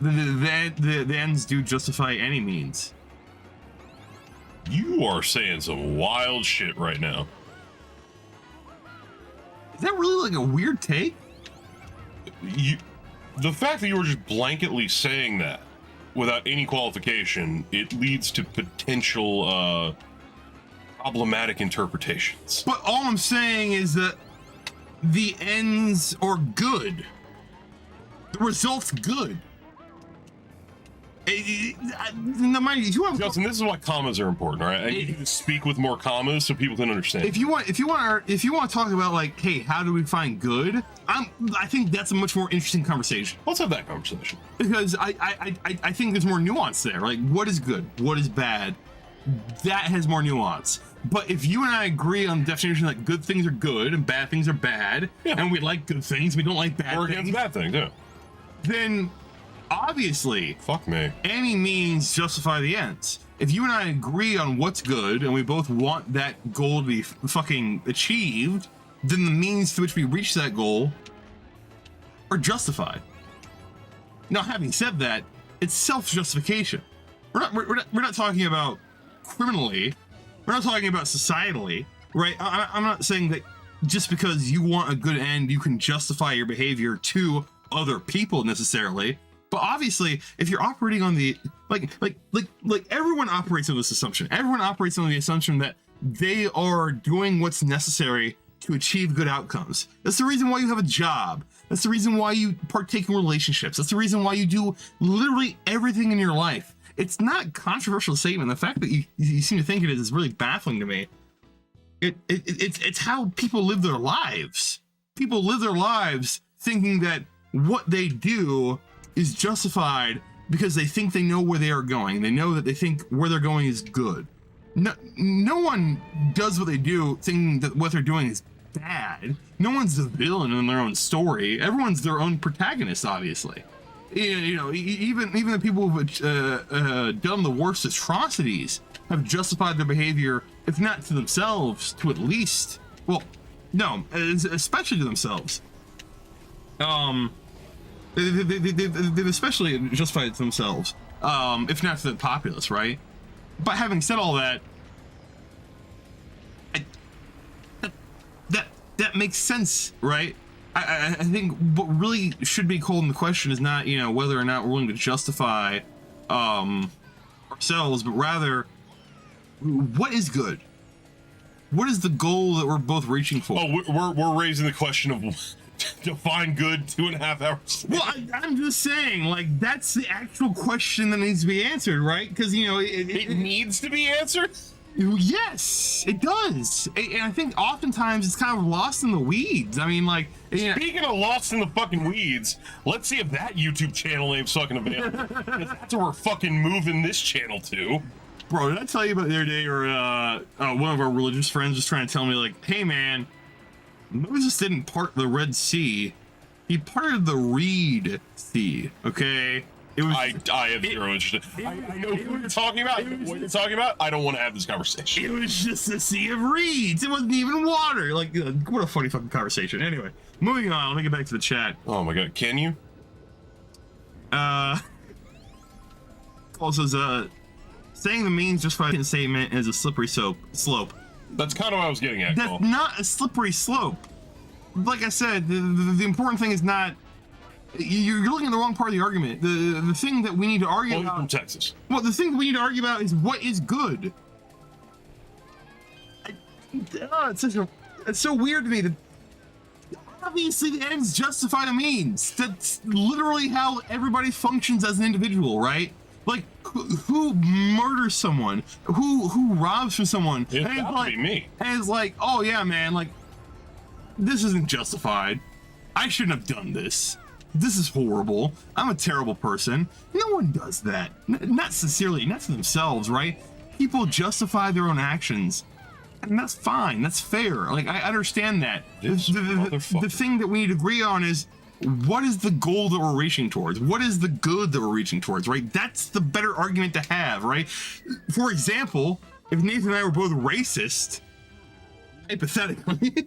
The ends do justify any means. You are saying some wild shit right now. Is that really like a weird take? The fact that you were just blanketly saying that without any qualification, it leads to potential problematic interpretations. But all I'm saying is that the ends are good. The result's good. Justin, this is why commas are important, all right? I need you to speak with more commas so people can understand. If you want to talk about like, hey, how do we find good? I think that's a much more interesting conversation. Let's have that conversation. Because I think there's more nuance there. Like, what is good? What is bad? That has more nuance. But if you and I agree on the definition that good things are good and bad things are bad, and we like good things, we don't like bad or things, against bad things, yeah. then obviously, fuck me, any means justify the ends. If you and I agree on what's good and we both want that goal to be fucking achieved, then the means to which we reach that goal are justified. Now, having said that, it's self-justification. We're not talking about criminally. We're not talking about societally, right? I'm not saying that just because you want a good end, you can justify your behavior to other people necessarily. But obviously, if you're operating on the like everyone operates on this assumption. Everyone operates on the assumption that they are doing what's necessary to achieve good outcomes. That's the reason why you have a job. That's the reason why you partake in relationships. That's the reason why you do literally everything in your life. It's not a controversial statement. The fact that you seem to think it is really baffling to me. It's how people live their lives. People live their lives thinking that what they do is justified because they think they know where they are going. They know that they think where they're going is good. No one does what they do thinking that what they're doing is bad. No one's the villain in their own story. Everyone's their own protagonist, obviously. You know, even the people who've done the worst atrocities have justified their behavior, if not to themselves, to at least, well, no, especially to themselves. They've especially justified it to themselves, if not to the populace, right? But having said all that, that makes sense, right? I think what really should be called into question is not, you know, whether or not we're willing to justify ourselves, but rather, what is good? What is the goal that we're both reaching for? Oh, we're raising the question of define good 2.5 hours. Well, I'm just saying, like, that's the actual question that needs to be answered, right? Because, you know, it needs to be answered. Yes, it does. And I think oftentimes it's kind of lost in the weeds. I mean, like, speaking of lost in the fucking weeds, let's see if that YouTube channel name's fucking available. That's where we're fucking moving this channel to. Bro, did I tell you about the other day where one of our religious friends was trying to tell me, like, hey man, Moses didn't part the Red Sea, he parted the Reed Sea, okay? It was, I have zero interest. I know what you're talking about. What you're talking about. I don't want to have this conversation. It was just a sea of reeds. It wasn't even water. Like, what a funny fucking conversation. Anyway, moving on. Let me get back to the chat. Oh my god, can you? Also, saying the means justified statement is a slippery slope. That's kind of what I was getting at. That's Cole. not a slippery slope. Like I said, the important thing is not. You're looking at the wrong part of the argument. The thing that we need to argue about. From Texas. Well, the thing that we need to argue about is what is good. It's so weird to me that obviously the ends justify the means. That's literally how everybody functions as an individual, right? Like, who murders someone? Who robs from someone? It would be me. And it's like, oh yeah, man, like, this isn't justified. I shouldn't have done this. This is horrible. I'm a terrible person. No one does that. Not sincerely, not to themselves, right? People justify their own actions. And that's fine. That's fair. Like, I understand that. The thing that we need to agree on is, what is the goal that we're reaching towards? What is the good that we're reaching towards, right? That's the better argument to have, right? For example, if Nathan and I were both racist, hypothetically,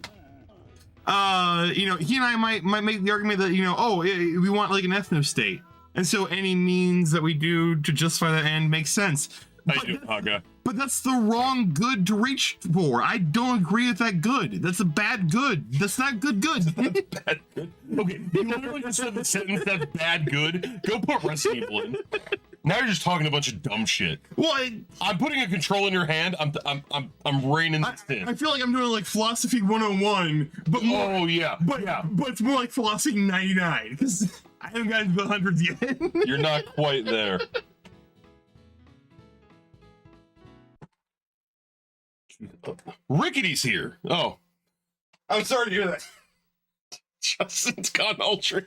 you know, he and I might make the argument that, you know, oh, we want like an ethno state, and so any means that we do to justify that end makes sense. I do, Haga. But that's the wrong good to reach for. I don't agree with that good. That's a bad good. That's not good. Bad good. Okay, you literally just said the sentence that's bad good. Go put Resident Evil in. Now you're just talking a bunch of dumb shit. Well, I'm putting a control in your hand. I'm reining this in. I feel like I'm doing like philosophy 101, but more, Oh yeah, but it's more like philosophy 99 because I haven't gotten to the hundreds yet. You're not quite there. Rickety's here. Oh, I'm sorry to hear that. Justin's gone ultra.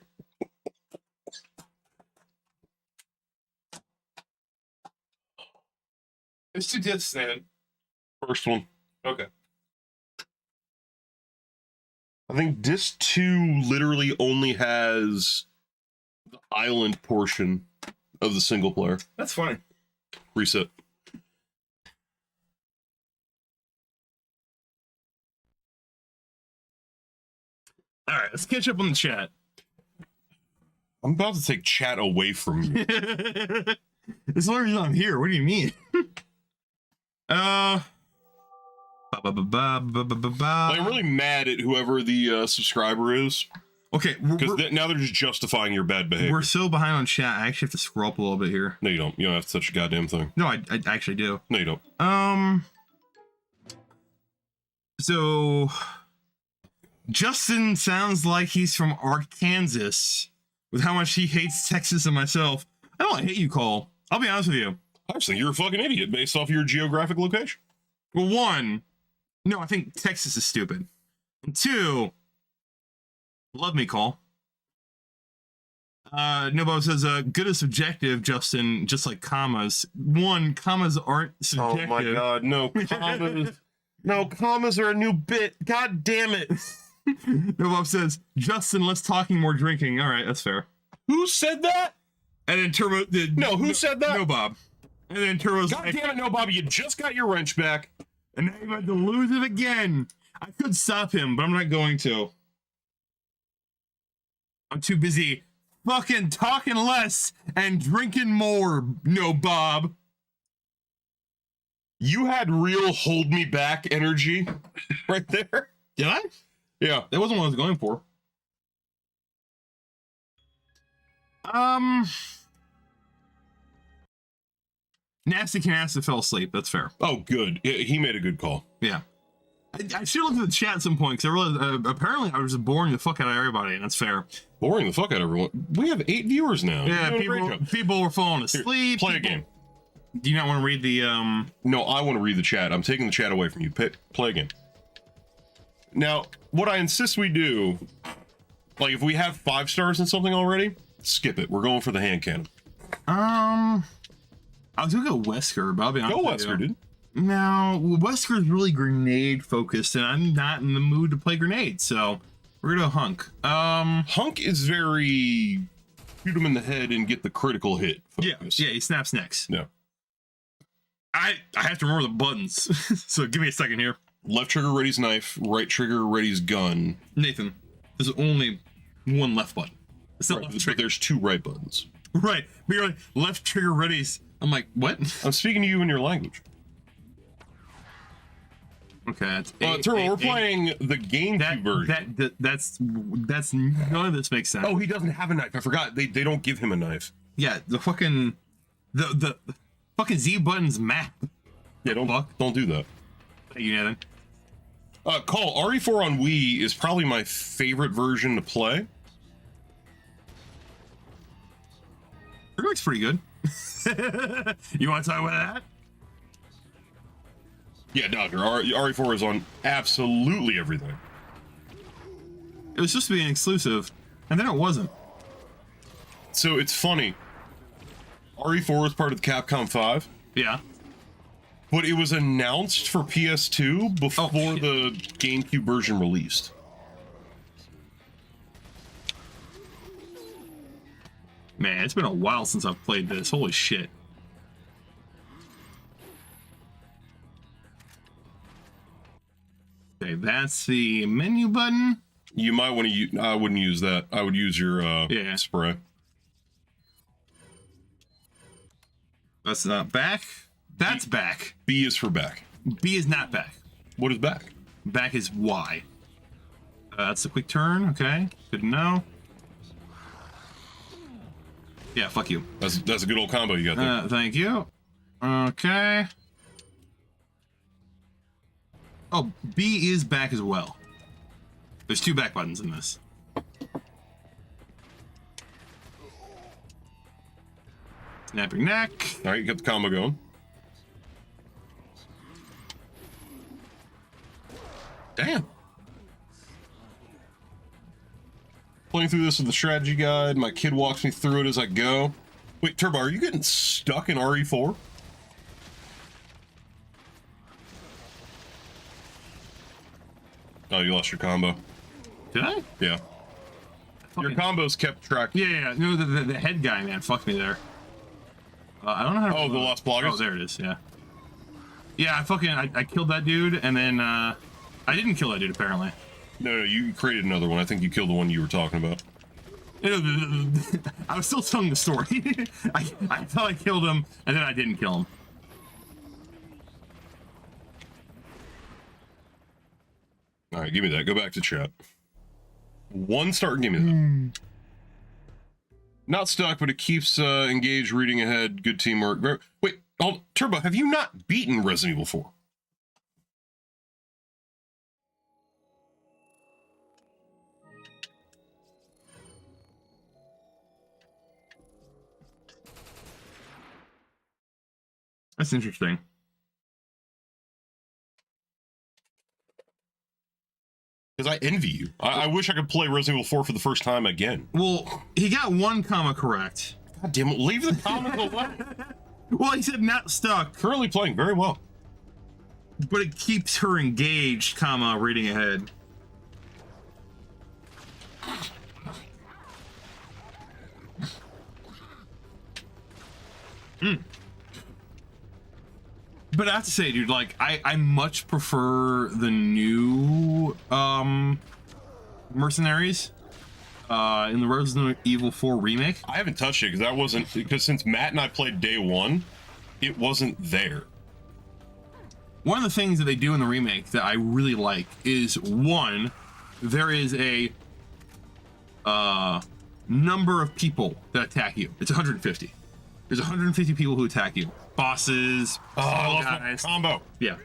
There's 2 discs, man. First one. Okay. I think disc 2 literally only has the island portion of the single player. That's funny. Reset. All right, let's catch up on the chat. I'm about to take chat away from you. That's the only reason I'm here. What do you mean? Like, I'm really mad at whoever the subscriber is. Okay, Because now they're just justifying your bad behavior. we're so behind on chat. I actually have to scroll up a little bit here. No, you don't. You don't have to touch a goddamn thing. No, I actually do. No, you don't. So Justin sounds like he's from Arkansas with how much he hates Texas and myself. I don't hate you, Cole. I'll be honest with you. I just think you're a fucking idiot based off your geographic location. Well, 1, no, I think Texas is stupid. And 2, love me, Cole. Nobody says, good is subjective, Justin, just like commas. 1, commas aren't subjective. Oh my god, no commas. No, commas are a new bit. God damn it. Nobody says, Justin, less talking, more drinking. All right, that's fair. Who said that? And then Turbo did. No, who said that? No, Bob. And then Turbo's God like, damn it, no, Bobby, you just got your wrench back. and now you had to lose it again. I could stop him, but I'm not going to. I'm too busy fucking talking less and drinking more. No, Bob. You had real hold me back energy right there. Did I? Yeah. That wasn't what I was going for. Nasty Canasta fell asleep. That's fair. Oh, good. He made a good call. Yeah. I should have looked at the chat at some point because I realized apparently I was just boring the fuck out of everybody, and that's fair. Boring the fuck out of everyone. We have 8 viewers now. Yeah, You're doing a great job. people were falling asleep. Play a game. Do you not want to read the No, I want to read the chat. I'm taking the chat away from you. Play a game. Now, what I insist we do, like if we have 5 stars in something already, skip it. We're going for the hand cannon. I was gonna go Wesker, but I'll be honest. Go with you. Wesker, dude. No, Wesker's really grenade focused, and I'm not in the mood to play grenades, so we're gonna go Hunk. Hunk is very shoot him in the head and get the critical hit focus. Yeah, he snaps next. Yeah. I have to remember the buttons, so give me a second here. Left trigger ready's knife, right trigger ready's gun. Nathan, there's only one left button. It's not Right, left but trigger. there's 2 right buttons. Right, but you're like, left trigger ready's. I'm like, what? I'm speaking to you in your language. Okay, that's Turbo, we're playing the GameCube version. That's none of this makes sense. Oh, he doesn't have a knife. I forgot. They don't give him a knife. Yeah, the fucking the fucking Z buttons map. Yeah, don't do that. Thank you, Nathan. Call RE4 on Wii is probably my favorite version to play. It looks pretty good. You want to talk about that? Yeah, Doctor. RE4 is on absolutely everything. It was supposed to be an exclusive, and then it wasn't. So it's funny. RE4 was part of the Capcom 5, Yeah. but it was announced for PS2 before the GameCube version released. Man, it's been a while since I've played this. Holy shit. Okay, that's the menu button. You might want to use... I wouldn't use that. I would use your spray. That's not back. That's back. B is for back. B is not back. What is back? Back is Y. That's a quick turn. Okay, good to know. Yeah, fuck you. That's a good old combo you got there. Thank you. Okay. Oh, B is back as well. There's 2 back buttons in this. Snap your neck. All right, you got the combo going. Damn. Playing through this with the strategy guide. My kid walks me through it as I go. Wait, Turbo, are you getting stuck in RE4? Oh, you lost your combo. Did I? Yeah. Your combos kept track. Yeah. No, the head guy, man, fucked me there. I don't know how to... Oh, the Lost Bloggers? Oh, there it is, yeah. Yeah, I killed that dude, and then, I didn't kill that dude, apparently. No, you created another one. I think you killed the one you were talking about. I was still telling the story. I thought I killed him, and then I didn't kill him. All right, give me that. Go back to chat. 1 star, give me that. Not stuck, but it keeps engaged, reading ahead. Good teamwork. Wait, Turbo, have you not beaten Resident Evil 4? That's interesting. Because I envy you. I wish I could play Resident Evil 4 for the first time again. Well, he got 1 comma correct. God damn it, leave the comments alone. Well, he said not stuck, Currently playing very well. but it keeps her engaged, comma, reading ahead. But I have to say, dude, like, I much prefer the new Mercenaries in the Resident Evil 4 remake. I haven't touched it because since Matt and I played day 1, it wasn't there. One of the things that they do in the remake that I really like is, 1, there is a number of people that attack you. It's 150. There's 150 people who attack you. Bosses, I love guys. that combo. Yeah.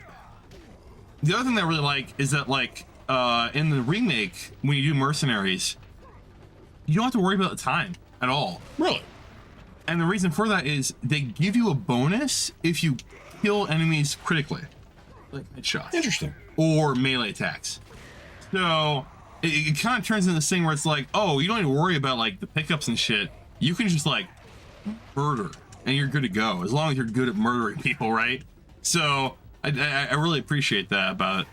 The other thing that I really like is that, like, in the remake, when you do Mercenaries, you don't have to worry about the time at all. Really? And the reason for that is they give you a bonus if you kill enemies critically, like headshots. Interesting. Or melee attacks. So it kind of turns into this thing where it's like, oh, you don't even worry about, like, the pickups and shit. You can just, like, murder, and you're good to go, as long as you're good at murdering people, right? So I really appreciate that about it.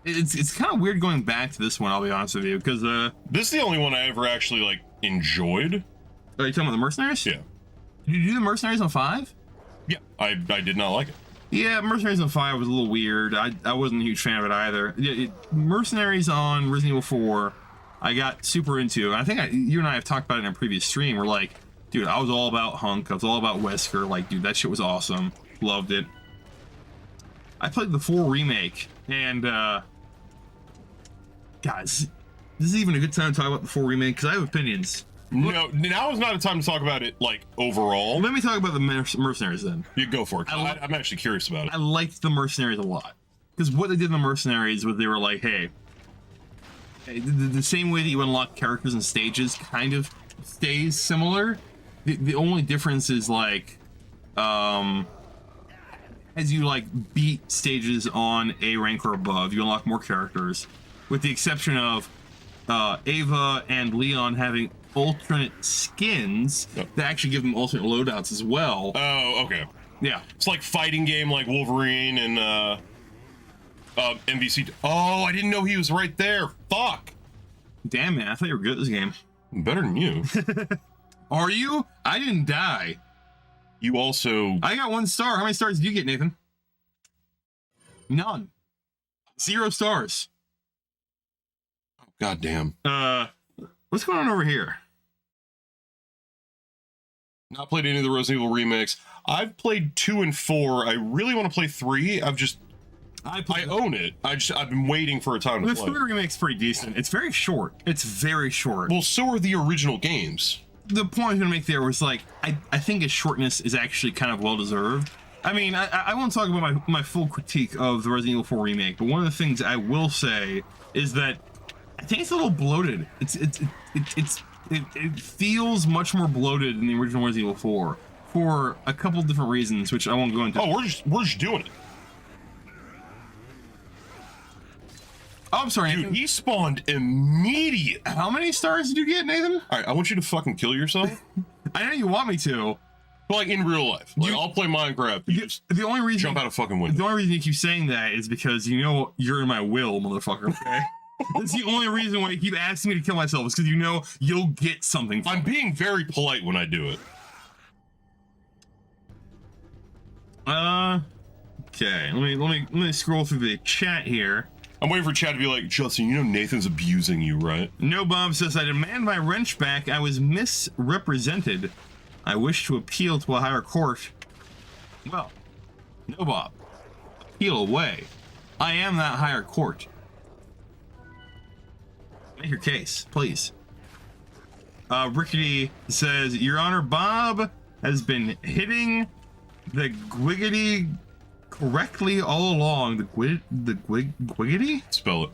It's kind of weird going back to this one, I'll be honest with you, because This is the only one I ever actually, like, enjoyed. are you talking about the Mercenaries? Yeah. Did you do the Mercenaries on 5? Yeah, I did not like it. Yeah, Mercenaries on 5 was a little weird. I wasn't a huge fan of it either. Mercenaries on Resident Evil 4, I got super into. I think you and I have talked about it in a previous stream. We're like, dude, I was all about Hunk. I was all about Wesker. Like, dude, that shit was awesome. Loved it. I played the 4 remake, and guys, this is even a good time to talk about the 4 remake because I have opinions. No, now is not a time to talk about it, like, overall. Let me talk about the Mercenaries then. You go for it. I'm actually curious about it. I liked the Mercenaries a lot because what they did in the Mercenaries was they were like, hey, the same way that you unlock characters and stages kind of stays similar. The only difference is, like, as you, like, beat stages on A rank or above, you unlock more characters, with the exception of Ava and Leon having alternate skins that actually give them alternate loadouts as well. Oh, okay. Yeah. It's like fighting game like Wolverine and MVC. Oh, I didn't know he was right there. Fuck. Damn, man, I thought you were good at this game. Better than you. Are you? I didn't die. You also... I got 1 star. How many stars did you get, Nathan? None. 0 stars. God damn. What's going on over here? Not played any of the Resident Evil remakes. I've played 2 and 4. I really want to play 3. I own it. I've been waiting for a time to The play. 3 remake's pretty decent. It's very short. It's very short. Well, so are the original games. The point I was gonna make there was like, I think its shortness is actually kind of well deserved. I mean, I won't talk about my full critique of the Resident Evil 4 remake, but one of the things I will say is that I think it's a little bloated. It feels much more bloated than the original Resident Evil 4 for a couple different reasons, which I won't go into. Oh, we're just doing it. Oh, I'm sorry, Dude, Nathan. he spawned immediate. How many stars did you get, Nathan? All right, I want you to fucking kill yourself. I know you want me to. But like in real life. Like, I'll play Minecraft. You just The only reason jump out a fucking window. The only reason you keep saying that is because you know you're in my will, motherfucker. Okay. That's the only reason why you keep asking me to kill myself, is because you know you'll get something. I'm being very polite when I do it. Okay. Let me scroll through the chat here. I'm waiting for Chad to be like, Justin, you know Nathan's abusing you, right? No Bob says, I demand my wrench back. I was misrepresented. I wish to appeal to a higher court. Well, no Bob. Appeal away. I am that higher court. Make your case, please. Rickety says, Your Honor, Bob has been hitting the Gwiggity correctly all along. The Gwiggity? Spell it.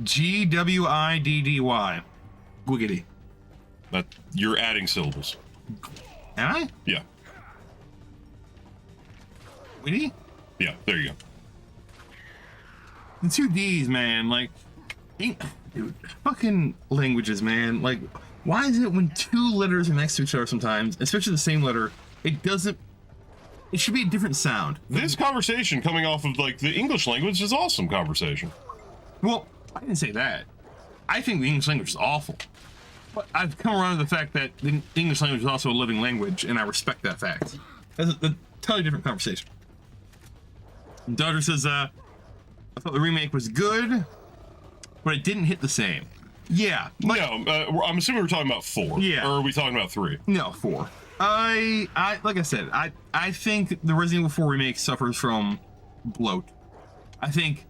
Gwiddy. Gwiggity. That you're adding syllables. Am I? Yeah. Gwiddy? Yeah, there you go. The 2 D's, man. Like, dude, fucking languages, man. Like, why is it when 2 letters are next to each other sometimes, especially the same letter, it should be a different sound. This conversation coming off of like the English language is awesome conversation. Well, I didn't say that. I think the English language is awful. But I've come around to the fact that the English language is also a living language, and I respect that fact. That's a totally different conversation. Dodger says, I thought the remake was good, but it didn't hit the same. Yeah. No, I'm assuming we're talking about 4. Yeah. Or are we talking about 3? No, 4. I like I said, I think the Resident Evil 4 remake suffers from bloat. I think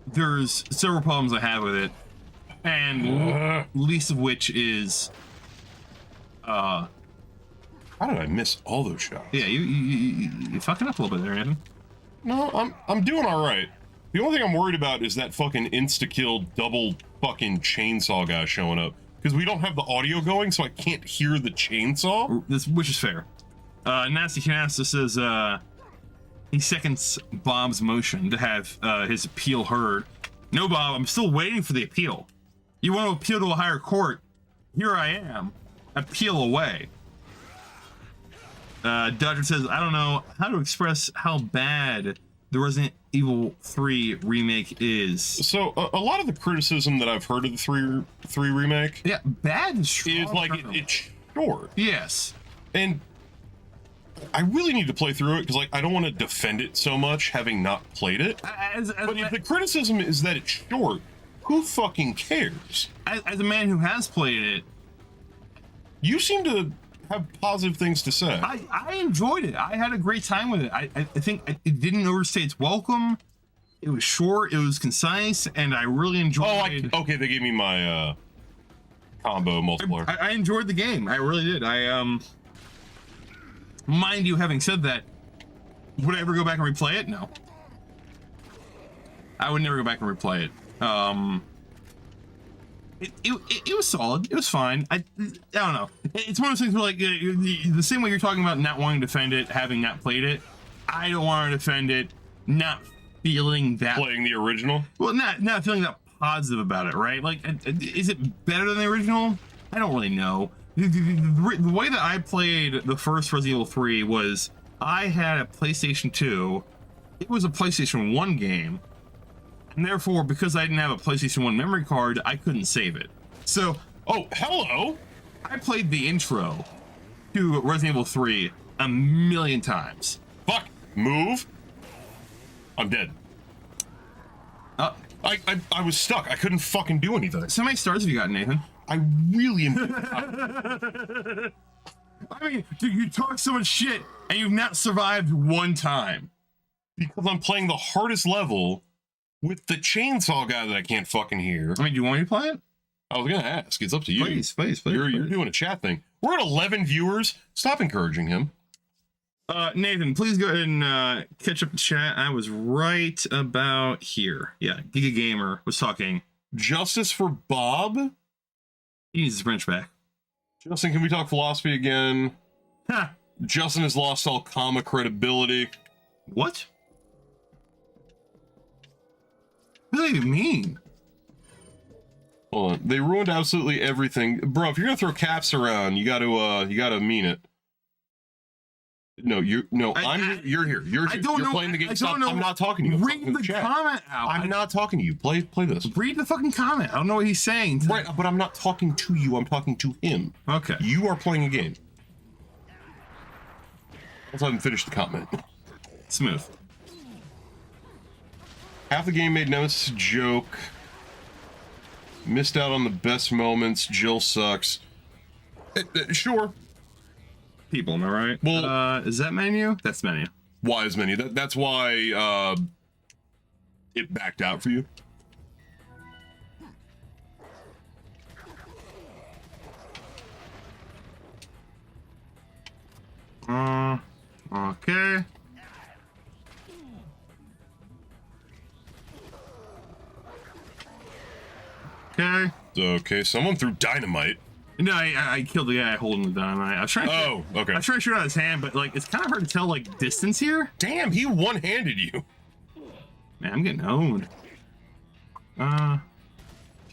there's several problems I have with it, and least of which is how did I miss all those shots? yeah, you fucking up a little bit there, Nathan. No, I'm doing all right. The only thing I'm worried about is that fucking insta-kill double fucking chainsaw guy showing up. Because we don't have the audio going, so I can't hear the chainsaw. Which is fair. Nasty Canasta says he seconds Bob's motion to have his appeal heard. No, Bob, I'm still waiting for the appeal. You want to appeal to a higher court? Here I am. Appeal away. Dodger says, I don't know how to express how bad the Resident Evil 3 remake is. So a lot of the criticism that I've heard of the 3 remake, Yeah, bad and strong is like term. it's short, Yes. and I really need to play through it because like I don't want to defend it so much having not played it. But if the criticism is that it's short, who fucking cares? As a man who has played it, You seem to have positive things to say. I enjoyed it. I had a great time with it. I think it didn't overstay its welcome. It was short, it was concise, and I really enjoyed Okay, they gave me my combo multiplayer. I enjoyed the game. I really did. Mind you, having said that, would I ever go back and replay it? No. I would never go back and replay it. It was solid. It was fine. I don't know. It's one of those things where, like, the same way you're talking about not wanting to defend it, having not played it, I don't want to defend it, not feeling that. Playing the original? Well, not feeling that positive about it, right? Like, is it better than the original? I don't really know. The way that I played the first Resident Evil 3 was I had a PlayStation 2. It was a PlayStation 1 game. And therefore, because I didn't have a PlayStation 1 memory card, I couldn't save it. So, Oh, hello! I played the intro to Resident Evil 3 a million times. Fuck! Move! I'm dead. I was stuck. I couldn't fucking do anything. So how many stars have you got, Nathan? I really am. I mean, dude, you talk so much shit and you've not survived one time. Because I'm playing the hardest level with the chainsaw guy that I can't fucking hear. I mean, do you want me to play it? I was gonna ask. It's up to you. Please. You're doing a chat thing. We're at 11 viewers. Stop encouraging him. Nathan, please go ahead and catch up the chat. I was right about here. Yeah, Giga Gamer was talking. Justice for Bob? He needs his wrench back. Justin, can we talk philosophy again? Ha! Justin has lost all comma credibility. What? What do you mean? Hold on. They ruined absolutely everything. Bro, if you're gonna throw caps around, you gotta mean it. No, you're here. You're here. You're playing the game. Stop. I'm not talking to you. Read the comment out. I'm not talking to you. Play this. Read the fucking comment. I don't know what he's saying. Right, but I'm not talking to you. I'm talking to him. Okay. You are playing a game. Let's let him finish the comment. Smooth. Half the game made Nemesis a joke. Missed out on the best moments. Jill sucks. Sure. People, am I right? Well, is that menu? That's menu. Why is menu? That's why it backed out for you. Okay. Okay. Okay, someone threw dynamite. No, I killed the guy holding the dynamite. I was trying to okay. I was trying to shoot out his hand, but like it's kind of hard to tell like distance here. Damn, he one-handed you. Man, I'm getting owned.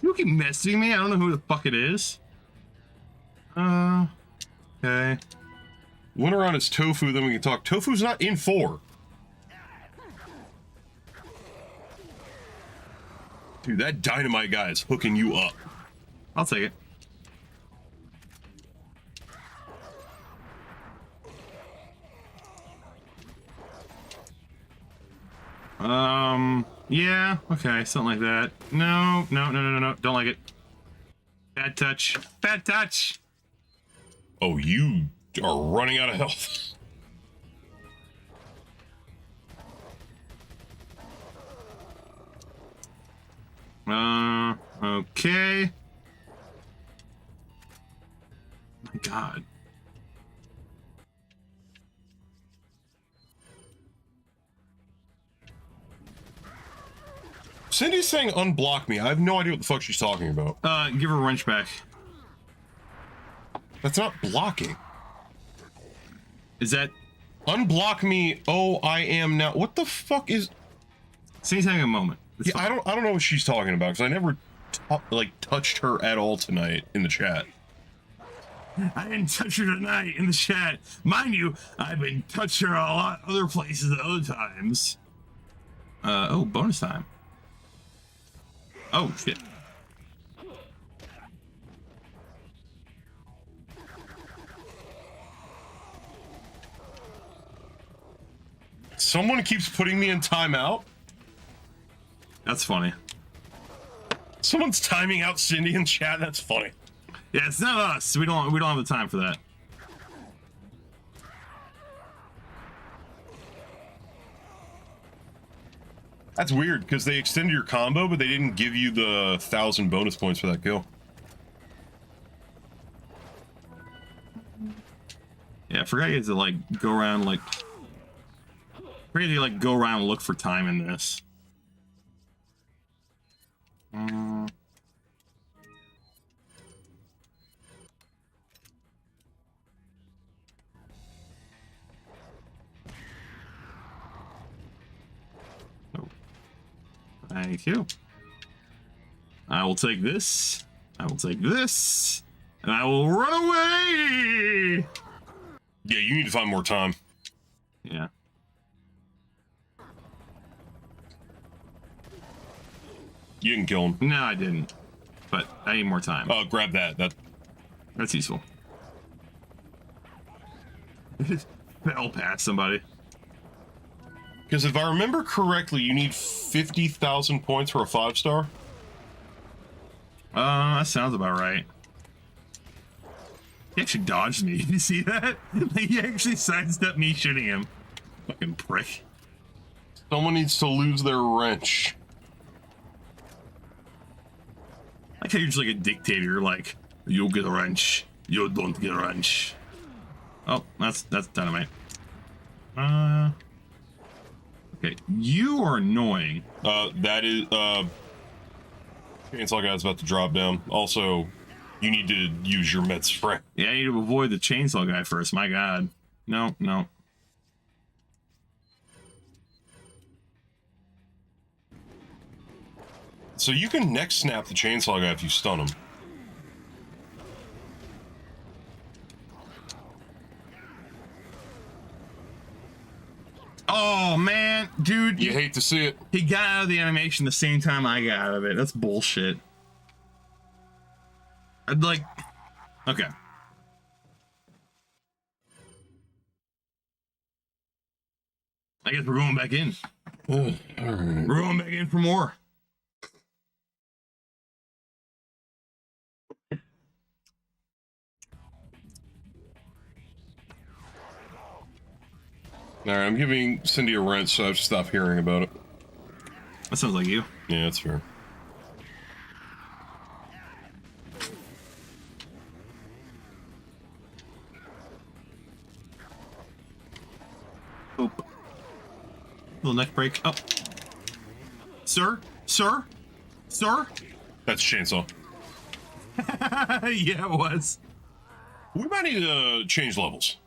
You keep messaging me. I don't know who the fuck it is. Okay. Went around as Tofu, then we can talk. Tofu's not in 4. Dude, that dynamite guy is hooking you up. I'll take it. Yeah, okay, something like that. No, don't like it. Bad touch. Bad touch! Oh, you are running out of health. Okay. My God. Cindy's saying unblock me. I have no idea what the fuck she's talking about. Give her a wrench back. That's not blocking. Is that... Unblock me. Oh, I am now. What the fuck is... Cindy's having a moment. Yeah, I don't know what she's talking about, because I never touched her at all tonight in the chat. I didn't touch her tonight in the chat. Mind you, I've been touching her a lot other places at other times. Oh, bonus time. Oh, shit. Someone keeps putting me in timeout. That's funny. Someone's timing out Cindy in chat. That's funny. Yeah, it's not us. We don't have the time for that. That's weird, because they extended your combo, but they didn't give you the 1,000 bonus points for that kill. Yeah, I forgot you had to like go around like. I forgot you like go around and look for time in this. Oh. Thank you. I will take this. I will take this. And I will run away! Yeah, you need to find more time. Yeah. You didn't kill him. No, I didn't. But I need more time. Oh, grab that. That's useful. Battle pass somebody. Because if I remember correctly, you need 50,000 points for a 5-star. That sounds about right. He actually dodged me. Did you see that? Like, he actually sidestepped me shooting him. Fucking prick. Someone needs to lose their wrench. Like how you're just like a dictator, like, you get a wrench, you don't get a wrench. Oh, that's dynamite. Okay, you are annoying. That is, chainsaw guy's about to drop down. Also, you need to use your med spray. Yeah, I need to avoid the chainsaw guy first, my god. No, no. So you can neck snap the chainsaw guy if you stun him. Oh man, dude, You hate to see it. he got out of the animation the same time I got out of it. That's bullshit. I'd like, okay. I guess we're going back in. All right. We're going back in for more. All right, I'm giving Cindy a wrench, so I have to stop hearing about it. That sounds like you. Yeah, that's fair. Oop. Little neck break. Oh. Sir? Sir? Sir? That's chainsaw. Yeah, it was. We might need to change levels.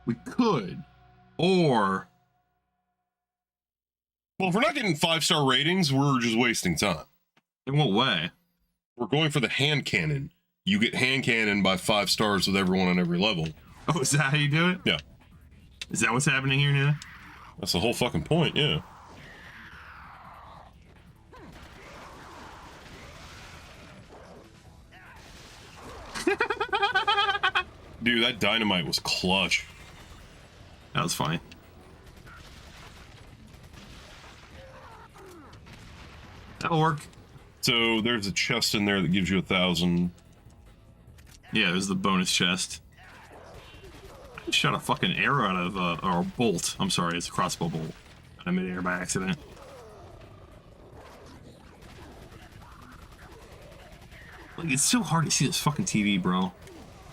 We could. Or... Well, if we're not getting 5-star ratings, we're just wasting time. in what way? We're going for the hand cannon. You get hand cannon by 5 stars with everyone on every level. Oh, is that how you do it? Yeah. Is that what's happening here now? That's the whole fucking point, yeah. Dude, that dynamite was clutch. That was funny. That'll work. So there's a chest in there that gives you 1,000. Yeah, there's the bonus chest. I shot a fucking arrow out of, or a bolt. I'm sorry, it's a crossbow bolt. I made air by accident. Like, it's so hard to see this fucking TV, bro.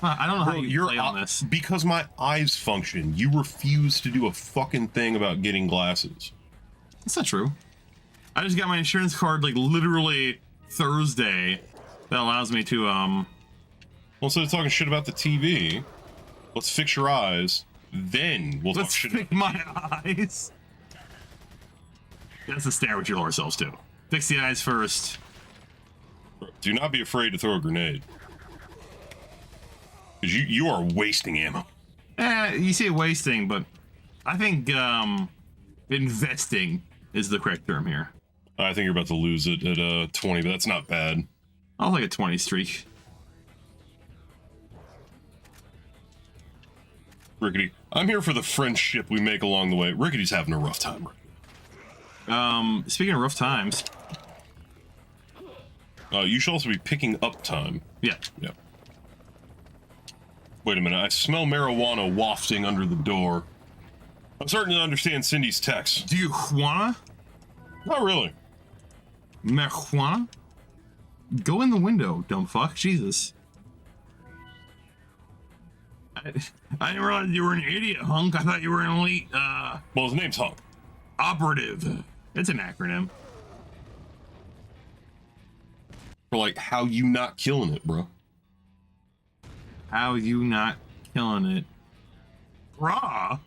I don't know how you play on this. Because my eyes function. You refuse to do a fucking thing about getting glasses. That's not true. I just got my insurance card, like, literally Thursday. That allows me to, Well, instead of talking shit about the TV, let's fix your eyes. Then we'll talk let's shit fix about my eyes. That's the standard we should hold ourselves to. Fix the eyes first. Do not be afraid to throw a grenade. Because you are wasting ammo. You say wasting, but I think investing is the correct term here. I think you're about to lose it at 20, but that's not bad. I'll take a 20 streak. Rickety, I'm here for the friendship we make along the way. Rickety's having a rough time. Speaking of rough times. You should also be picking up time. Yeah. Yeah. Wait a minute, I smell marijuana wafting under the door. I'm starting to understand Cindy's text. Do you wanna? Not really. Marijuana? Go in the window, dumb fuck. Jesus. I didn't realize you were an idiot, hunk. I thought you were an elite, Well, his name's Hunk. operative. It's an acronym. For like, how you not killing it, bro. How you not killing it? Brah.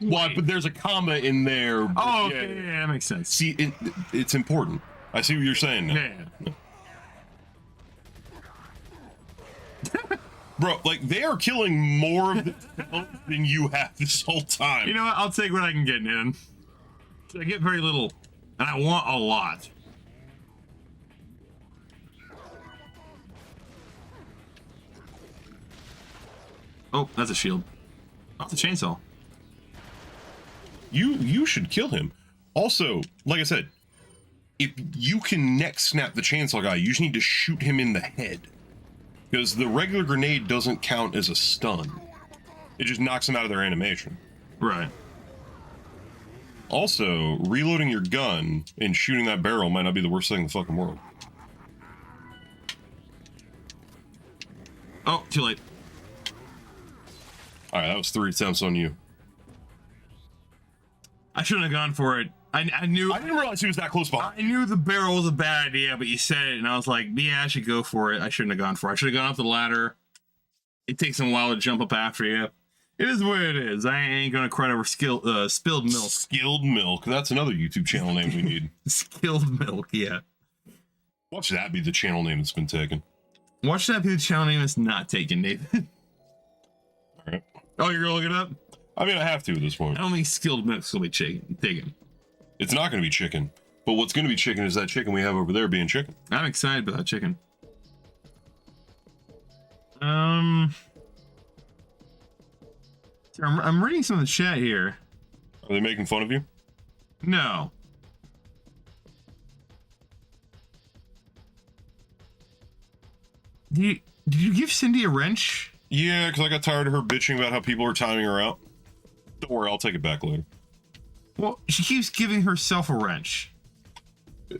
Why? But there's a comma in there. Oh, Yeah. okay, yeah, that makes sense. See, it's important. I see what you're saying now. Yeah. Bro, like, they are killing more of the kills than you have this whole time. You know what? I'll take what I can get, man. I get very little, and I want a lot. Oh, that's a shield. Off the chainsaw. You should kill him. Also, like I said, if you can neck snap the chainsaw guy, you just need to shoot him in the head. Because the regular grenade doesn't count as a stun. It just knocks them out of their animation. Right. Also, reloading your gun and shooting that barrel might not be the worst thing in the fucking world. Oh, too late. Alright, that was 3 attempts on you. I shouldn't have gone for it. I knew. I didn't realize he was that close behind. I knew the barrel was a bad idea, but you said it, and I was like, yeah, I should go for it. I shouldn't have gone for it. I should have gone up the ladder. It takes them a while to jump up after you. It is what it is. I ain't gonna cry over spilled milk. Skilled Milk. That's another YouTube channel name we need. Skilled milk, yeah. Watch that be the channel name that's been taken. Watch that be the channel name that's not taken, Nathan. Alright. Oh, you're gonna look it up? I mean, I have to at this point. I don't think skilled milk's gonna be taken. It's not going to be chicken. But what's going to be chicken is that chicken we have over there being chicken. I'm excited about that chicken. I'm reading some of the chat here. Are they making fun of you? No. Did you give Cindy a wrench? Yeah, because I got tired of her bitching about how people are timing her out. Don't worry, I'll take it back later. Well, she keeps giving herself a wrench.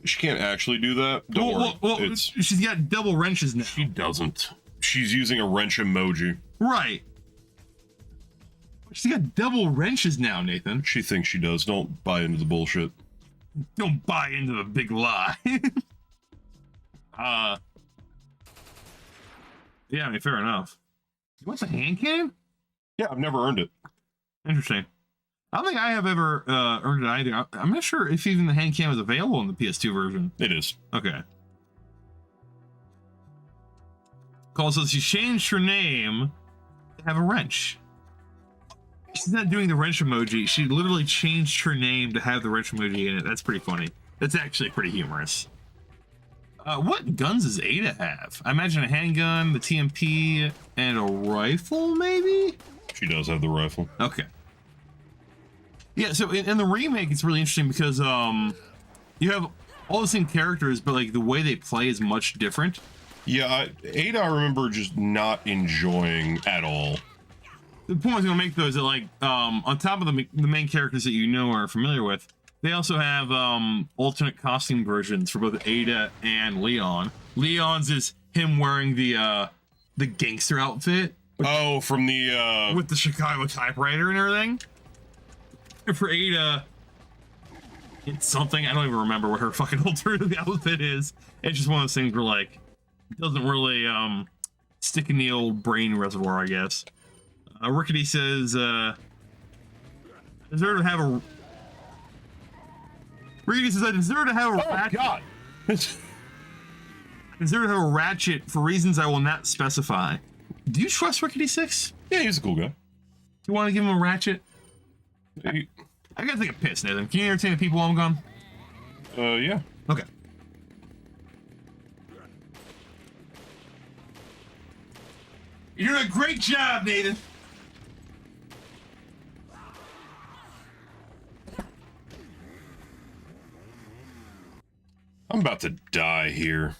She can't actually do that. Don't worry. Well, she's got double wrenches now. She doesn't. She's using a wrench emoji. Right. She's got double wrenches now, Nathan. She thinks she does. Don't buy into the bullshit. Don't buy into the big lie. Yeah, I mean, fair enough. You want the hand cannon? Yeah, I've never earned it. Interesting. I don't think I have ever earned it either. I'm not sure if even the hand cam is available in the PS2 version. It is. Okay. Call says she changed her name to have a wrench. She's not doing the wrench emoji. She literally changed her name to have the wrench emoji in it. That's pretty funny. That's actually pretty humorous. What guns does Ada have? I imagine a handgun, the TMP, and a rifle, maybe? She does have the rifle. Okay. Yeah, so in the remake, it's really interesting because you have all the same characters, but like the way they play is much different. Yeah, Ada I remember just not enjoying at all. The point I was going to make though is that like on top of the main characters that you know or are familiar with, they also have alternate costume versions for both Ada and Leon. Leon's is him wearing the gangster outfit. Oh, from the with the Chicago typewriter and everything. And for Ada, it's something I don't even remember what her fucking alternative outfit is. It's just one of those things where like it doesn't really stick in the old brain reservoir, I guess. Rickety says, deserve to have a. Rickety says, I deserve to have a ratchet. God. I deserve to have a ratchet for reasons I will not specify. Do you trust Rickety 6? Yeah, he's a cool guy. Do you want to give him a ratchet? He, I gotta take a piss, Nathan. Can you entertain the people while I'm gone? yeah. Okay. You're doing a great job, Nathan. I'm about to die here.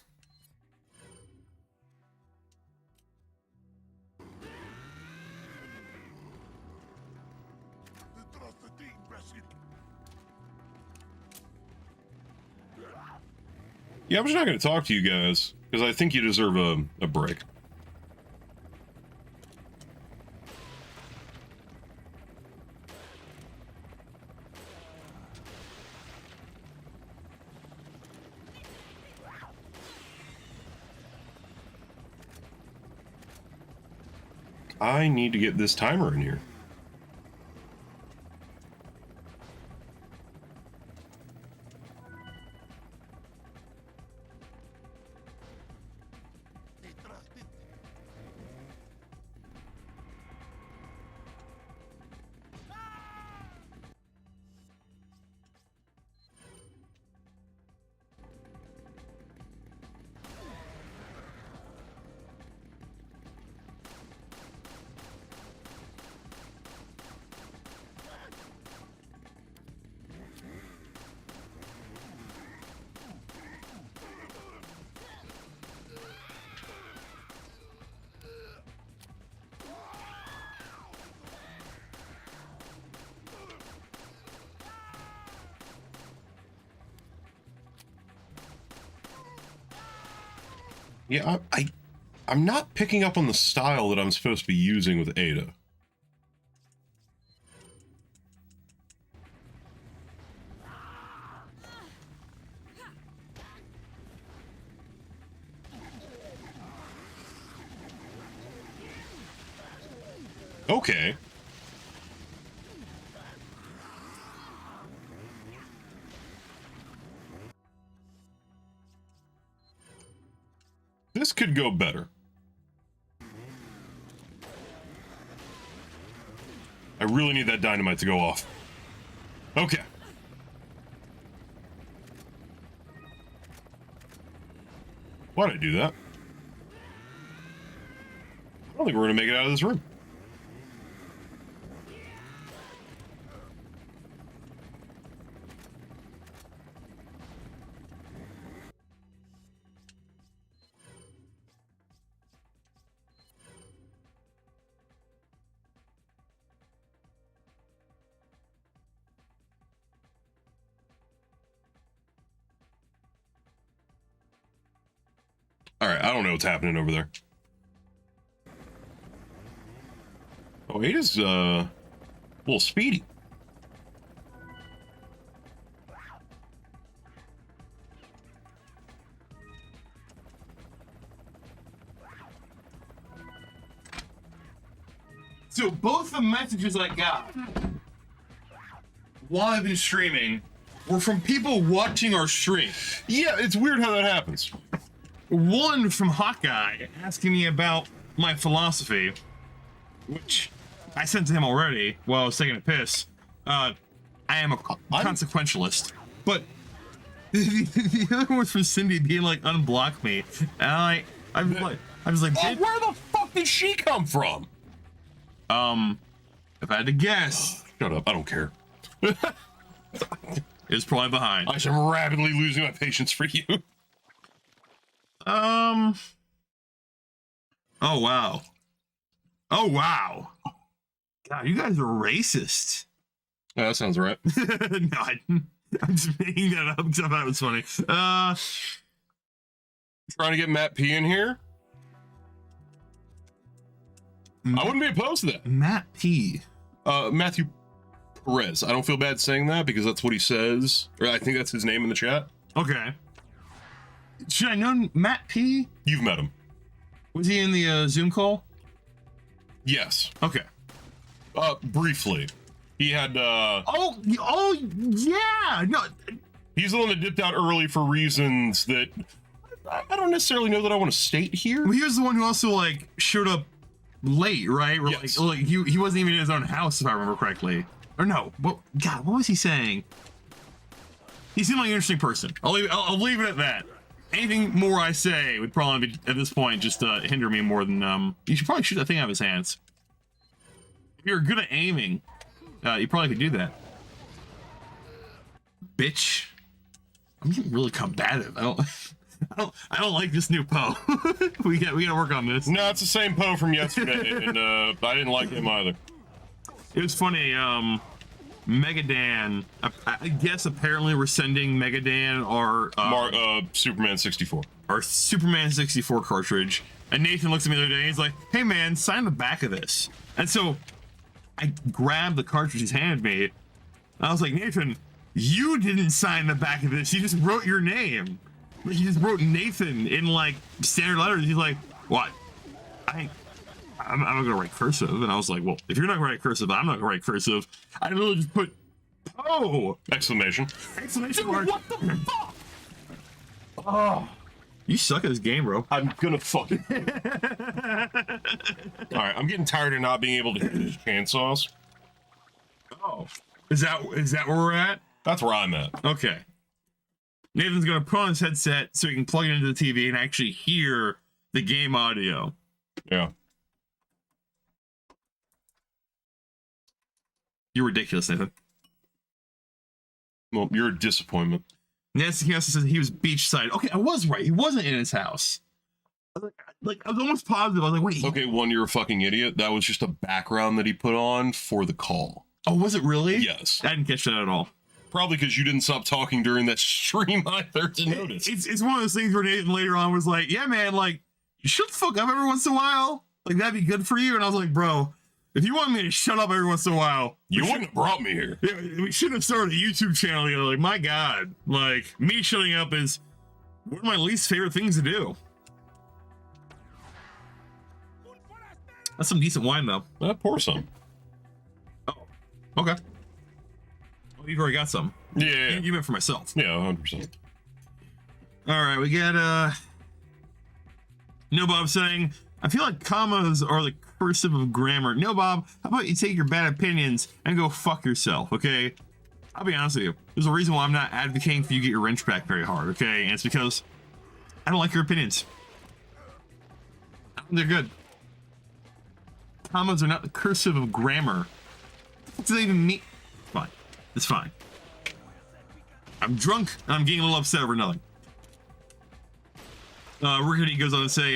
Yeah, I'm just not going to talk to you guys, because I think you deserve a break. I need to get this timer in here. Yeah, I'm not picking up on the style that I'm supposed to be using with Ada. Okay. This could go better. I really need that dynamite to go off. Okay. Why'd I do that? I don't think we're gonna make it out of this room. All right, I don't know what's happening over there. Oh, Ada's a little speedy. So both the messages I got while I've been streaming were from people watching our stream. Yeah, it's weird how that happens. One from Hawkeye asking me about my philosophy, which I sent to him already while I was taking a piss. I am a consequentialist. But the other one was from Cindy being like, unblock me. And I was like, oh, where the fuck did she come from? If I had to guess, Shut up, I don't care. it's probably behind. I am rapidly losing my patience for you. Oh wow. Oh wow. God, you guys are racist. Yeah, that sounds right. No, I'm just making that up because I thought it was funny. Trying to get Matt P in here? I wouldn't be opposed to that. Matt P. Matthew Perez. I don't feel bad saying that because that's what he says. Or I think that's his name in the chat. Okay. Should I know Matt P? You've met him. Was he in the Zoom call? Yes. Okay. Briefly. He had, Oh, yeah! No. he's the one that dipped out early for reasons that I don't necessarily know that I want to state here. Well, he was the one who also, like, showed up late, right? Or, Yes. like he wasn't even in his own house, if I remember correctly. Or no. What was he saying? He seemed like an interesting person. I'll leave it at that. Anything more I say would probably be, at this point, just hinder me more than, you should probably shoot that thing out of his hands. If you're good at aiming, you probably could do that. Bitch. I'm getting really combative. I don't like this new Poe. we gotta work on this. No, it's the same Poe from yesterday, and I didn't like him either. It was funny, Megadan, I guess apparently we're sending Megadan our Superman 64. Our Superman 64 cartridge, and Nathan looks at me the other day and he's like, hey man, sign the back of this. And so I grabbed the cartridge he's handed me, and I was like, Nathan, you didn't sign the back of this, you just wrote your name. Like, you just wrote Nathan in like standard letters. He's like, what? I'm not gonna write cursive. And I was like, well, if you're not gonna write cursive, I'm not gonna write cursive. I literally just put Poe! Exclamation. Exclamation mark. What the fuck? Oh. You suck at this game, bro. I'm gonna fucking. Alright, I'm getting tired of not being able to use chainsaws. Oh. Is that where we're at? That's where I'm at. Okay. Nathan's gonna put on his headset so he can plug it into the TV and actually hear the game audio. Yeah. You're ridiculous, Nathan. Well, you're a disappointment. Nancy also says he was beachside. Okay, I was right. He wasn't in his house. I was almost positive. I was like, wait. Okay, one, you're a fucking idiot. That was just a background that he put on for the call. Oh, was it really? Yes. I didn't catch that at all. probably because you didn't stop talking during that stream either to notice. It's one of those things where Nathan later on was like, yeah, man, like, you shut the fuck up every once in a while. Like, that'd be good for you. And I was like, bro, if you want me to shut up every once in a while, You wouldn't have brought me here. yeah, we shouldn't have started a YouTube channel. You know, like, my God, like, me shutting up is one of my least favorite things to do. That's some decent wine, though. Pour some. Oh, okay. Oh, you've already got some. Yeah. You meant for myself. Yeah, 100%. All right, we got No Bob saying, I feel like commas are the cursive of grammar. No Bob, how about you take your bad opinions and go fuck yourself, okay? I'll be honest with you. There's a reason why I'm not advocating for you to get your wrench back very hard, okay? And it's because I don't like your opinions. They're good. Commas are not the cursive of grammar. What does that even mean? Fine. It's fine. I'm drunk and I'm getting a little upset over nothing. Rickety goes on to say,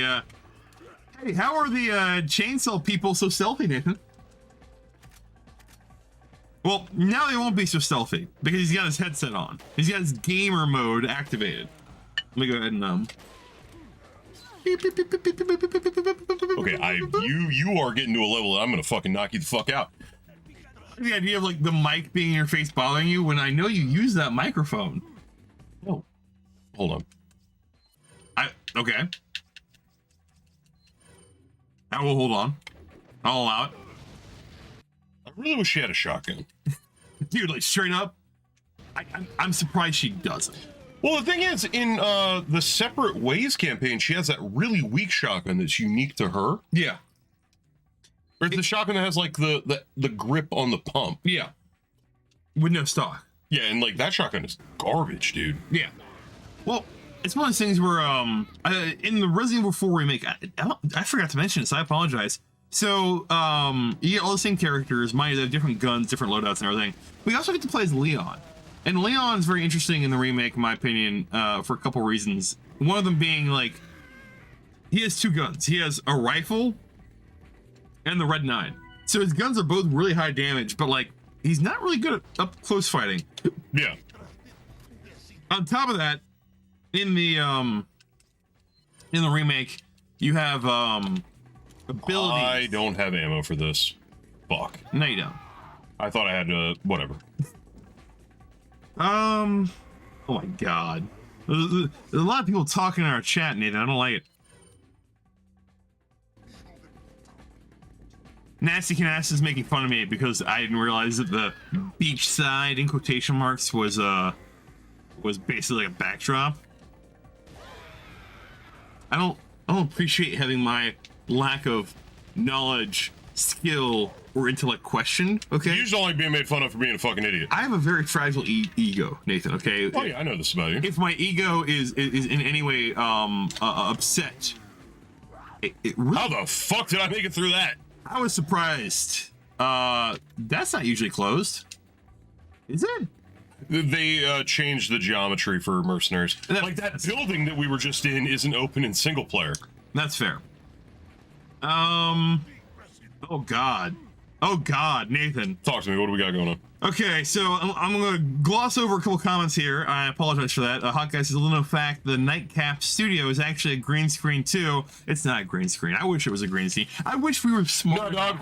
hey, how are the chainsaw people so stealthy, Nathan? Well, now they won't be so stealthy because he's got his headset on. He's got his gamer mode activated. Let me go ahead and Okay, you are getting to a level that I'm gonna fucking knock you the fuck out. The idea of like the mic being in your face bothering you when I know you use that microphone. Oh, hold on. Okay. I will hold on. I'll allow it. I really wish she had a shotgun. Dude, like straight up, I'm surprised she doesn't. Well, the thing is, in the Separate Ways campaign, she has that really weak shotgun that's unique to her. Yeah. Or it's the shotgun that has like the grip on the pump. Yeah. With no stock. Yeah, and like that shotgun is garbage, dude. Yeah. Well, it's one of those things where in the Resident Evil 4 remake, I forgot to mention this, I apologize. So, you get all the same characters, mind you, they have different guns, different loadouts and everything. We also get to play as Leon. And Leon's very interesting in the remake, in my opinion, for a couple reasons. One of them being, like, he has two guns. He has a rifle and the Red 9. So his guns are both really high damage, but, like, he's not really good at up-close fighting. Yeah. On top of that, in the remake, you have abilities. I don't have ammo for this. Fuck. No, you don't. I thought I had to. Whatever. Oh my God. There's a lot of people talking in our chat, Nathan. I don't like it. Nasty Canas is making fun of me because I didn't realize that the beach side in quotation marks was basically like a backdrop. I don't appreciate having my lack of knowledge, skill, or intellect questioned. Okay. You just don't like being made fun of for being a fucking idiot. I have a very fragile ego, Nathan. Okay. Oh yeah, I know this about you. If my ego is in any way upset, it really, How the fuck did I make it through that? I was surprised. That's not usually closed, is it? They changed the geometry for mercenaries. Like that building that we were just in isn't open in single player. That's fair. Oh God. Oh God, Nathan. Talk to me. What do we got going on? Okay, so I'm going to gloss over a couple comments here. I apologize for that. Hot Guy says, a little fact, the Nightcap studio is actually a green screen too. It's not a green screen. I wish it was a green screen. I wish we were smart. No, dog.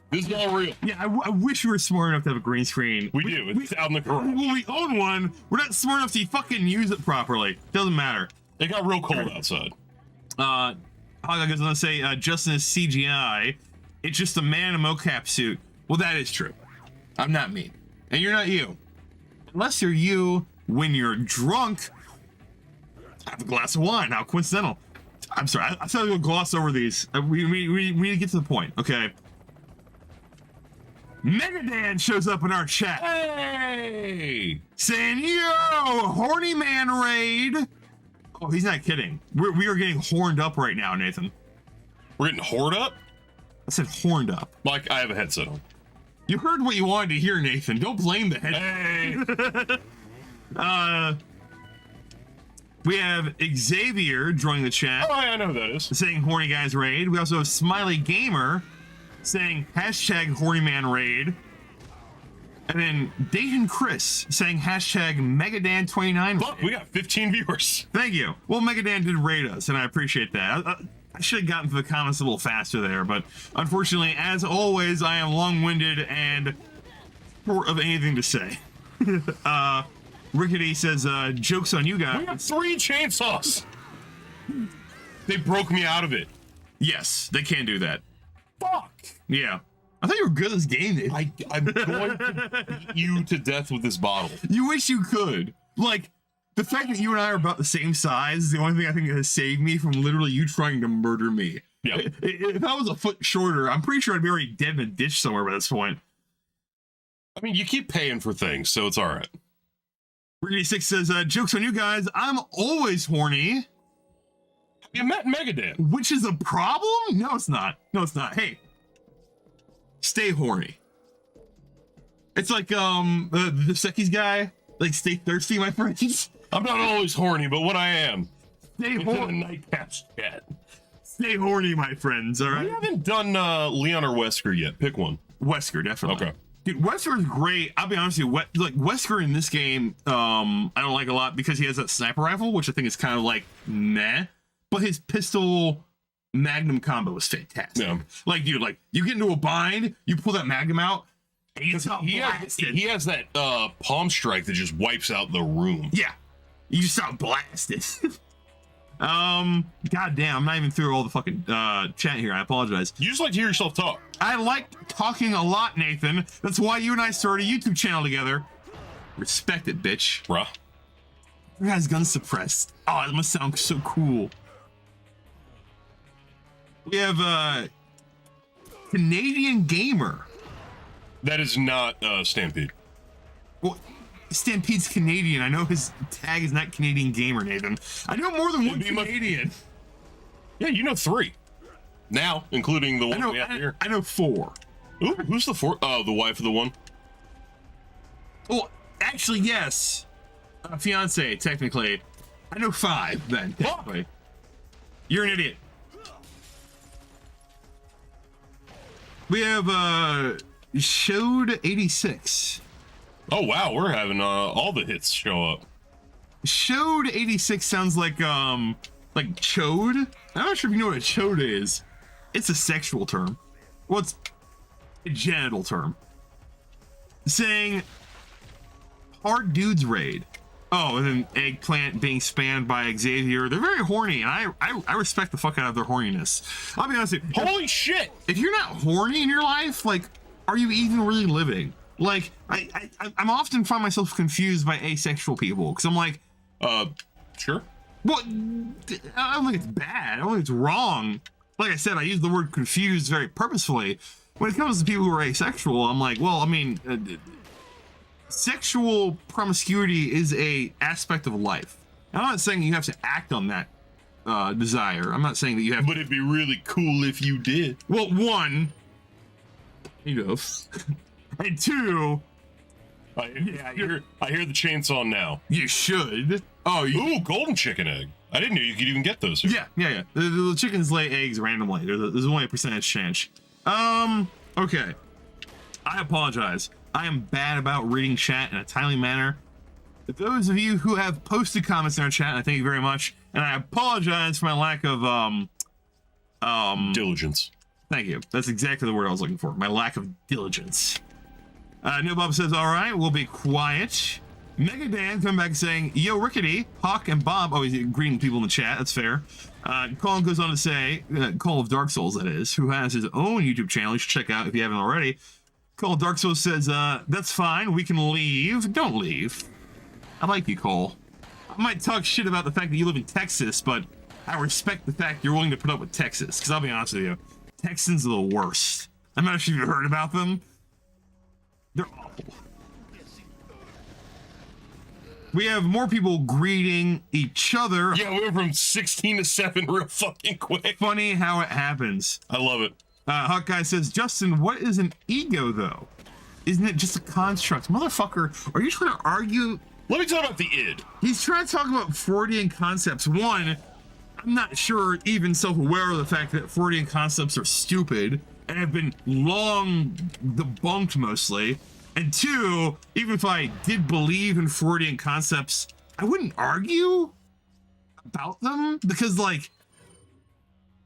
This is all real. Yeah, I wish we were smart enough to have a green screen. We do. It's out in the garage. When we own one, we're not smart enough to fucking use it properly. Doesn't matter. It got real cold outside. Hot Guy goes on to say, Justin is CGI. It's just a man in a mocap suit. Well, that is true. I'm not me. And you're not you. Unless you're you when you're drunk. Have a glass of wine. How coincidental. I'm sorry. I thought we would gloss over these. We need to get to the point, okay? Megadan shows up in our chat. Hey! Saying, yo, horny man raid. Oh, he's not kidding. We are getting horned up right now, Nathan. We're getting hoard up? I said horned up. Like, I have a headset on. You heard what you wanted to hear, Nathan. Don't blame the head. Hey! We have Xavier joining the chat. Oh, yeah, I know who that is. Saying horny guys raid. We also have Smiley Gamer saying hashtag horny man raid. And then Dayton Chris saying hashtag Megadan29. Fuck, we got 15 viewers. Thank you. Well, Megadan did rate us, and I appreciate that. I should have gotten to the comments a little faster there, but unfortunately, as always, I am long-winded and short of anything to say. Rickety says, jokes on you guys. We got 3 chainsaws. They broke me out of it. Yes, they can do that. Fuck. Yeah. I thought you were good at this game, dude. I'm going to beat you to death with this bottle. You wish you could. Like, the fact that you and I are about the same size is the only thing I think has saved me from literally you trying to murder me. Yeah. If I was a foot shorter, I'm pretty sure I'd be already dead in a ditch somewhere by this point. I mean, you keep paying for things, so it's all right. Rickety6 says, jokes on you guys. I'm always horny. You met Megadan. Which is a problem? No, it's not. No, it's not. Hey, stay horny. It's like the Secchi's guy. Like, stay thirsty, my friends. I'm not always horny, but when I am, Stay it's in a horny. nightcap chat. Stay horny, my friends. All We right. haven't done Leon or Wesker yet. Pick one. Wesker, definitely. Okay. Dude, Wesker's great. I'll be honest with you. Like Wesker in this game, I don't like a lot because he has that sniper rifle, which I think is kind of like meh. But his pistol Magnum combo is fantastic. Yeah. Like, dude, like you get into a bind, you pull that Magnum out, and you just He has that palm strike that just wipes out the room. yeah, you just sound blasted. God damn, I'm not even through all the fucking chat here. I apologize. You just like to hear yourself talk. I like talking a lot, Nathan. That's why you and I started a YouTube channel together. Respect it, bitch. Bruh. Your guy's gun suppressed. Oh, it must sound so cool. We have Canadian Gamer. That is not Stampede. Well, Stampede's Canadian. I know his tag is not Canadian Gamer, Nathan. I know more than one be my- Canadian. Yeah, you know 3. Now, including the one we have here. I know 4. Ooh, who's the 4th? Oh, the wife of the one. Well, actually, yes. Fiance, technically. I know 5, then, technically. You're an idiot. We have, Showed 86. Oh, wow, we're having all the hits show up. Chode 86 sounds like chode. I'm not sure if you know what a chode is. It's a sexual term. Well, it's a genital term. Saying hard dudes raid. Oh, and then Eggplant being spammed by Xavier. They're very horny, and I respect the fuck out of their horniness. I'll be honest with you. Holy shit! If you're not horny in your life, like, are you even really living? Like, I'm often find myself confused by asexual people because I'm like, Sure. well, I don't think it's bad. I don't think it's wrong. Like I said, I use the word confused very purposefully. When it comes to people who are asexual, I'm like, well, I mean, sexual promiscuity is a aspect of life. And I'm not saying you have to act on that desire. I'm not saying that you have. But it'd be really cool if you did. Well, one, you know, and two, I hear the chainsaw now. you should. Oh, Ooh, golden chicken egg. I didn't know you could even get those here. yeah. The chickens lay eggs randomly. There's only a percentage chance. Okay. I apologize. I am bad about reading chat in a timely manner. For those of you who have posted comments in our chat, I thank you very much. And I apologize for my lack of, Diligence. thank you. That's exactly the word I was looking for. My lack of diligence. No Bob says, all right, we'll be quiet. Megadan come back saying, yo, Rickety, Hawk, and Bob. Oh, he's greeting people in the chat. That's fair. Colin goes on to say, Call of Dark Souls, that is, who has his own YouTube channel. You should check out if you haven't already. Call of Dark Souls says, that's fine. We can leave. Don't leave. I like you, Cole. I might talk shit about the fact that you live in Texas, but I respect the fact you're willing to put up with Texas. Because I'll be honest with you, Texans are the worst. I'm not sure if you've heard about them. They're awful. We have more people greeting each other. Yeah, we went from 16 to 7 real fucking quick. Funny how it happens. I love it. Hawkeye says, Justin, what is an ego, though? Isn't it just a construct? Motherfucker, are you trying to argue? Let me talk about the id. He's trying to talk about Freudian concepts. One, I'm not sure even self-aware of the fact that Freudian concepts are stupid and have been long debunked mostly. And two, even if I did believe in Freudian concepts, I wouldn't argue about them because, like,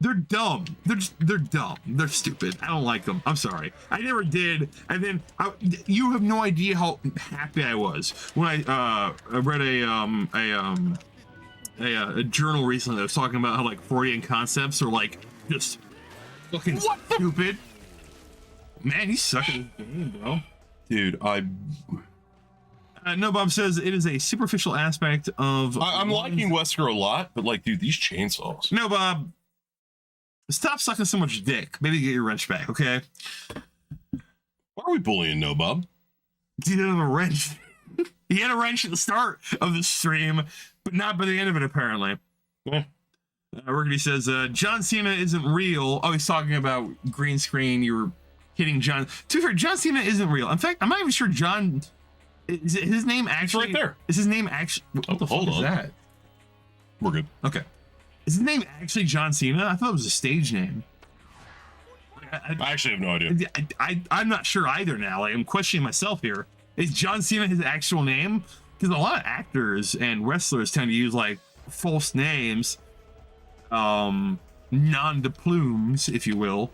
they're dumb. They're dumb. They're stupid. I don't like them. I'm sorry. I never did. And then you have no idea how happy I was when I read a journal recently that was talking about how, like, Freudian concepts are, like, just fucking stupid. Man, you suck at this game, bro. Dude, No, Bob says it is a superficial aspect of. I'm liking Wesker a lot, but like, dude, these chainsaws. No, Bob. Stop sucking so much dick. Maybe get your wrench back, okay? Why are we bullying No Bob? He didn't have a wrench. He had a wrench at the start of the stream, but not by the end of it, apparently. Yeah. Rickety says, John Cena isn't real. Oh, he's talking about green screen. You were hitting John. To be fair, John Cena isn't real. In fact, I'm not even sure John. Is it his name actually? It's right there. Is his name actually? What the fuck is that? We're good. Okay. Is his name actually John Cena? I thought it was a stage name. I actually have no idea. I'm not sure either now. Like, I'm questioning myself here. Is John Cena his actual name? Because a lot of actors and wrestlers tend to use, like, false names. Non-de-plumes, if you will.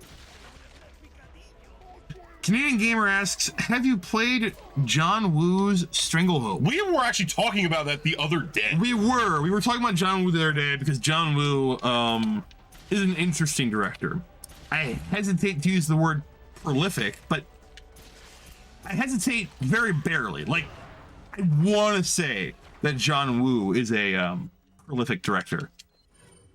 Canadian Gamer asks, have you played John Woo's Stranglehold? We were actually talking about that the other day. We were talking about John Woo the other day because John Woo is an interesting director. I hesitate to use the word prolific, but I hesitate very barely. Like, I want to say that John Woo is a prolific director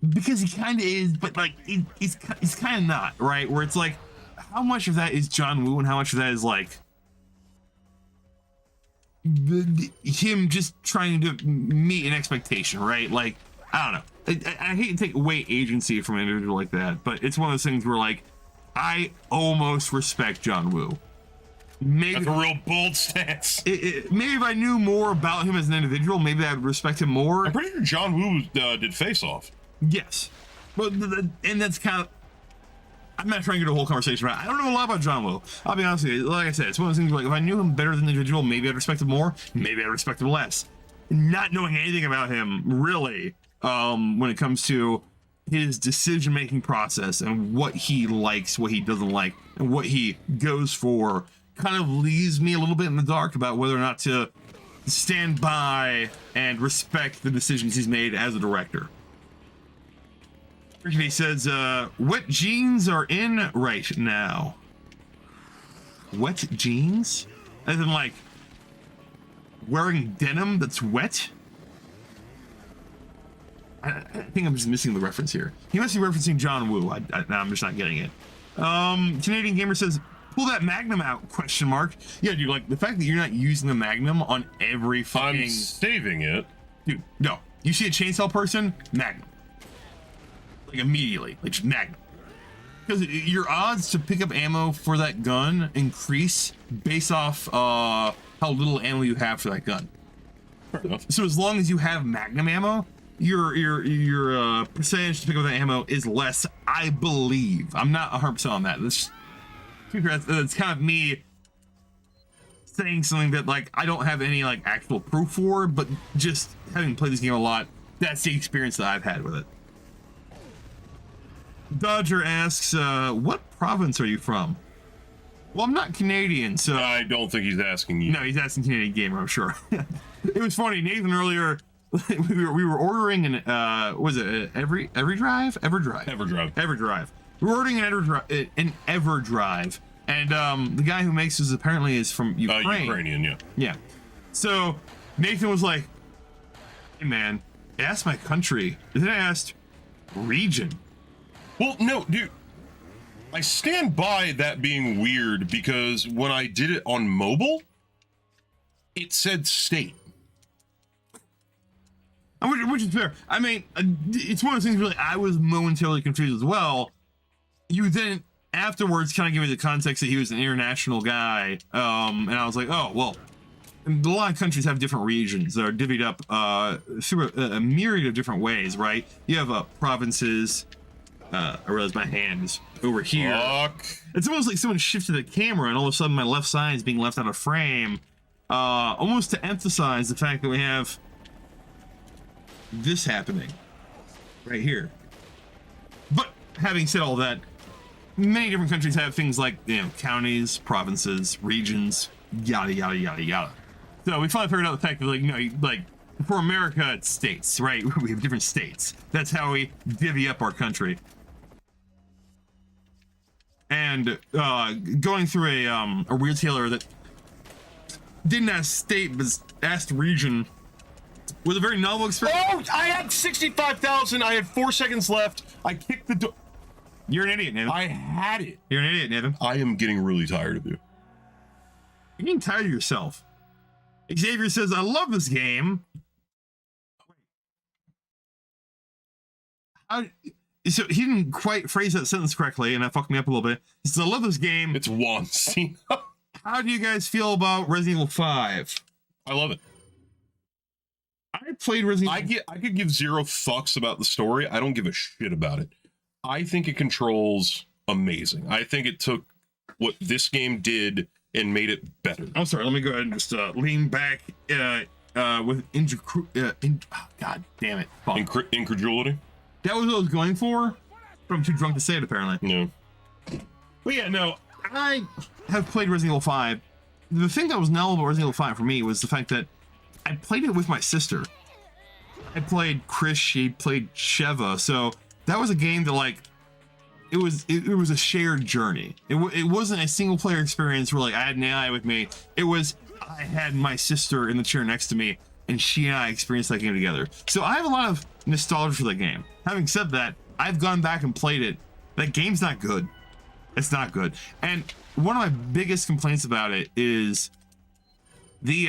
because he kind of is, but like he's kind of not, right? Where it's like, how much of that is John Woo and how much of that is like him just trying to meet an expectation, right? Like, I don't know. I hate to take away agency from an individual like that, but it's one of those things where, like, I almost respect John Woo. Maybe that's a real bold stance. Maybe if I knew more about him as an individual, maybe I would respect him more. I'm pretty sure John Woo did Face Off. Yes, but and that's kind of. I'm not trying to get a whole conversation about it. I don't know a lot about John Woo. I'll be honest with you. Like I said, it's one of those things where, like, if I knew him better as an individual, maybe I'd respect him more. Maybe I'd respect him less. Not knowing anything about him, really, when it comes to his decision-making process and what he likes, what he doesn't like, and what he goes for, kind of leaves me a little bit in the dark about whether or not to stand by and respect the decisions he's made as a director. He says, wet jeans are in right now. Wet jeans? As in, like, wearing denim that's wet? I think I'm just missing the reference here. He must be referencing John Woo. I'm just not getting it. Canadian Gamer says, pull that Magnum out, question mark. Yeah, dude, like, the fact that you're not using the Magnum on every fucking... I'm saving it. Dude, no. You see a chainsaw person? Magnum. Like, immediately. Like, just Magnum. Because your odds to pick up ammo for that gun increase based off how little ammo you have for that gun. Fair enough. So as long as you have Magnum ammo, your percentage to pick up that ammo is less, I believe. I'm not 100% on that. That's kind of me saying something that, like, I don't have any, like, actual proof for, but just having played this game a lot, that's the experience that I've had with it. Dodger asks, what province are you from? Well, I'm not Canadian, so... I don't think he's asking you. No, he's asking Canadian Gamer, I'm sure. It was funny, Nathan earlier, we were ordering an, was it EverDrive? EverDrive. We were ordering an EverDrive, and the guy who makes this apparently is from Ukraine. Ukrainian, yeah. Yeah. So, Nathan was like, hey man, ask my country. And then I asked, region. Well, no, dude. I stand by that being weird because when I did it on mobile, it said state. Which is fair. I mean, it's one of those things really I was momentarily confused as well. You then afterwards kind of gave me the context that he was an international guy. And I was like, oh, well, a lot of countries have different regions that are divvied up through a myriad of different ways, right? You have provinces. I realize my hand is over here. Fuck. It's almost like someone shifted the camera and all of a sudden my left side is being left out of frame. Almost to emphasize the fact that we have this happening right here. But having said all that, many different countries have things like, you know, counties, provinces, regions, yada, yada, yada, yada. So we finally figured out the fact that, like, you know, like, for America, it's states, right? We have different states. That's how we divvy up our country. And going through a retailer that didn't ask state, but asked region was a very novel experience. Oh, I had 65,000. I had 4 seconds left. I kicked the door. You're an idiot, Nathan. I had it. You're an idiot, Nathan. I am getting really tired of you. You're getting tired of yourself. Xavier says, I love this game. So he didn't quite phrase that sentence correctly, and that fucked me up a little bit. He says, I love this game. It's Wonstein. How do you guys feel about Resident Evil 5? I love it. I played Resident Evil. I could give zero fucks about the story. I don't give a shit about it. I think it controls amazing. I think it took what this game did and made it better. I'm sorry, let me go ahead and just lean back with God damn it. Fuck. Incredulity? That was what I was going for, but I'm too drunk to say it, apparently. No. But yeah, no, I have played Resident Evil 5. The thing that was novel about Resident Evil 5 for me was the fact that I played it with my sister. I played Chris, she played Sheva, so that was a game that, like, it was a shared journey. It wasn't a single player experience where, like, I had an AI with me. It was, I had my sister in the chair next to me, and she and I experienced that game together. So I have a lot of nostalgia for that game. Having said that, I've gone back and played it. That game's not good. It's not good. And one of my biggest complaints about it is the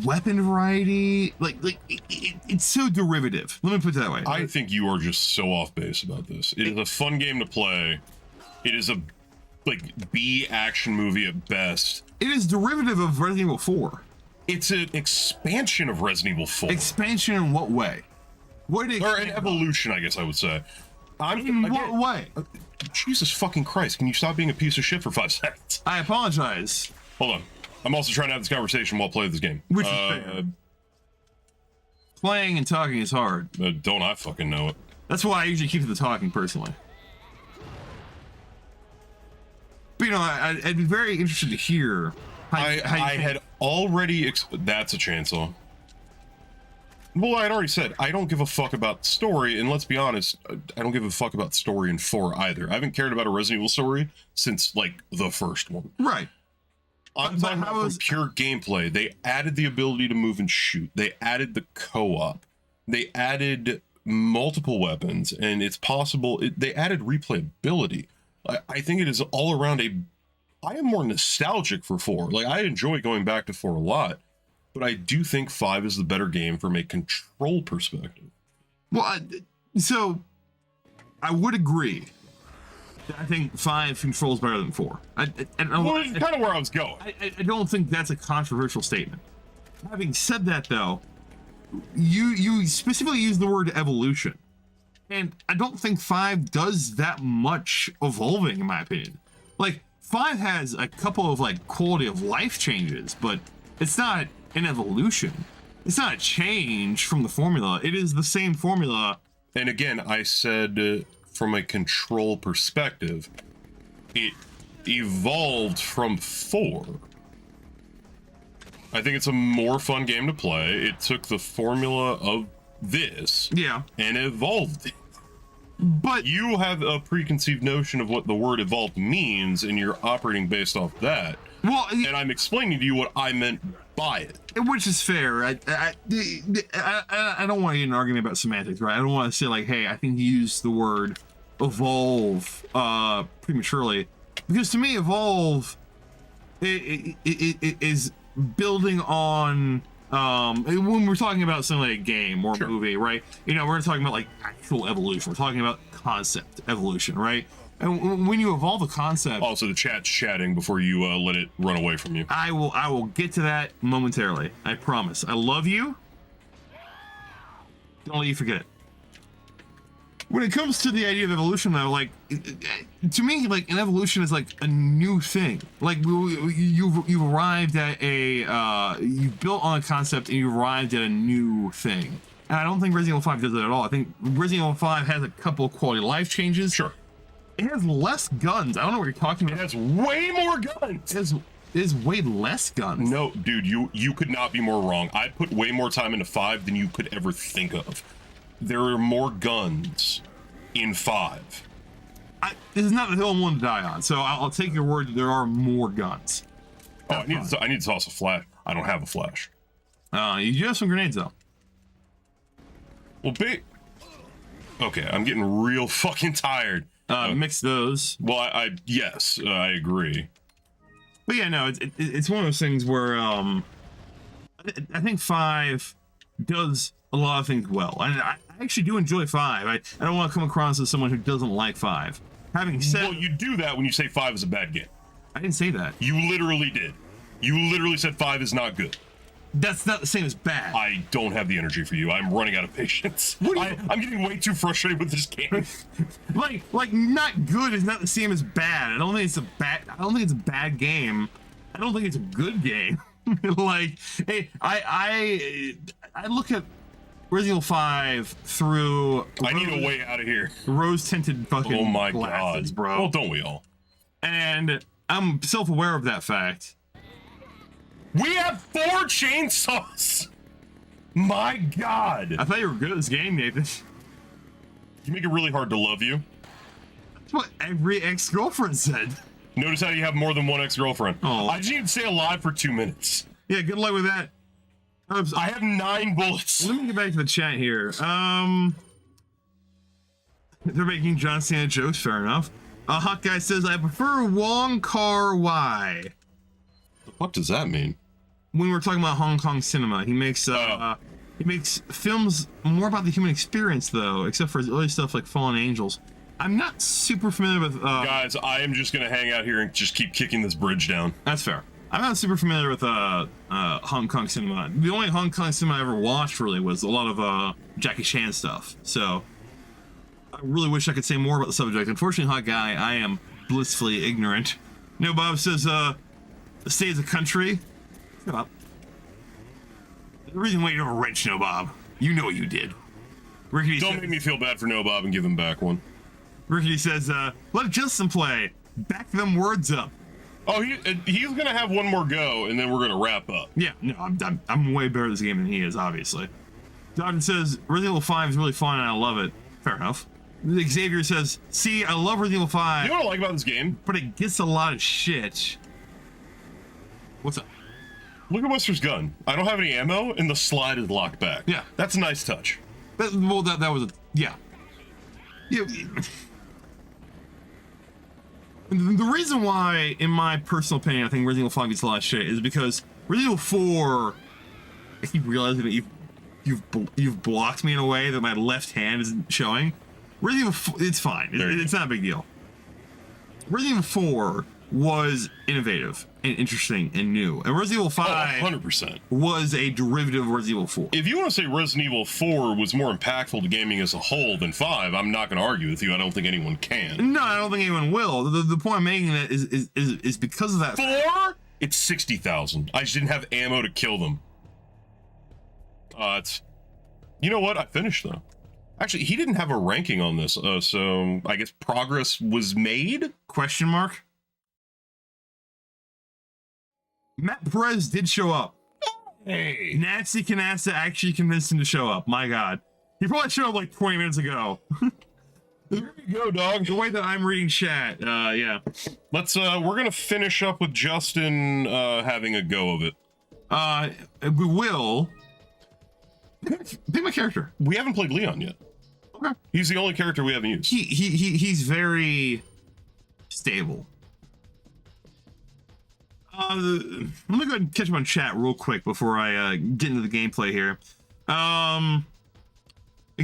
weapon variety. It's so derivative. Let me put it that way. I think you are just so off base about this. It is a fun game to play. It is a, like, B action movie at best. It is derivative of Resident Evil 4. It's an expansion of Resident Evil 4. Expansion in what way? What did it Or an evolution, I guess I would say. In what way? Jesus fucking Christ, can you stop being a piece of shit for 5 seconds? I apologize. Hold on. I'm also trying to have this conversation while playing this game. Which is fair. Playing and talking is hard. Don't I fucking know it. That's why I usually keep to the talking, personally. But, you know, I'd be very interested to hear how you had already... That's a chainsaw. Well, I had already said, I don't give a fuck about the story, and let's be honest, I don't give a fuck about story in 4 either. I haven't cared about a Resident Evil story since, like, the first one. Right. I'm talking about from pure gameplay. They added the ability to move and shoot. They added the co-op. They added multiple weapons, and it's possible... they added replayability. I think it is all around I am more nostalgic for 4. Like, I enjoy going back to 4 a lot, but I do think 5 is the better game from a control perspective. Well, so I would agree. I think 5 controls better than 4. Well, it's kind of where I was going. I don't think that's a controversial statement. Having said that, though, you specifically use the word evolution. And I don't think 5 does that much evolving, in my opinion. Like, 5 has a couple of, like, quality of life changes, but it's not an evolution. It's not a change from the formula. It is the same formula. And again, I said from a control perspective, it evolved from 4. I think it's a more fun game to play. It took the formula of this and evolved it. But you have a preconceived notion of what the word evolved means, and you're operating based off that. Well, and I'm explaining to you what I meant by it. Which is fair. I don't want to get an argument about semantics, right? I don't want to say, like, hey, I think you used the word evolve prematurely. Because to me, evolve it is building on... when we're talking about something like a game or a movie, right? You know, we're talking about, like, actual evolution. We're talking about concept evolution, right? And when you evolve a concept... Also, the chat's chatting before you let it run away from you. I will get to that momentarily. I promise. I love you. Don't let you forget it. when it comes to the idea of evolution, though, like to me, like an evolution is like a new thing. Like you've arrived at a you've built on a concept and you arrived at a new thing. And I don't think Resident Evil 5 does that at all. I think Resident Evil 5 has a couple of quality of life changes. Sure. It has less guns. I don't know what you're talking about. It has way more guns. It is way less guns. No, dude, you could not be more wrong. I put way more time into 5 than you could ever think of. There are more guns in 5. This is not the hill I'm willing to die on, so I'll take your word that there are more guns. Oh, I need to toss a flash. I don't have a flash. You do have some grenades, though. Well, okay, I'm getting real fucking tired. Mix those. Well, yes, I agree. But yeah, no, it's one of those things where I think 5 does a lot of things well, and I actually do enjoy 5. I don't want to come across as someone who doesn't like 5. Having said, well, you do that when you say 5 is a bad game. I didn't say that. You literally did. You literally said 5 is not good. That's not the same as bad. I don't have the energy for you. I'm running out of patience. I'm getting way too frustrated with this game. like not good is not the same as bad. I don't think it's a bad game. I don't think it's a good game. Like, hey, I look at Resident Evil 5 through. I need a way out of here. Rose-tinted fucking oh my glasses, god, bro. Well, don't we all? And I'm self-aware of that fact. We have 4 chainsaws. My god. I thought you were good at this game, Nathan. You make it really hard to love you. That's what every ex-girlfriend said. Notice how you have more than one ex-girlfriend. Oh. I just need to stay alive for 2 minutes. Yeah, good luck with that. I have 9 bullets. Let me get back to the chat here. They're making John Cena jokes, fair enough. Hot Guy says, I prefer Wong Kar Wai. What does that mean? When we're talking about Hong Kong cinema, he makes films more about the human experience, though, except for his early stuff like Fallen Angels. I'm not super familiar with... Guys, I am just going to hang out here and just keep kicking this bridge down. That's fair. I'm not super familiar with Hong Kong cinema. The only Hong Kong cinema I ever watched, really, was a lot of Jackie Chan stuff. So, I really wish I could say more about the subject. Unfortunately, Hot Guy, I am blissfully ignorant. No, Bob says, the state as a country... Shut up. The reason why you have a wrench, No Bob. You know what you did. Rickety Don't make me feel bad for No Bob and give him back one. Rickety says, let Justin play. Back them words up. Oh, he's gonna have one more go, and then we're gonna wrap up. Yeah, no, I'm way better at this game than he is, obviously. Dodgen says, Resident Evil 5 is really fun and I love it. Fair enough. Xavier says, see, I love Resident Evil 5. You know what I like about this game? But it gets a lot of shit. What's up? Look at Wester's gun. I don't have any ammo, and the slide is locked back. Yeah. That's a nice touch. That was a... Yeah. The reason why, in my personal opinion, I think Resident Evil 5 gets a lot of shit is because Resident Evil 4... I keep realizing that you've blocked me in a way that my left hand isn't showing. Resident Evil 4, it's fine. It's not a big deal. Resident Evil 4 was innovative and interesting and new. And Resident Evil 5 100%. was a derivative of Resident Evil 4. If you want to say Resident Evil 4 was more impactful to gaming as a whole than 5, I'm not going to argue with you. I don't think anyone can. No, I don't think anyone will. The point I'm making that is because of that. 4? It's 60,000. I just didn't have ammo to kill them. You know what? I finished, though. Actually, he didn't have a ranking on this, so I guess progress was made? Question mark? Matt Perez did show up. Hey. Nancy Canasta actually convinced him to show up. My God. He probably showed up like 20 minutes ago. There you go, dog. The way that I'm reading chat, yeah. Let's, we're gonna finish up with Justin, having a go of it. We will. Pick my character. We haven't played Leon yet. Okay. He's the only character we haven't used. He's very stable. Let me go ahead and catch him on chat real quick before I get into the gameplay here.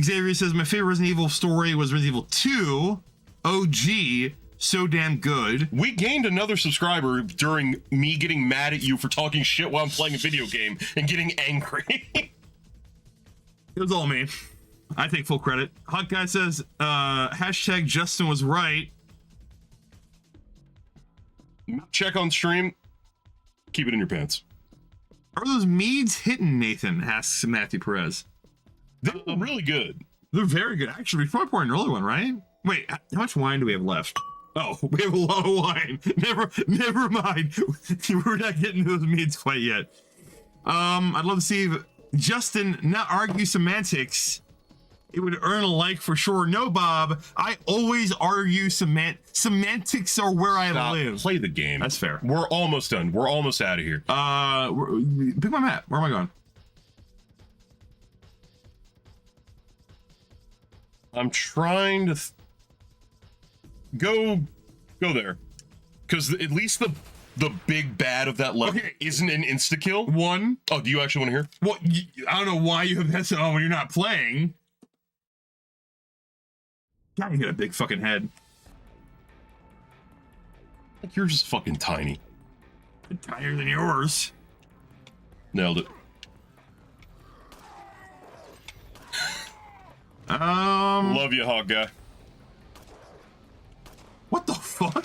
Xavier says, my favorite Resident Evil story was Resident Evil 2. OG. So damn good. We gained another subscriber during me getting mad at you for talking shit while I'm playing a video game and getting angry. It was all me. I take full credit. Hot Guy says, hashtag Justin was right. Check on stream. Keep it in your pants. Are those meads hitting, Nathan? Asks Matthew Perez. They're really good. They're very good. Actually, we probably poured an early one, right? Wait, how much wine do we have left? Oh, we have a lot of wine. Never mind. We're not getting to those meads quite yet. I'd love to see if Justin not argue semantics. It would earn a like for sure. No, Bob. I always argue semantics are where I live. Play the game. That's fair. We're almost done. We're almost out of here. Pick my map. Where am I going? I'm trying to go there, because at least the big bad of that level isn't an insta kill. One. Oh, do you actually want to hear? Well, I don't know why you have that set on when you're not playing. God, you got a big fucking head. Like, you're just fucking tiny. Tinier than yours. Nailed it. Love you, Hog Guy. What the fuck?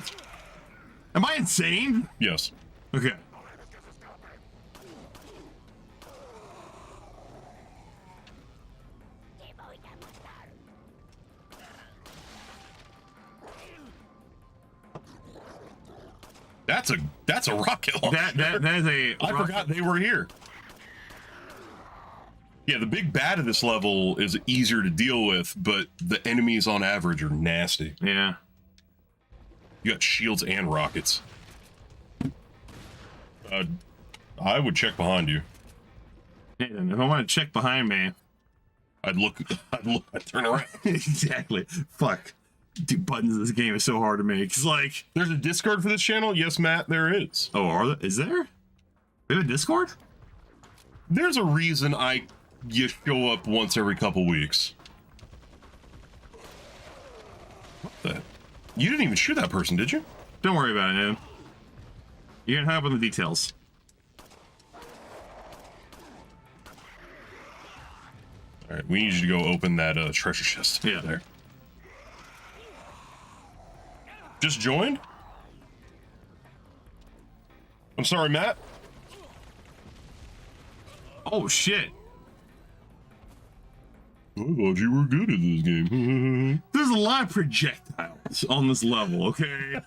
Am I insane? Yes. Okay. That's a rocket launcher. That is a. I forgot they were here. Yeah, the big bad of this level is easier to deal with, but the enemies on average are nasty. Yeah. You got shields and rockets. I would check behind you. And if I want to check behind me, I'd turn around. Exactly. Fuck. Dude, buttons in this game is so hard to make. It's like, There's a Discord for this channel? Yes, Matt, there is. oh, are there? Is there? We have a Discord? There's a reason you show up once every couple weeks. What the? You didn't even shoot that person, did you? Don't worry about it, man. You can hang up on the details. All right, we need you to go open that treasure chest. Yeah. There. Just joined? I'm sorry, Matt. Oh, shit. I thought you were good at this game. There's a lot of projectiles on this level, okay?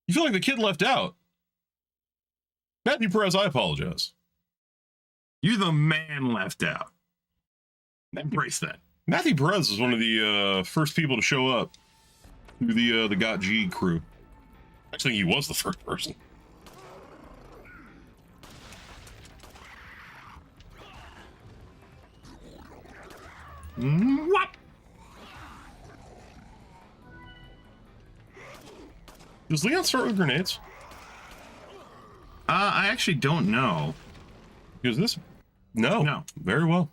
You feel like the kid left out. Matthew Perez, I apologize. You're the man left out. Embrace that. Matthew Perez is one of the first people to show up through the Got G crew. Actually, he was the first person. What? Does Leon start with grenades? I actually don't know. Is this? No. No. Very well.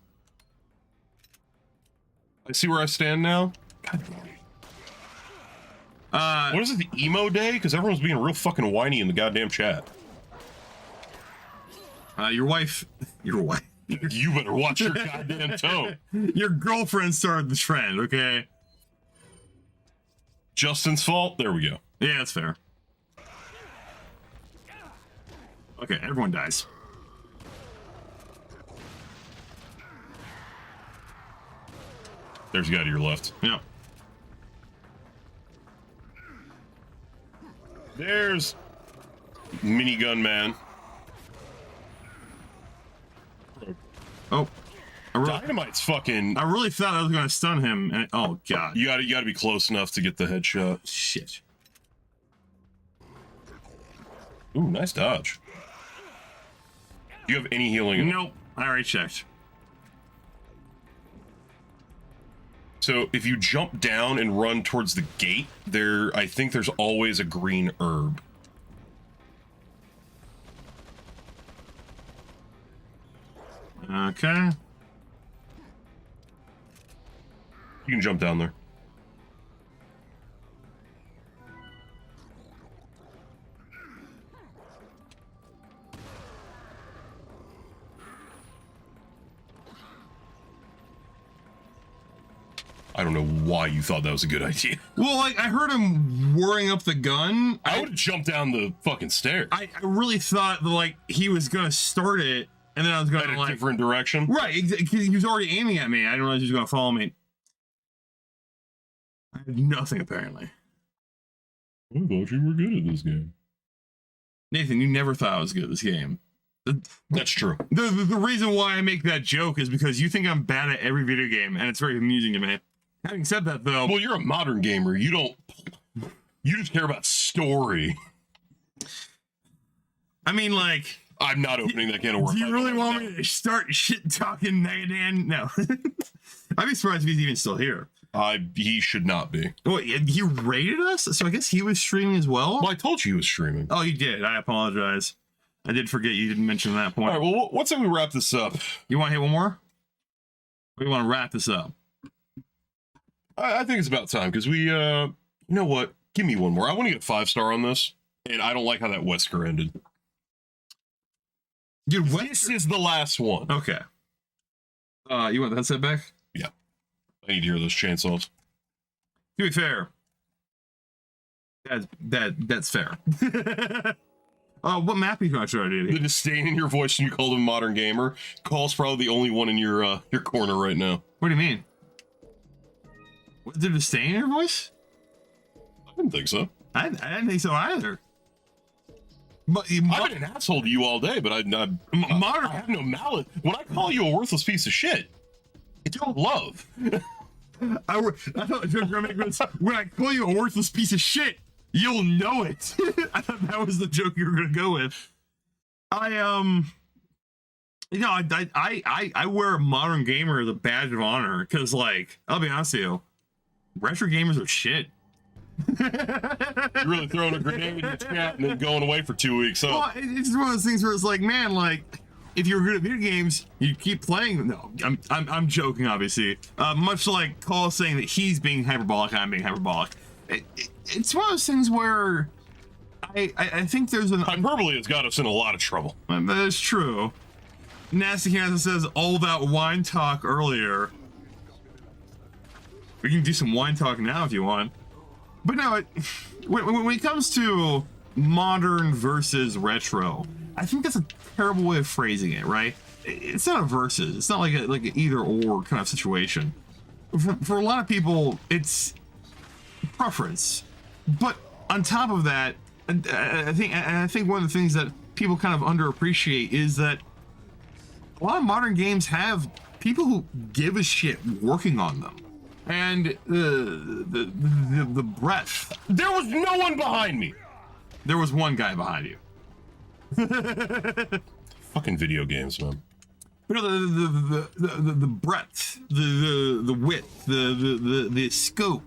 I see where I stand now. God damn it. What is it, the emo day? Because everyone's being real fucking whiny in the goddamn chat. Your wife. You better watch your goddamn tone. Your girlfriend started the trend, okay? Justin's fault? There we go. Yeah, that's fair. Okay, everyone dies. There's a guy to your left. Yep. There's Minigun Man. Oh. Dynamite's fucking... I really thought I was going to stun him. And, oh, God. You gotta be close enough to get the headshot. Shit. Ooh, nice dodge. Do you have any healing? Nope. I already checked. So if you jump down and run towards the gate, I think there's always a green herb. Okay. You can jump down there. I don't know why you thought that was a good idea. Well, like, I heard him whirring up the gun. I would have jumped down the fucking stairs. I really thought that, like, he was gonna start it, and then I was gonna, In a like... different direction? Right, he was already aiming at me. I didn't realize he was gonna follow me. I had nothing, apparently. I thought you were good at this game. Nathan, you never thought I was good at this game. That's true. The reason why I make that joke is because you think I'm bad at every video game, and it's very amusing to me. Having said that, though... Well, you're a modern gamer. You just care about story. I mean, like... I'm not opening that can of worms. Do you really want me to start shit-talking Negadan? No. I'd be surprised if he's even still here. He should not be. Wait, he rated us? So I guess he was streaming as well? Well, I told you he was streaming. Oh, you did. I apologize. I did forget you didn't mention that point. All right, well, what's if we wrap this up? You want to hit one more? Or you want to wrap this up? I think it's about time, because we, you know what? Give me one more. I want to get a 5-star on this, and I don't like how that Wesker ended. Dude, This is the last one. Okay. You want that setback? Yeah. I need to hear those chainsaws. To be fair, that's fair. What map are you going to try to The do? disdain in your voice when you called him a modern gamer. Call's probably the only one in your corner right now. What do you mean? Was there disdain in your voice? I didn't think so. I didn't think so either. But I've been an asshole to you all day, but I have no malice. When I call you a worthless piece of shit, it's all love. I thought the joke you were making was, when I call you a worthless piece of shit, you'll know it. I thought that was the joke you were gonna go with. I wear a modern gamer as a badge of honor, because, like, I'll be honest with you, retro gamers are shit. You're really throwing a grenade in the chat and then going away for 2 weeks. So Well, it's one of those things where it's like, man, like, if you're good at video games, you keep playing them. No, I'm joking, obviously. Much like Call saying that he's being hyperbolic, I'm being hyperbolic. It's one of those things where I think there's an hyperbole has got us in a lot of trouble. that is true. Nasty Kansas says all that wine talk earlier. We can do some wine talk now if you want. But no, when it comes to modern versus retro, I think that's a terrible way of phrasing it, right? It's not a versus. It's not like an either or kind of situation. For a lot of people, it's preference. But on top of that, I think one of the things that people kind of underappreciate is that a lot of modern games have people who give a shit working on them. And the breadth. There was no one behind me. There was one guy behind you. Fucking video games, man. But no, the breadth, the width, the scope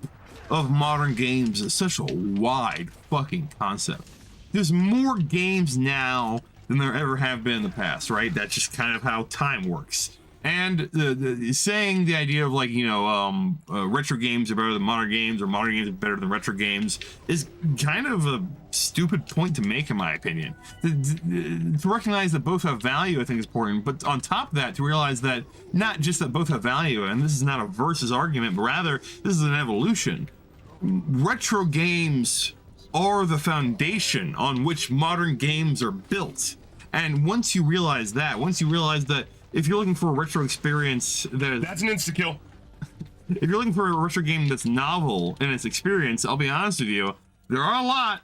of modern games is such a wide fucking concept. There's more games now than there ever have been in the past, right? That's just kind of how time works. And saying the idea of, like, you know, retro games are better than modern games, or modern games are better than retro games, is kind of a stupid point to make, in my opinion. To recognize that both have value, I think, is important. But on top of that, to realize that not just that both have value, and this is not a versus argument, but rather this is an evolution. Retro games are the foundation on which modern games are built. And once you realize that, if you're looking for a retro experience that's an insta-kill. If you're looking for a retro game that's novel in its experience, I'll be honest with you, there are a lot,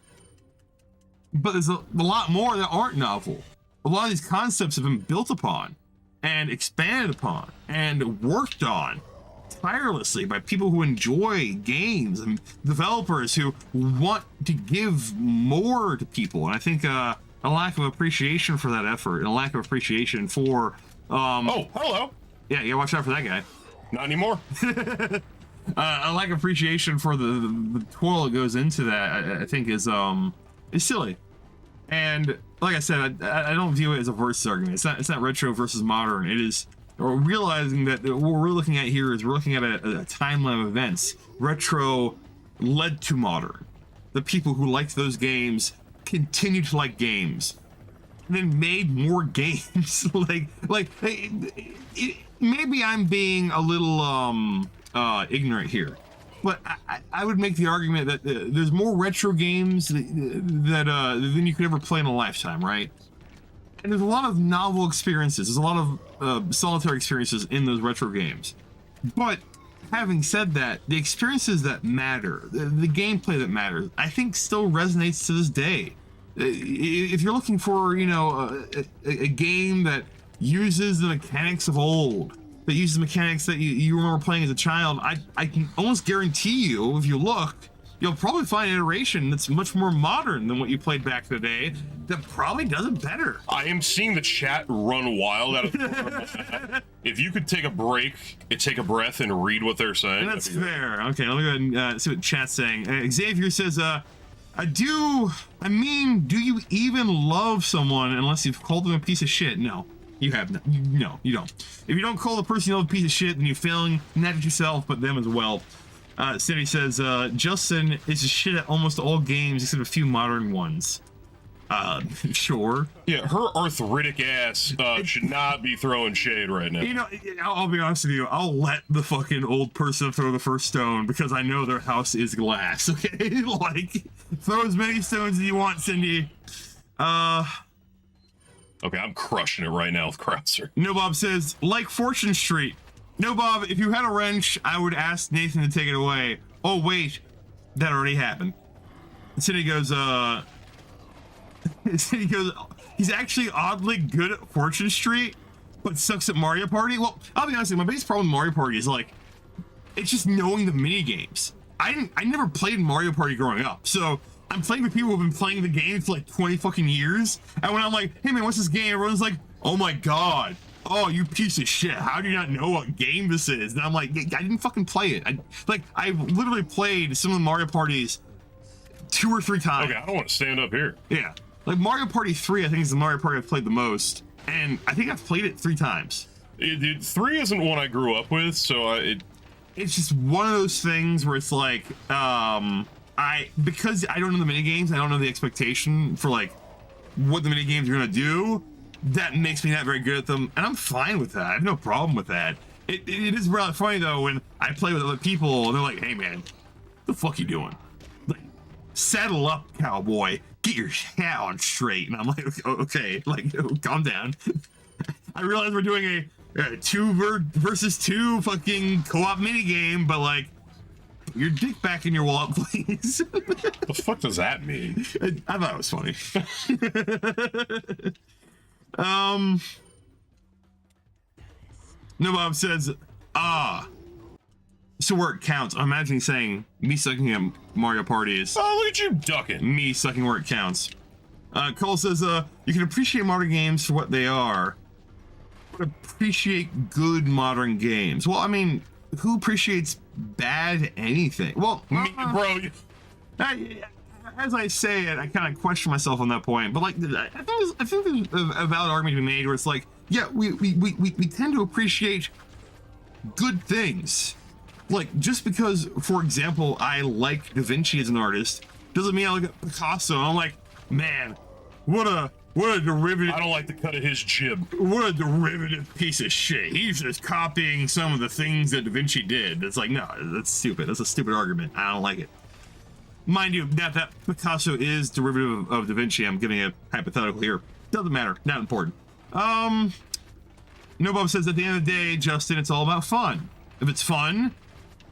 but there's a lot more that aren't novel. A lot of these concepts have been built upon and expanded upon and worked on tirelessly by people who enjoy games and developers who want to give more to people. And I think a lack of appreciation for that effort, and a lack of appreciation for oh, hello. Yeah, you gotta watch out for that guy. Not anymore. A lack of appreciation for the toil that goes into that, I think, is silly. And like I said, I don't view it as a versus argument. It's not retro versus modern. It is realizing that what we're looking at here is we're looking at a timeline of events. Retro led to modern. The people who liked those games continue to like games, and then made more games. maybe I'm being a little ignorant here, but I would make the argument that there's more retro games than you could ever play in a lifetime, right? And there's a lot of novel experiences. There's a lot of solitary experiences in those retro games. But having said that, the experiences that matter, the gameplay that matters, I think still resonates to this day. If you're looking for, you know, a game that uses the mechanics of old, that uses mechanics that you remember playing as a child, I can almost guarantee you, if you look, you'll probably find an iteration that's much more modern than what you played back in the day that probably does it better. I am seeing the chat run wild out of the If you could take a break, take a breath, and read what they're saying. And that's fair. Okay, let me go ahead and see what chat's saying. Xavier says, do you even love someone unless you've called them a piece of shit? No, you have not. No, you don't. If you don't call the person you love a piece of shit, then you're failing not just yourself, but them as well. Cindy says, Justin is a shit at almost all games except a few modern ones. Sure. Yeah, her arthritic ass should not be throwing shade right now. You know, I'll be honest with you. I'll let the fucking old person throw the first stone because I know their house is glass, okay? Like, throw as many stones as you want, Cindy. Okay, I'm crushing it right now with Krauser. No Bob says, like Fortune Street. No Bob, if you had a wrench, I would ask Nathan to take it away. Oh, wait. That already happened. Cindy goes, he's actually oddly good at Fortune Street, but sucks at Mario Party. Well, I'll be honest with you, my biggest problem with Mario Party is like, it's just knowing the mini games. I never played Mario Party growing up, so I'm playing with people who've been playing the game for like 20 fucking years, and when I'm like, hey man, what's this game? Everyone's like, oh my god, oh you piece of shit, how do you not know what game this is? And I'm like, I didn't fucking play it. I literally played some of the Mario Parties 2 or 3 times. Okay, I don't want to stand up here. Yeah. Like Mario Party 3, I think is the Mario Party I've played the most, and I think I've played it 3 times. 3 isn't one I grew up with, so it's just one of those things where it's like, because I don't know the mini games, I don't know the expectation for like what the mini games are gonna do. That makes me not very good at them, and I'm fine with that. I have no problem with that. It is really funny though when I play with other people and they're like, "Hey man, what the fuck you doing? Like, saddle up, cowboy. Get your hat on straight." And I'm like, okay, like, calm down. I realize we're doing a 2 versus 2 fucking co-op mini game, but like, put your dick back in your wallet, please. What the fuck does that mean? I thought it was funny. No Bob says, so where it counts. I'm imagining saying me sucking at Mario Party is Oh, look at you ducking. me sucking where it counts. Cole says, you can appreciate modern games for what they are, but appreciate good modern games. Well, I mean, who appreciates bad anything? Well, Me, bro. as I say it, I kind of question myself on that point. But like, I think there's a valid argument to be made where it's like, yeah, we tend to appreciate good things. Like, just because, for example, I like Da Vinci as an artist doesn't mean I look at Picasso and I'm like, man, what a derivative. I don't like the cut of his jib. What a derivative piece of shit. He's just copying some of the things that Da Vinci did. It's like, no, that's stupid. That's a stupid argument. I don't like it. Mind you, that Picasso is derivative of Da Vinci. I'm giving a hypothetical here. Doesn't matter. Not important. No Bob says at the end of the day, Justin, it's all about fun. If it's fun,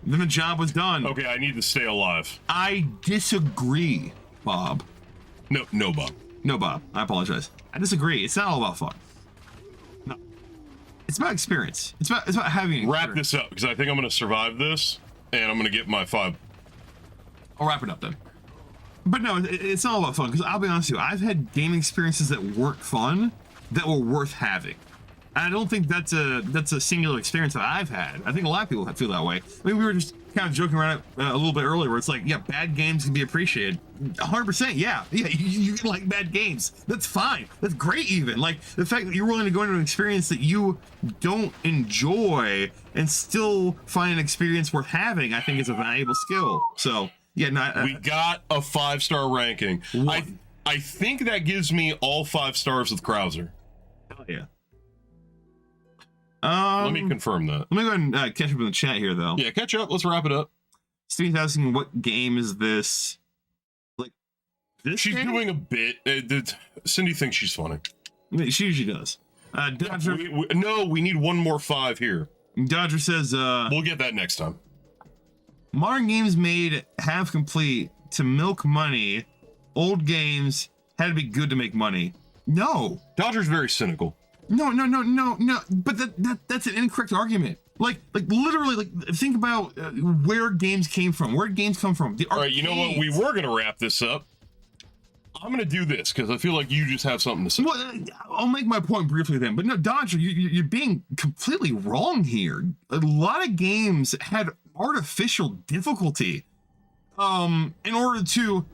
then the job was done. Okay, I need to stay alive. I disagree, Bob. No, Bob. No, Bob. I apologize. I disagree. It's not all about fun. No. It's about experience. It's about having Wrap this up, because I think I'm going to survive this, and I'm going to get my 5. I'll wrap it up then. But no, it's not all about fun, because I'll be honest with you, I've had gaming experiences that weren't fun that were worth having. And I don't think that's a singular experience that I've had. I think a lot of people feel that way. I mean, we were just kind of joking around a little bit earlier where it's like, yeah, bad games can be appreciated. 100%, yeah. You like bad games. That's fine. That's great even. Like, the fact that you're willing to go into an experience that you don't enjoy and still find an experience worth having, I think is a valuable skill. So, yeah, we got a 5-star ranking. I think that gives me all 5 stars with Krauser. Hell yeah. Let me confirm that. Let me go ahead and catch up in the chat here, though. Yeah, catch up. Let's wrap it up. Steve's asking, what game is this? Like, this She's game? doing a bit. Cindy thinks she's funny. She usually does. Dodger, No, we need one more 5 here. Dodger says, We'll get that next time. modern games made half complete to milk money. Old games had to be good to make money. No. Dodger's very cynical. No. But that's an incorrect argument. Like literally, like think about where games came from. Where games come from? The All right, you know what? We were gonna wrap this up. I'm gonna do this because I feel like you just have something to say. Well, I'll make my point briefly then. But no, Dodger, you're being completely wrong here. A lot of games had artificial difficulty, in order to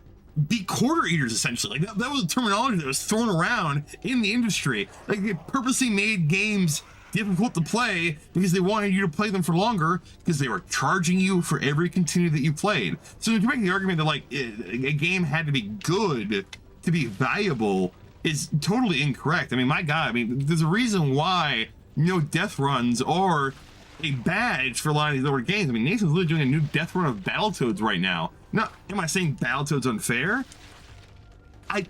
be quarter eaters, essentially. Like that was a terminology that was thrown around in the industry. Like they purposely made games difficult to play because they wanted you to play them for longer because they were charging you for every continue that you played. So to make the argument that like a game had to be good to be valuable is totally incorrect. I mean, my God, I mean, there's a reason why death runs are a badge for a lot of these older games. I mean, Nathan's literally doing a new death run of Battletoads right now. Now, am I saying Battletoads unfair? I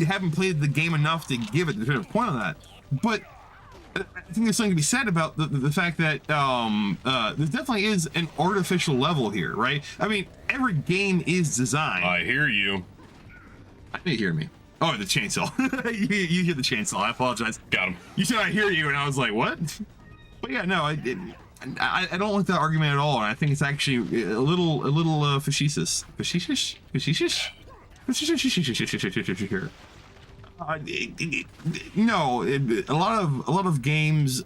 haven't played the game enough to give it the definitive point on that, but I think there's something to be said about the fact that there definitely is an artificial level here, right? I mean, every game is designed. I hear you. I didn't hear me. Oh, the chainsaw. you hear the chainsaw. I apologize. Got him. You said I hear you, and I was like, what? But yeah, no, I don't like that argument at all, and I think it's actually a little facetious. Facetious? Here. No, a lot of games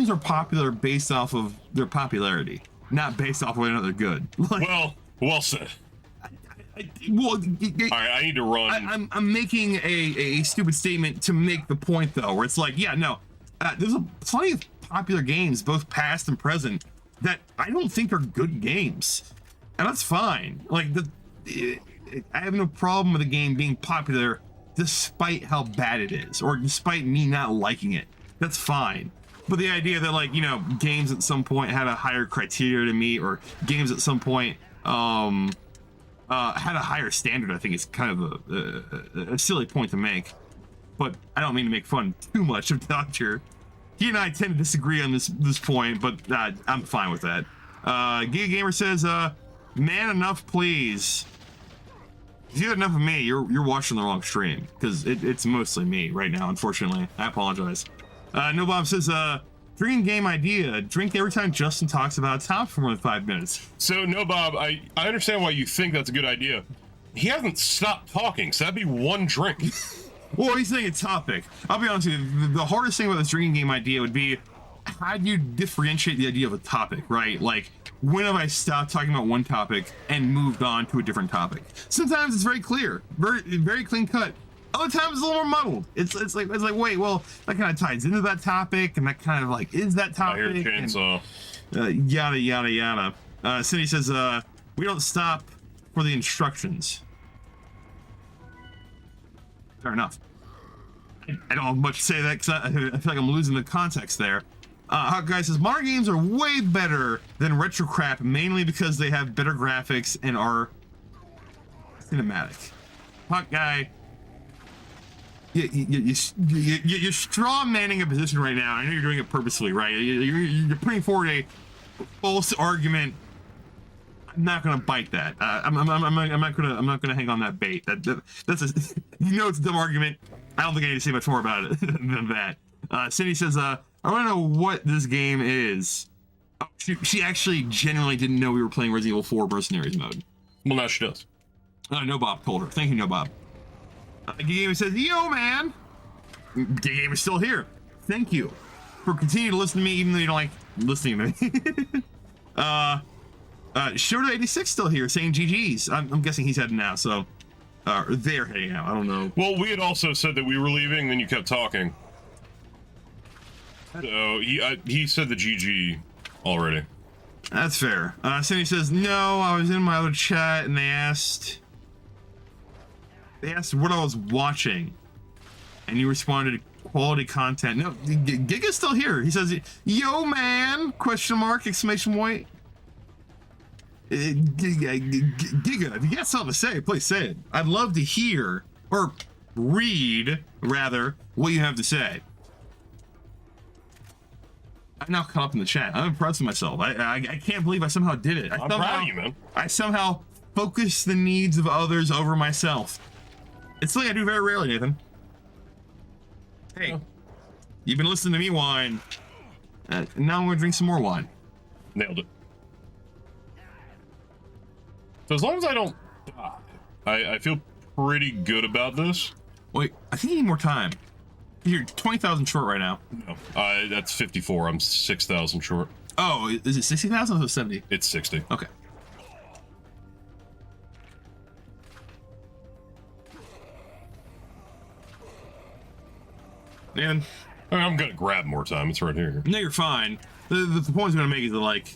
are popular based off of their popularity, not based off of whether or not they're good. Like, Well said. well, All right, I need to run. I'm making a stupid statement to make the point though, where it's like, yeah, no, there's plenty of popular games, both past and present, that I don't think are good games, and that's fine. Like I have no problem with a game being popular despite how bad it is, or despite me not liking it. That's fine. But the idea that like, games at some point had a higher criteria to meet, or games at some point had a higher standard, I think is kind of a silly point to make. But I don't mean to make fun too much of Dodger. He and I tend to disagree on this point, but I'm fine with that. Giga Gamer says, man, enough please. If you had enough of me, you're watching the wrong stream, because it's mostly me right now, unfortunately. I apologize. No Bob says, drinking game idea. Drink every time Justin talks about a topic for more than 5 minutes. So, no, Bob, I understand why you think that's a good idea. He hasn't stopped talking, so that'd be one drink. Well, he's saying a topic. I'll be honest with you, the hardest thing about this drinking game idea would be, how do you differentiate the idea of a topic, right? Like, when have I stopped talking about one topic and moved on to a different topic? Sometimes it's very clear, very clean cut. Other times it's a little more muddled. It's like wait, well, that kind of ties into that topic, and that kind of like is that topic. I hear chainsaw. And, yada yada yada. Cindy says, we don't stop for the instructions. Fair enough. I don't have much to say that because I feel like I'm losing the context there. Hot Guy says, modern games are way better than retro crap, mainly because they have better graphics and are cinematic. Hot Guy, you're straw manning a position right now. I know you're doing it purposely, right? You're putting forward a false argument. I'm not gonna bite that. I'm not gonna hang on that bait. That's it's a dumb argument. I don't think I need to say much more about it than that. Cindy says, I want to know what this game is. Oh, she actually genuinely didn't know we were playing Resident Evil 4 Mercenaries mode. Well, now she does. No Bob told her. Thank you, No Bob. Gamer says, yo, man. Gamer is still here. Thank you for continuing to listen to me, even though you don't like listening to me. Shota86 still here, saying GG's. I'm guessing he's heading out, so they're heading out. I don't know. Well, we had also said that we were leaving, then you kept talking. So he said the GG already. That's fair. Cindy says, no, I was in my other chat and they asked what I was watching, and you responded quality content. No, Giga's still here. He says, "Yo, man!" Question mark! Exclamation point. Giga, if you got something to say, please say it. I'd love to hear or read, rather, what you have to say. I'm now caught up in the chat. I'm impressed with myself. I can't believe I somehow did it. I'm proud of you, man. I somehow focused the needs of others over myself. It's something I do very rarely, Nathan. Hey, you've been listening to me whine. Now I'm gonna drink some more wine. Nailed it. So as long as I don't die, I feel pretty good about this. Wait, I think you need more time. You're 20,000 short right now. No, that's 54. I'm 6,000 short. Oh, is it 60,000 or 70? It's 60. Okay. Man, I mean, I'm gonna grab more time. It's right here. no, you're fine. The point I'm gonna make is that, like,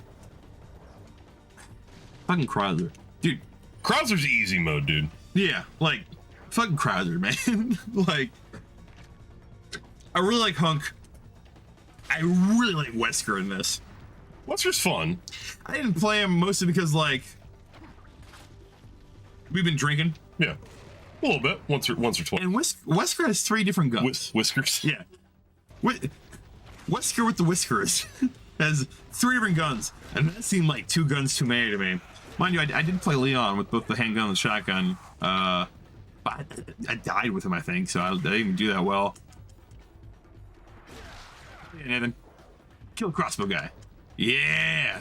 fucking Chrysler, dude. Krauser's easy mode, dude. Yeah, like, fucking Chrysler, man. Like, I really like Hunk. I really like Wesker in this. Wesker's fun. I didn't play him mostly because, like, we've been drinking. Yeah, a little bit. Once or twice. And Wesker has 3 different guns. Whiskers. Yeah. Wesker with the whiskers has 3 different guns, and that seemed like 2 guns too many to me. Mind you, I did play Leon with both the handgun and the shotgun. But I died with him, I think, so I didn't even do that well. Yeah, Nathan. Kill the crossbow guy. Yeah.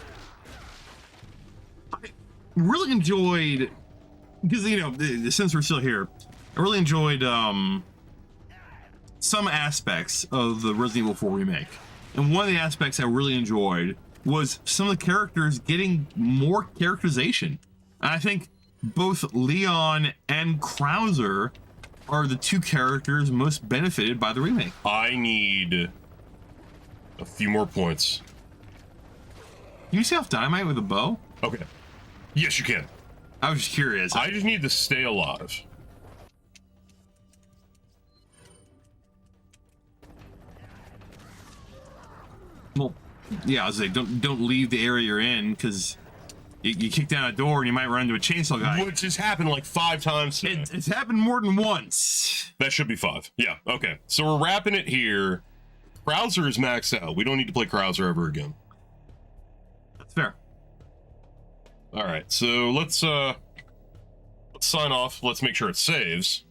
I really enjoyed, because, you know, since we're still here, I really enjoyed some aspects of the Resident Evil 4 remake. And one of the aspects I really enjoyed was some of the characters getting more characterization. And I think both Leon and Krauser are the 2 characters most benefited by the remake. I need a few more points. Can you see off dynamite with a bow? Okay. Yes, you can. I was just curious. I just need to stay alive. Well, yeah, I was like, don't leave the area you're in, because you kick down a door and you might run into a chainsaw guy. Which has happened like 5 times today. It's happened more than once. That should be 5. Yeah, okay. So we're wrapping it here. Krauser is maxed out. We don't need to play Krauser ever again. That's fair. All right, so let's sign off. Let's make sure it saves.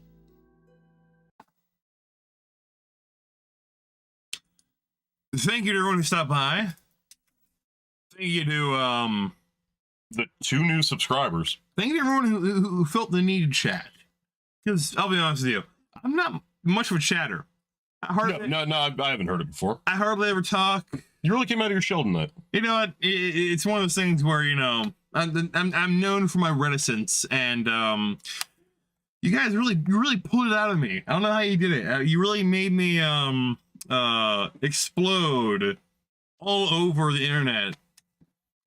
Thank you to everyone who stopped by. Thank you to The 2 new subscribers. thank you to everyone who felt the need to chat. Because I'll be honest with you, I'm not much of a chatter. I haven't heard it before. I hardly ever talk. You really came out of your shell tonight. You know what? It's one of those things where, you know, I'm known for my reticence, and you guys really pulled it out of me. I don't know how you did it. You really made me explode all over the internet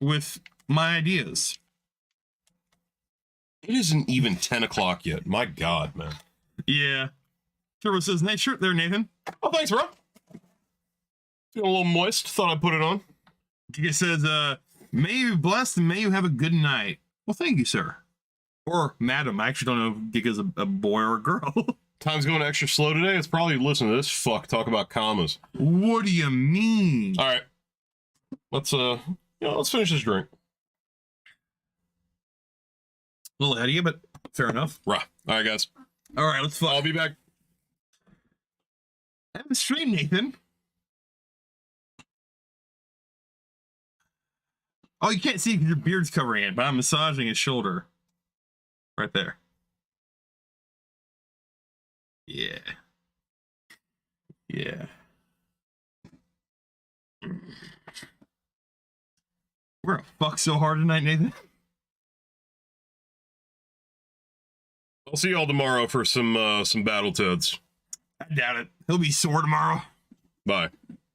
with my ideas. It isn't even 10 o'clock yet. My God, man. Yeah. Turbo says, nice shirt there, Nathan. Oh, thanks, bro. Feeling a little moist. Thought I'd put it on. Giga says, may you be blessed and may you have a good night. Well, thank you, sir. Or madam. I actually don't know if Giga's a boy or a girl. Time's going extra slow today. It's probably listening to this fuck talk about commas. What do you mean? All right. Let's finish this drink. A little ahead of you, but fair enough. Rah. All right, guys. All right, let's fuck. I'll be back. Have a stream, Nathan. Oh, you can't see because your beard's covering it, but I'm massaging his shoulder. Right there. Yeah. Yeah. We're gonna fuck so hard tonight, Nathan. I'll see y'all tomorrow for some Battletoads. I doubt it. He'll be sore tomorrow. Bye.